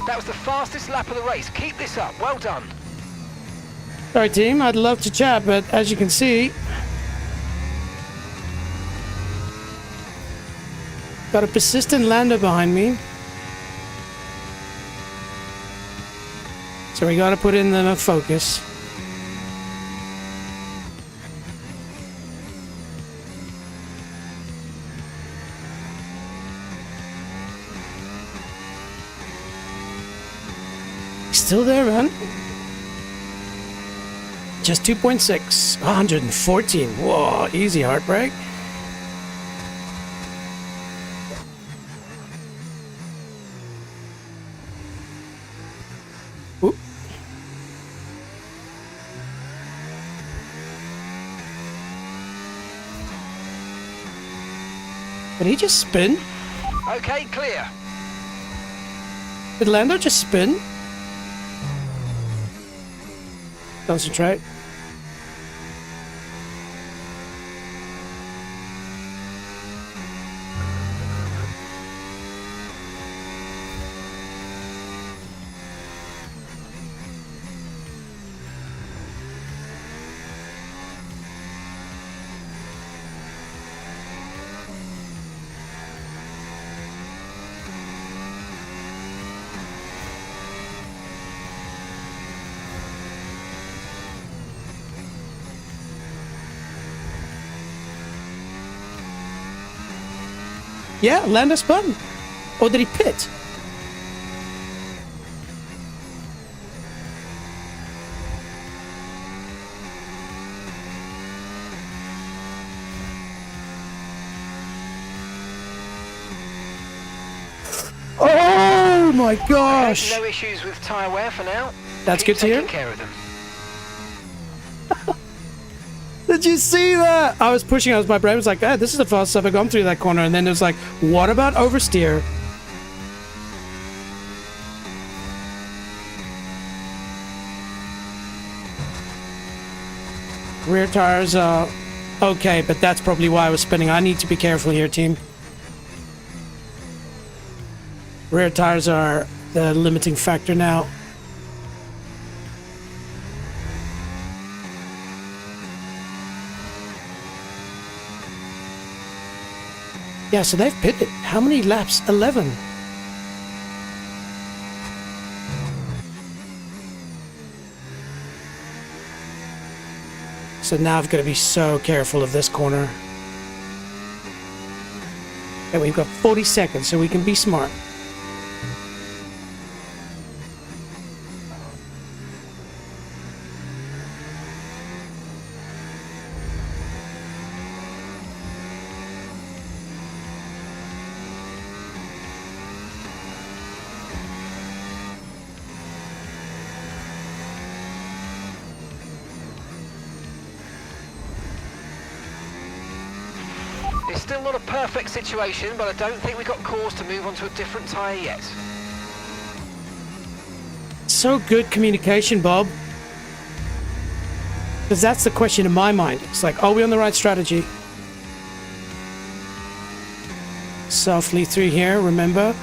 That was the fastest lap of the race. Keep this up. Well done. Sorry, team. I'd love to chat, but as you can see, got a persistent Lando behind me. So we got to put in the focus. Still there, man. Just 2.6. 114. Whoa, easy heartbreak. Oop. Did he just spin? Okay, clear. Did Lando just spin? Concentrate. Yeah, Lando spun. Or did he pit? Oh my gosh! No issues with tyre wear for now. That's Keep good to hear. taking care of them. Did you see that? I was pushing. My brain was like, "Ah, this is the fastest I've ever gone through that corner." And then it was like, "What about oversteer?" Rear tires are okay, but that's probably why I was spinning. I need to be careful here, team. Rear tires are the limiting factor now. Yeah, so they've pitted. How many laps? 11. So now I've got to be so careful of this corner. And we've got 40 seconds, so we can be smart. It's still not a perfect situation, but I don't think we've got cause to move on to a different tyre yet. So good communication, Bob. Because that's the question in my mind. It's like, are we on the right strategy? Softly through here, remember?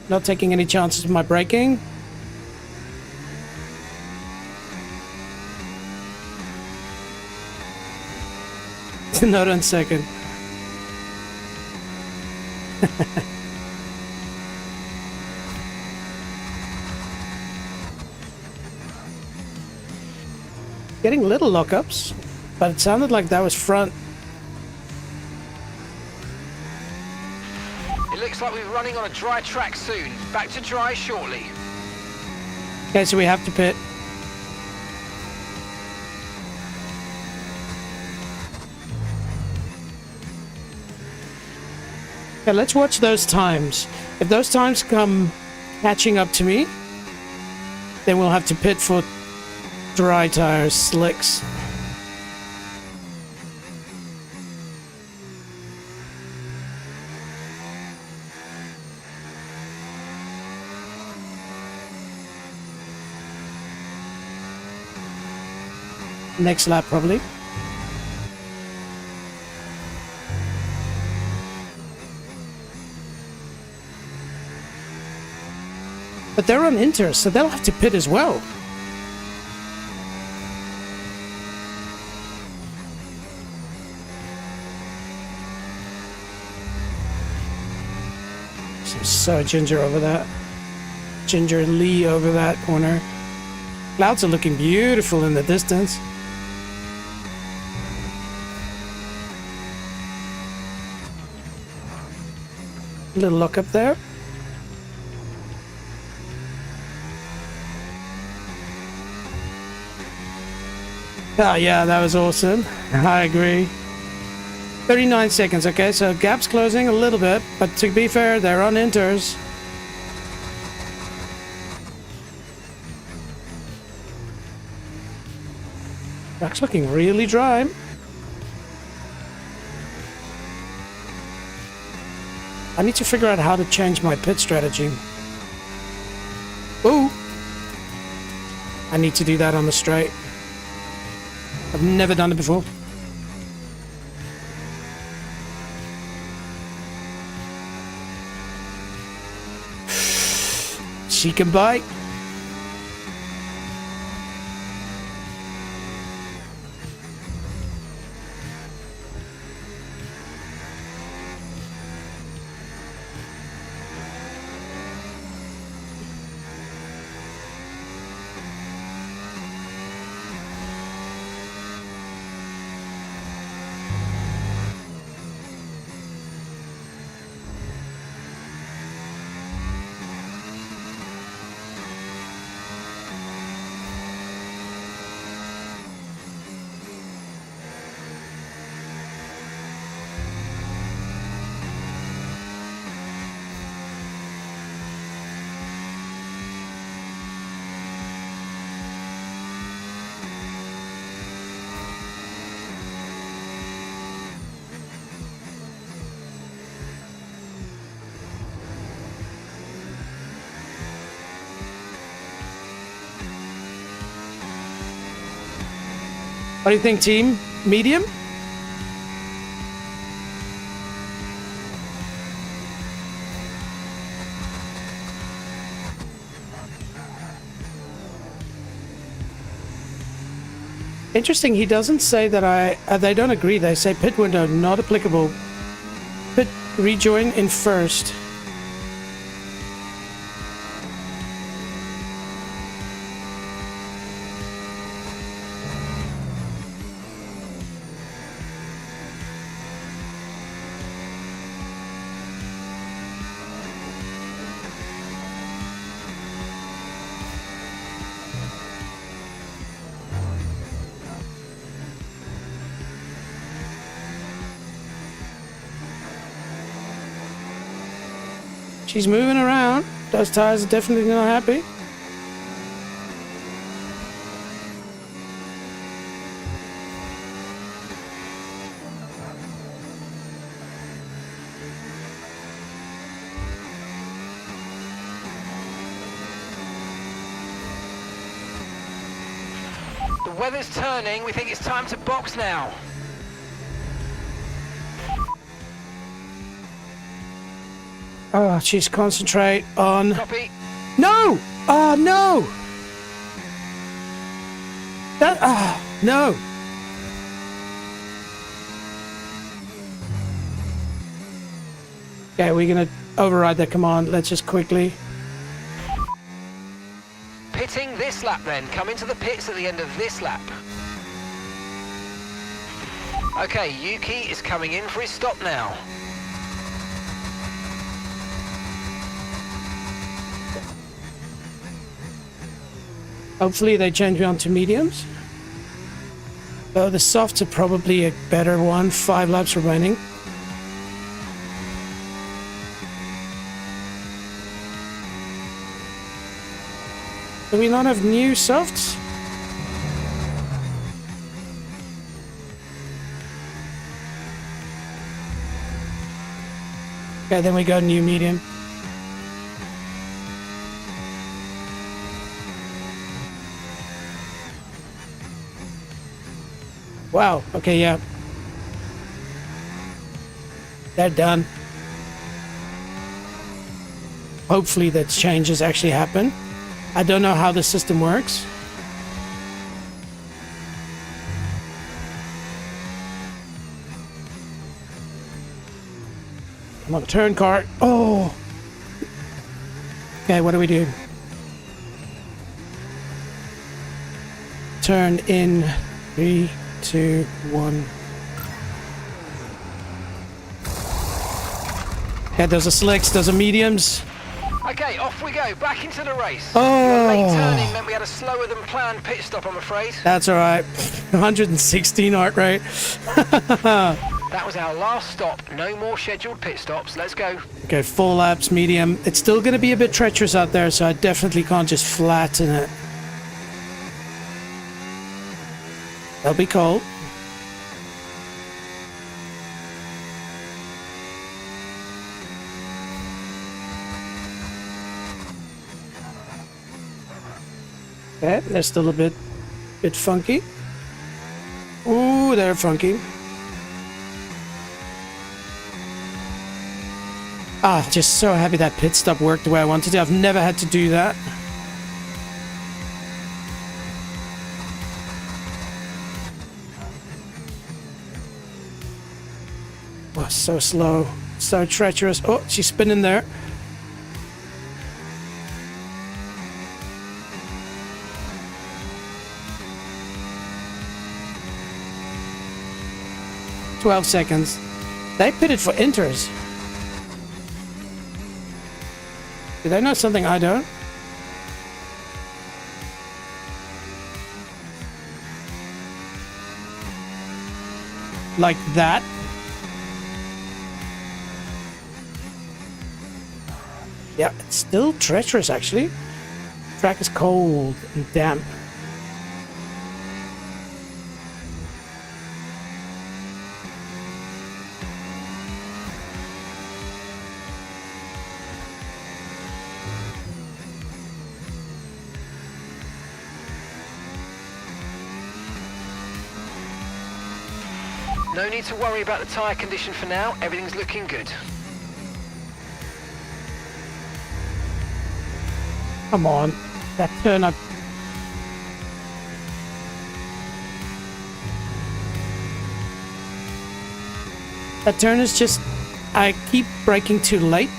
Not taking any chances with my braking. Not on second. Getting little lockups, but it sounded like that was front. It looks like we're running on a dry track soon. Back to dry shortly. Okay, so we have to pit. Okay, let's watch those times. If those times come catching up to me, then we'll have to pit for dry tires, slicks. Next lap, probably. But they're on Inter, so they'll have to pit as well. So Ginger over that. Ginger and Lee over that corner. Clouds are looking beautiful in the distance. A little lock up there. Oh yeah, that was awesome. I agree. 39 seconds, okay, so gap's closing a little bit, but to be fair, they're on Inters. Track's looking really dry. I need to figure out how to change my pit strategy. Ooh! I need to do that on the straight. I've never done it before. She can bite. What do you think, team? Medium? Interesting, he doesn't say that they don't agree. They say pit window not applicable. Pit rejoin in first. She's moving around. Those tires are definitely not happy. The weather's turning. We think it's time to box now. Oh, she's concentrate on... Copy. No! Oh, no! That... Ah, no! Okay, we're gonna override that command. Let's just quickly... Pitting this lap then. Come into the pits at the end of this lap. Okay, Yuki is coming in for his stop now. Hopefully they change me onto mediums. Though the softs are probably a better one. 5 laps remaining. Do we not have new softs? Okay, then we go new medium. Wow, okay, yeah. They're done. hopefully that changes actually happen. I don't know how the system works. Come on, turn car. Oh. Okay, what do we do? Turn in 3, 2, 1. Yeah, those are slicks, those are mediums. Okay, off we go, back into the race. Oh. Your late turning meant we had a slower than planned pit stop, I'm afraid. That's all right. 116 heart rate. That was our last stop. No more scheduled pit stops. Let's go. Okay, full laps, medium. It's still going to be a bit treacherous out there, so I definitely can't just flatten it. That'll be cold. Okay, they're still a bit funky. Ooh, they're funky. Ah, just so happy that pit stop worked the way I wanted to. I've never had to do that. Oh, so slow, so treacherous. Oh, she's spinning there. "12 seconds. They pitted for inters. Do they know something I don't? Like that? Yeah, it's still treacherous actually. Track is cold and damp. No need to worry about the tyre condition for now. Everything's looking good. Come on, that turn up. That turn is just, I keep braking too late.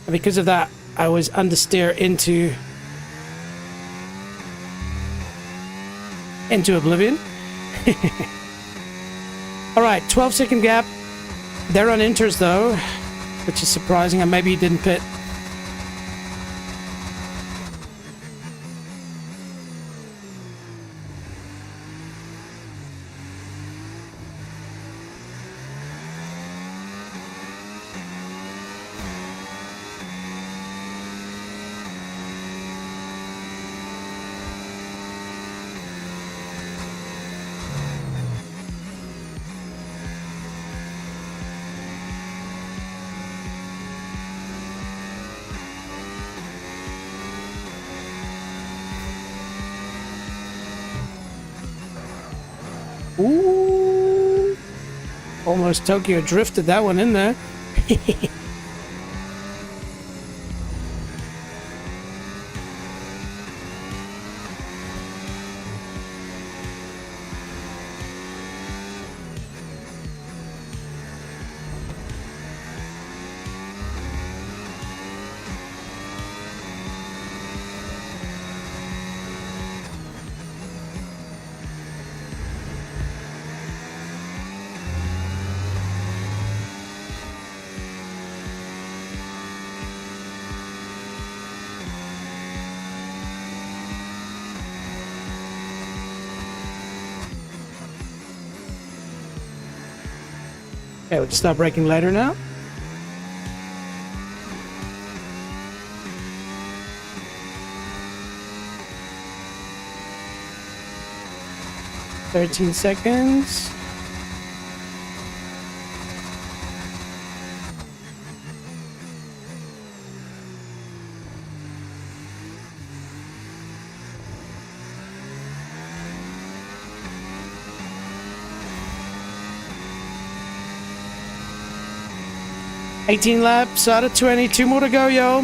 And because of that, I was understeer into oblivion. All right, 12-second gap. They're on inters though, which is surprising, and maybe he didn't pit. Ooh, almost Tokyo drifted that one in there. Okay, we'll stop braking later now. "13 seconds. 18 laps out of 20. 2 more to go, yo.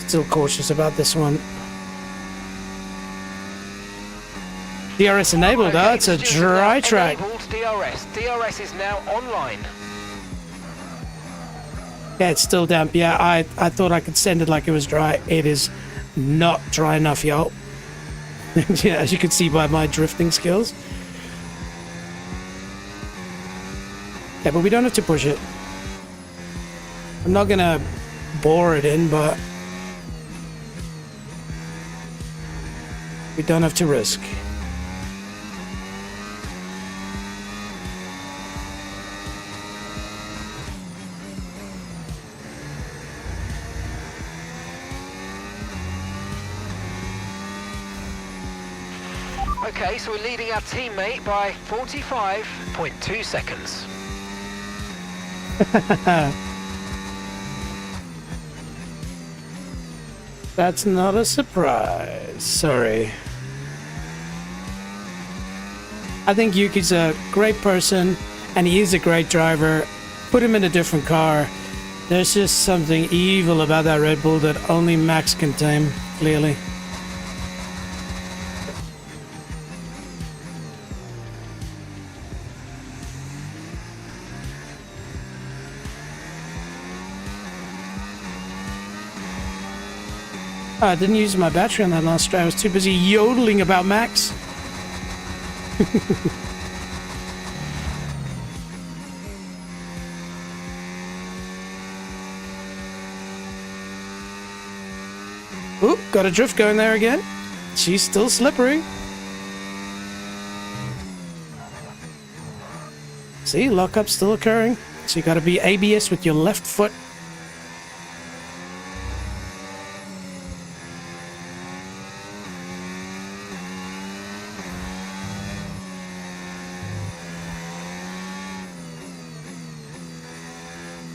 Still cautious about this one. DRS enabled, Okay, it's a the students dry have track. enabled DRS. DRS is now online. Yeah, it's still damp. Yeah, I thought I could send it like it was dry. It is not dry enough, yo. Yeah, as you can see by my drifting skills. Yeah, but we don't have to push it. I'm not gonna bore it in, but we don't have to risk. Okay, so we're leading our teammate by 45.2 seconds. That's not a surprise. Sorry. I think Yuki's a great person, and he is a great driver. Put him in a different car. There's just something evil about that Red Bull that only Max can tame, clearly. I didn't use my battery on that last try. I was too busy yodeling about Max. Oop, got a drift going there again. She's still slippery. See, lockup's still occurring. So you gotta be ABS with your left foot.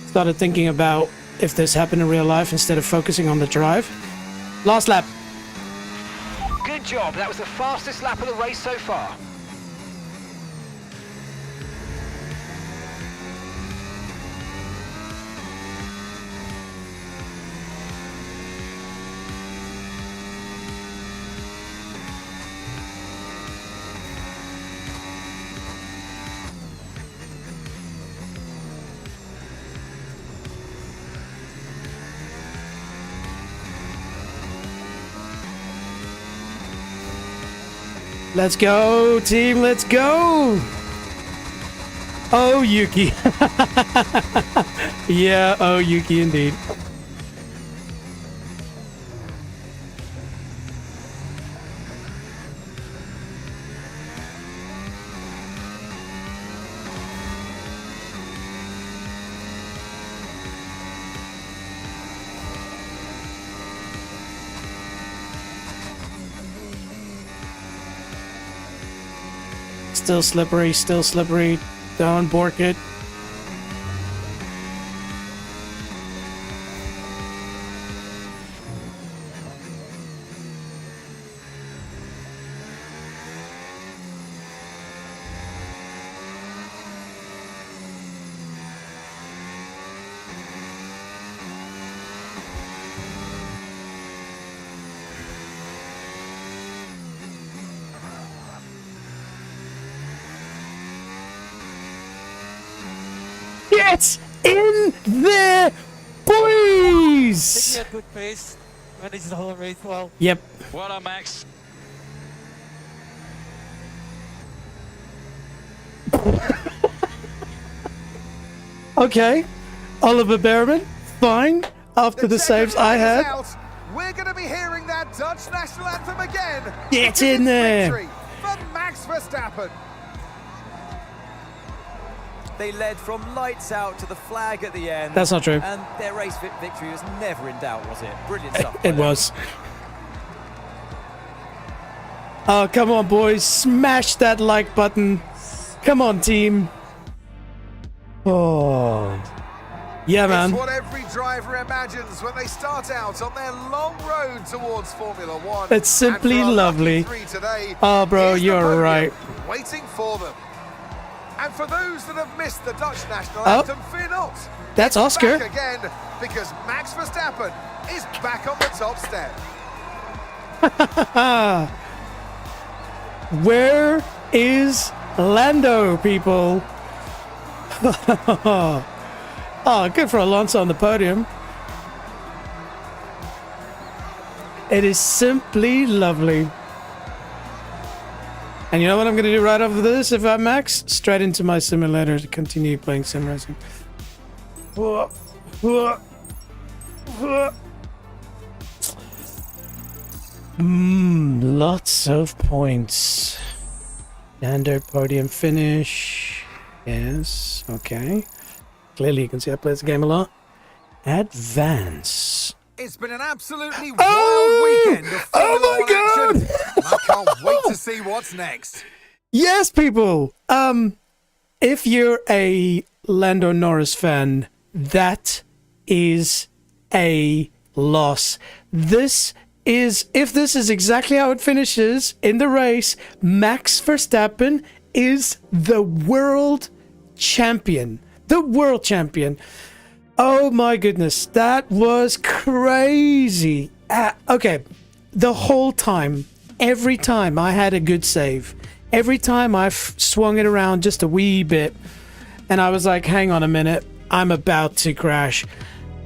Started thinking about if this happened in real life instead of focusing on the drive. Last lap. Good job, that was the fastest lap of the race so far. Let's go, team, let's go! Oh, Yuki. Yeah, oh, Yuki indeed. Still slippery, still slippery. Don't bork it. Get in there, boys! Taking a good pace, managed the whole race well. Yep. Well done, Max. Okay. Oliver Behrman, fine. After the saves I had. We're going to be hearing that Dutch national anthem again. Get in there. Victory for Max Verstappen. They led from lights out to the flag at the end. That's not true. And their race victory was never in doubt, was it? Brilliant stuff. It was. Oh, come on, boys. Smash that like button. Come on, team. Oh. Yeah, man. It's what every driver imagines when they start out on their long road towards Formula One. It's simply And for our lovely. lucky three today, Oh, bro, here's the you're podium right. waiting for them. And for those that have missed the Dutch national Oh. anthem, fear not. That's Oscar. Back again, because Max Verstappen is back on the top step. Where is Lando, people? Oh, good for Alonso on the podium. It is simply lovely. And you know what I'm going to do right after this if I'm Max? Straight into my simulator to continue playing sim racing. Lots of points. Standard podium finish. Yes, okay. Clearly you can see I play this game a lot. Advance. It's been an absolutely wild Oh! weekend of Oh Formula my One God! action. I can't wait to see what's next. Yes, people. If you're a Lando Norris fan, that is a loss. If this is exactly how it finishes in the race, Max Verstappen is the world champion. The world champion. Oh my goodness, that was crazy. Okay, the whole time, every time I had a good save, every time I swung it around just a wee bit, and I was like, hang on a minute, I'm about to crash.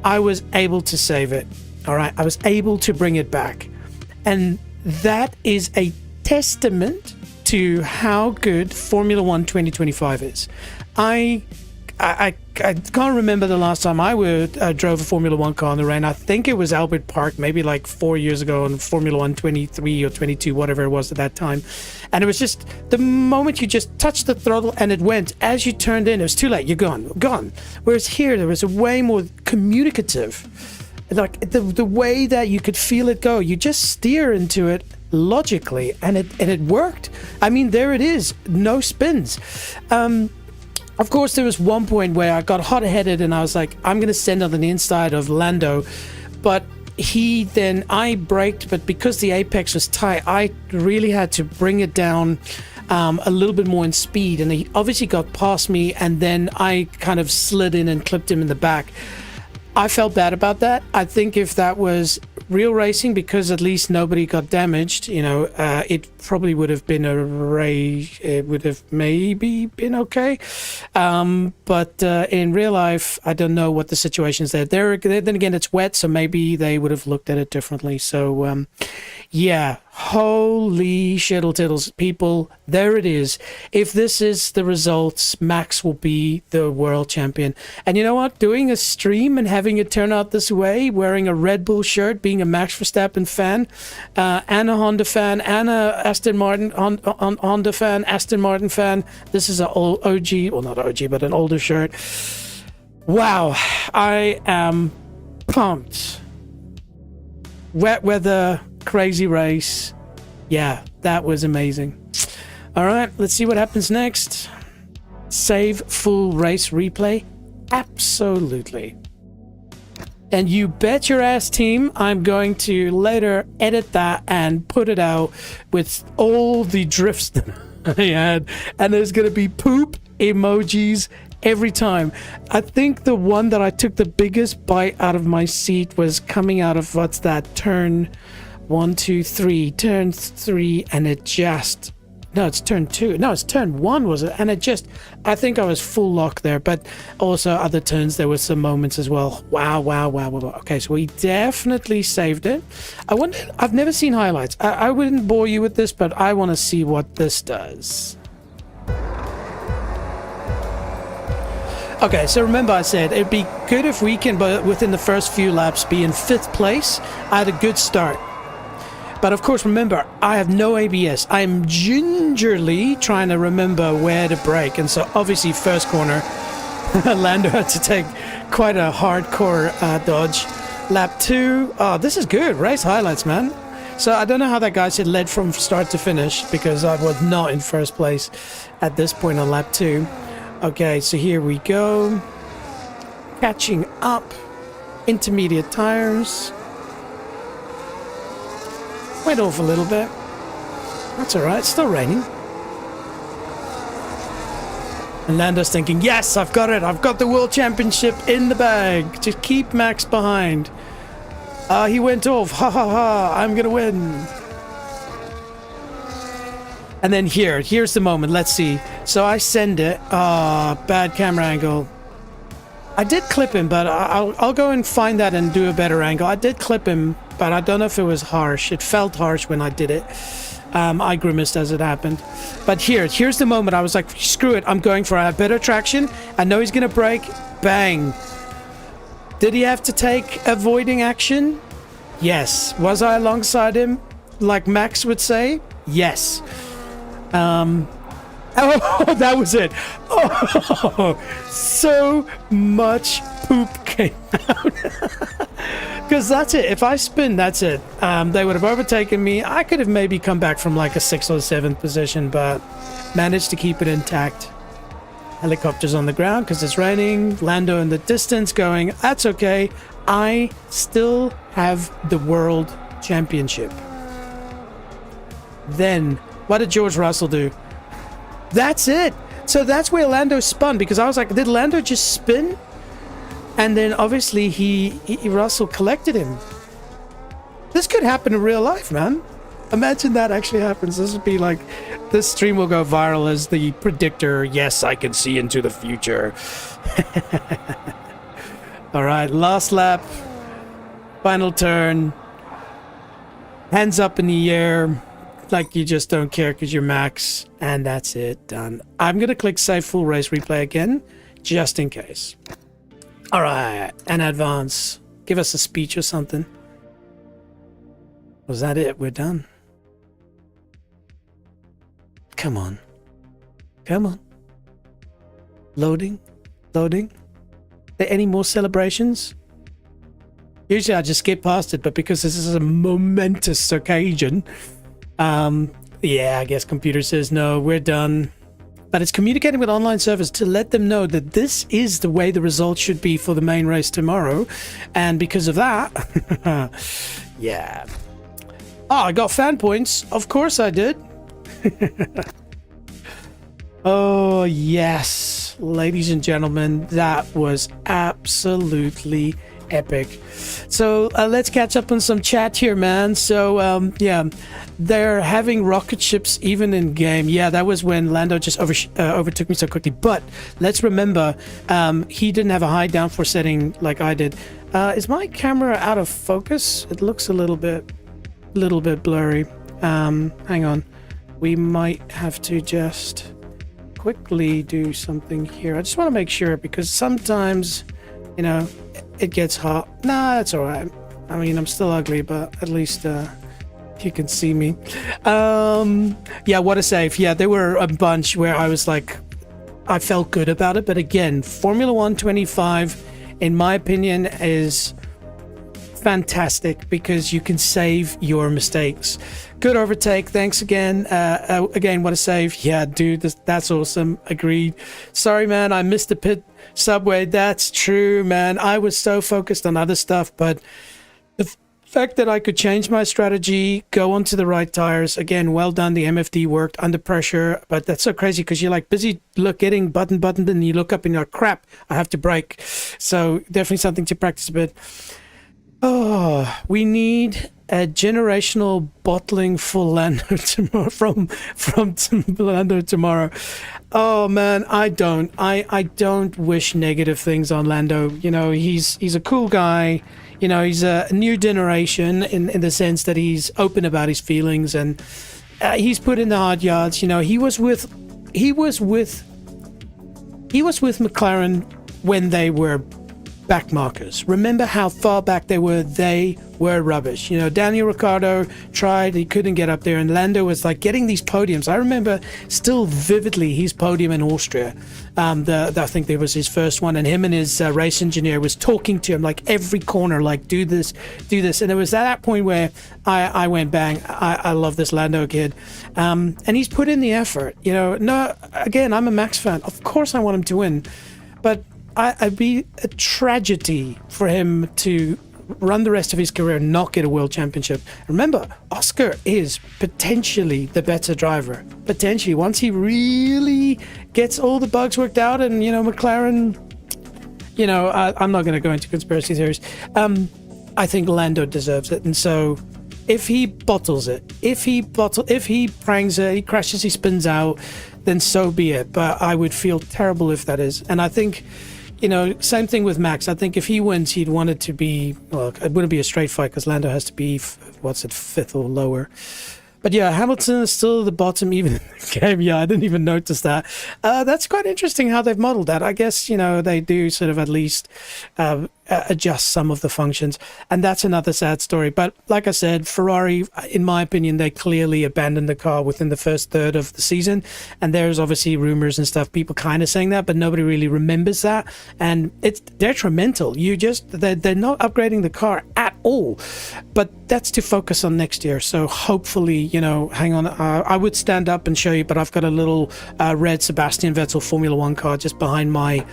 I was able to save it. All right, I was able to bring it back. And that is a testament to how good Formula One 2025 is. I can't remember the last time I drove a Formula One car in the rain. I think it was Albert Park, maybe like 4 years ago on Formula One 23 or 22, whatever it was at that time. And it was just the moment you just touched the throttle and it went. As you turned in, it was too late. You're gone. Whereas here, there was a way more communicative. Like the way that you could feel it go. You just steer into it logically, and it worked. I mean, there it is. No spins. Of course, there was one point where I got hot-headed and I was like, I'm going to send on the inside of Lando. But I braked, but because the apex was tight, I really had to bring it down a little bit more in speed. And he obviously got past me, and then I kind of slid in and clipped him in the back. I felt bad about that. I think if that was real racing, because at least nobody got damaged, it probably would have been a race. It would have maybe been okay. But in real life, I don't know what the situation is there. Then again, it's wet, so maybe they would have looked at it differently. So, yeah, holy shiddle tiddles, people, there it is. If this is the results, Max will be the world champion. And you know what? Doing a stream and having it turn out this way, wearing a Red Bull shirt, being a Max Verstappen fan, and a Honda fan, and a Aston Martin Honda fan, Aston Martin fan. This is an old OG, well, not OG, but an older shirt. Wow, I am pumped. Wet weather, crazy race. Yeah, that was amazing. All right, let's see what happens next. Save full race replay? Absolutely. And you bet your ass, team, I'm going to later edit that and put it out with all the drifts that I had. And there's going to be poop emojis every time. I think the one that I took the biggest bite out of my seat was coming out of, what's that, turn 1, 2, 3, turn 3, and it just, no, it's turn 2, no, it's turn 1, was it? And it just, I think I was full lock there, but also other turns, there were some moments as well. Wow. Okay, so we definitely saved it. I wonder, I've never seen highlights. I wouldn't bore you with this, but I want to see what this does. Okay, so remember I said it'd be good if we can, but within the first few laps, be in 5th place. I had a good start. But of course, remember, I have no ABS. I'm gingerly trying to remember where to brake. And so obviously first corner, Lando had to take quite a hardcore dodge. Lap 2, oh, this is good. Race highlights, man. So I don't know how that guy said led from start to finish, because I was not in first place at this point on lap 2. Okay, so here we go. Catching up. Intermediate tires. Went off a little bit. That's alright, it's still raining. And Lando's thinking, yes, I've got it. I've got the World Championship in the bag. Just keep Max behind. He went off. Ha ha ha. I'm going to win. And then here's the moment. Let's see. So I send it. Bad camera angle. I did clip him, but I'll go and find that and do a better angle. I did clip him, but I don't know if it was harsh. It felt harsh when I did it. I grimaced as it happened. But here's the moment. I was like, screw it. I'm going for it. I have better traction. I know he's going to brake. Bang. Did he have to take avoiding action? Yes. Was I alongside him? Like Max would say? Yes. Oh, that was it. Oh, so much poop came out. Because that's it. If I spin, that's it. They would have overtaken me. I could have maybe come back from like a 6th or 7th position, but managed to keep it intact. Helicopters on the ground because it's raining. Lando in the distance going, that's okay. I still have the World Championship. Then, what did George Russell do? That's it. So that's where Lando spun, because I was like, did Lando just spin? And then obviously Russell collected him. This could happen in real life, man. Imagine that actually happens. This would be like, this stream will go viral as the predictor. Yes, I can see into the future. All right, last lap. Final turn. Hands up in the air. Like you just don't care because you're Max. And that's it. Done. I'm going to click save full race replay again, just in case. All right. And advance. Give us a speech or something. Was that it? We're done. Come on. Come on. Loading. Loading. Are there any more celebrations? Usually I just skip past it, but because this is a momentous occasion, yeah, I guess computer says no, we're done. But it's communicating with online servers to let them know that this is the way the results should be for the main race tomorrow. And because of that, yeah. Oh, I got fan points. Of course I did. Oh, yes. Ladies and gentlemen, that was absolutely epic. So let's catch up on some chat here, man. So yeah, they're having rocket ships even in game. Yeah, that was when Lando just overtook me so quickly. But let's remember, he didn't have a high downforce setting like I did. Is my camera out of focus? It looks a little bit blurry. Hang on, we might have to just quickly do something here. I just want to make sure, because sometimes, you know, it gets hot. Nah, that's all right. I mean, I'm still ugly, but at least you can see me. Yeah, what a save. Yeah, there were a bunch where I was like, I felt good about it. But again, Formula 1 25, in my opinion, is fantastic because you can save your mistakes. Good overtake. Thanks again. Again, what a save. Yeah, dude, that's awesome. Agreed. Sorry, man, I missed the pit subway. That's true, man. I was so focused on other stuff, but the fact that I could change my strategy, go onto the right tires, again, well done. The MFD worked under pressure, but that's so crazy because you're like busy getting buttoned, and you look up and you're like, crap, I have to brake. So definitely something to practice a bit. Oh, we need a generational bottling for Lando tomorrow from Lando tomorrow. Oh man, I don't wish negative things on Lando. You know, he's a cool guy. You know, he's a new generation in the sense that he's open about his feelings, and he's put in the hard yards. You know, he was with McLaren when they were backmarkers. Remember how far back they were? They were rubbish. You know, Daniel Ricciardo tried, he couldn't get up there, and Lando was like getting these podiums. I remember still vividly his podium in Austria. I think there was his first one, and him and his race engineer was talking to him like every corner, like do this. And it was at that point where I went, bang, I love this Lando kid. And he's put in the effort. You know, no, again, I'm a Max fan. Of course I want him to win, but I'd be a tragedy for him to run the rest of his career and not get a world championship. Remember, Oscar is potentially the better driver. Potentially, once he really gets all the bugs worked out, and McLaren. I'm not going to go into conspiracy theories. I think Lando deserves it, and so if he bottles it, if he prangs it, he crashes, he spins out, then so be it. But I would feel terrible if that is. And I think, same thing with Max. I think if he wins, he'd want it to be, well, it wouldn't be a straight fight because Lando has to be, fifth or lower. But yeah, Hamilton is still at the bottom even in the game. Yeah, I didn't even notice that. That's quite interesting how they've modeled that. I guess, they do sort of at least adjust some of the functions. And that's another sad story. But like I said, Ferrari, in my opinion, they clearly abandoned the car within the first third of the season. And there's obviously rumors and stuff, people kind of saying that, but nobody really remembers that. And it's detrimental. They're not upgrading the car at all. But that's to focus on next year. So hopefully, hang on. I would stand up and show you, but I've got a little red Sebastian Vettel Formula One car just behind my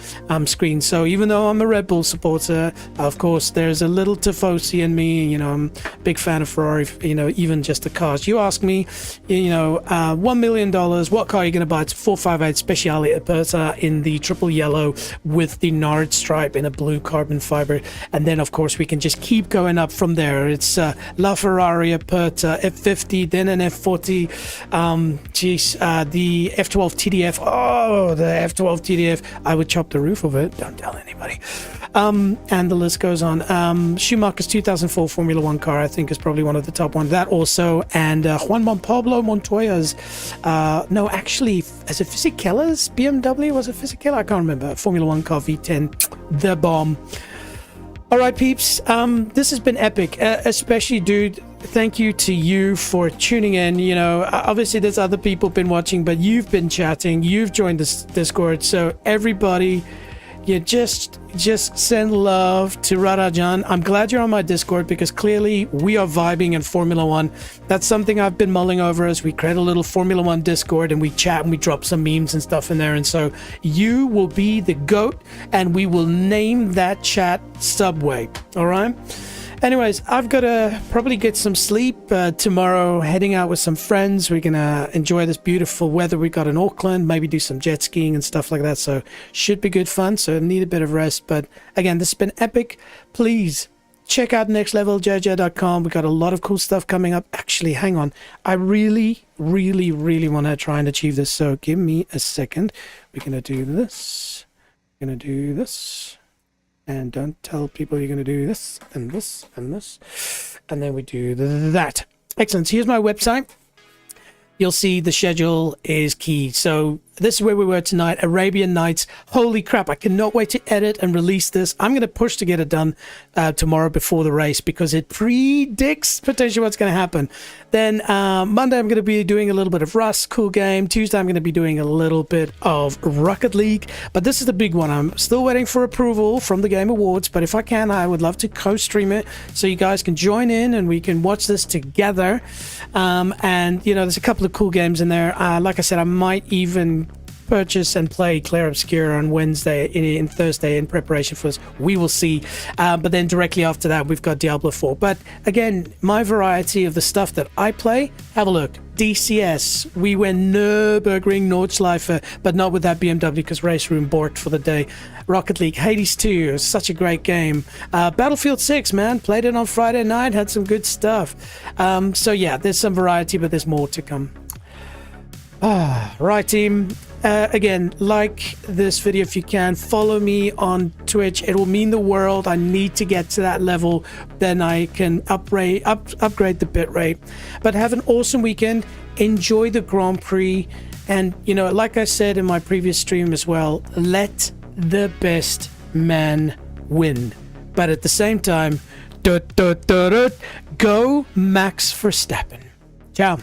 screen. So even though I'm a Red Bull supporter, of course, there's a little Tifosi in me. I'm a big fan of Ferrari, even just the cars. You ask me, $1 million, what car are you going to buy? It's a 458 Speciale Aperta in the triple yellow with the Nard stripe in a blue carbon fiber. And then, of course, we can just keep going up from there. It's La Ferrari Aperta F50, then an F40. The F12 TDF. Oh, the F12 TDF. I would chop the roof of it. Don't tell anybody. And the list goes on. Schumacher's 2004 Formula One car, I think, is probably one of the top ones. That also, and Juan Pablo Montoya's, no, actually, is it Fisichella's BMW? Was it Fisichella? I can't remember. Formula One car V10, the bomb. All right, peeps. This has been epic, especially, dude. Thank you to you for tuning in. Obviously there's other people been watching, but you've been chatting. You've joined this Discord. So everybody, you just send love to Rarajan. I'm glad you're on my Discord because clearly we are vibing in Formula One. That's something I've been mulling over as we create a little Formula One Discord and we chat and we drop some memes and stuff in there. And so you will be the GOAT and we will name that chat Subway. All right? Anyways, I've got to probably get some sleep tomorrow, heading out with some friends. We're going to enjoy this beautiful weather we got in Auckland, maybe do some jet skiing and stuff like that. So should be good fun. So need a bit of rest. But again, this has been epic. Please check out nextleveljj.com. We got a lot of cool stuff coming up. Actually, hang on. I really, really, really want to try and achieve this. So give me a second. We're going to do this. We're going to do this. And don't tell people you're going to do this and this and this. And then we do that. Excellent. So here's my website. You'll see the schedule is key. So this is where we were tonight, Arabian Nights. Holy crap, I cannot wait to edit and release this. I'm going to push to get it done tomorrow before the race because it predicts potentially what's going to happen. Then Monday, I'm going to be doing a little bit of Rust, cool game. Tuesday, I'm going to be doing a little bit of Rocket League. But this is the big one. I'm still waiting for approval from the Game Awards. But if I can, I would love to co-stream it so you guys can join in and we can watch this together. And, there's a couple of cool games in there. Like I said, I might even purchase and play Clair Obscur on Wednesday in Thursday in preparation for this. We will see. But then directly after that, we've got Diablo 4. But again, my variety of the stuff that I play, have a look. DCS, we went Nürburgring Nordschleife, but not with that BMW because Race Room borked for the day. Rocket League, Hades 2, such a great game. Battlefield 6, man, played it on Friday night, had some good stuff. So yeah, there's some variety, but there's more to come. Right, team. Again, like this video if you can. Follow me on Twitch. It will mean the world. I need to get to that level. Then I can upgrade the bitrate. But have an awesome weekend. Enjoy the Grand Prix. And, like I said in my previous stream as well, let the best man win. But at the same time, go Max Verstappen. Ciao.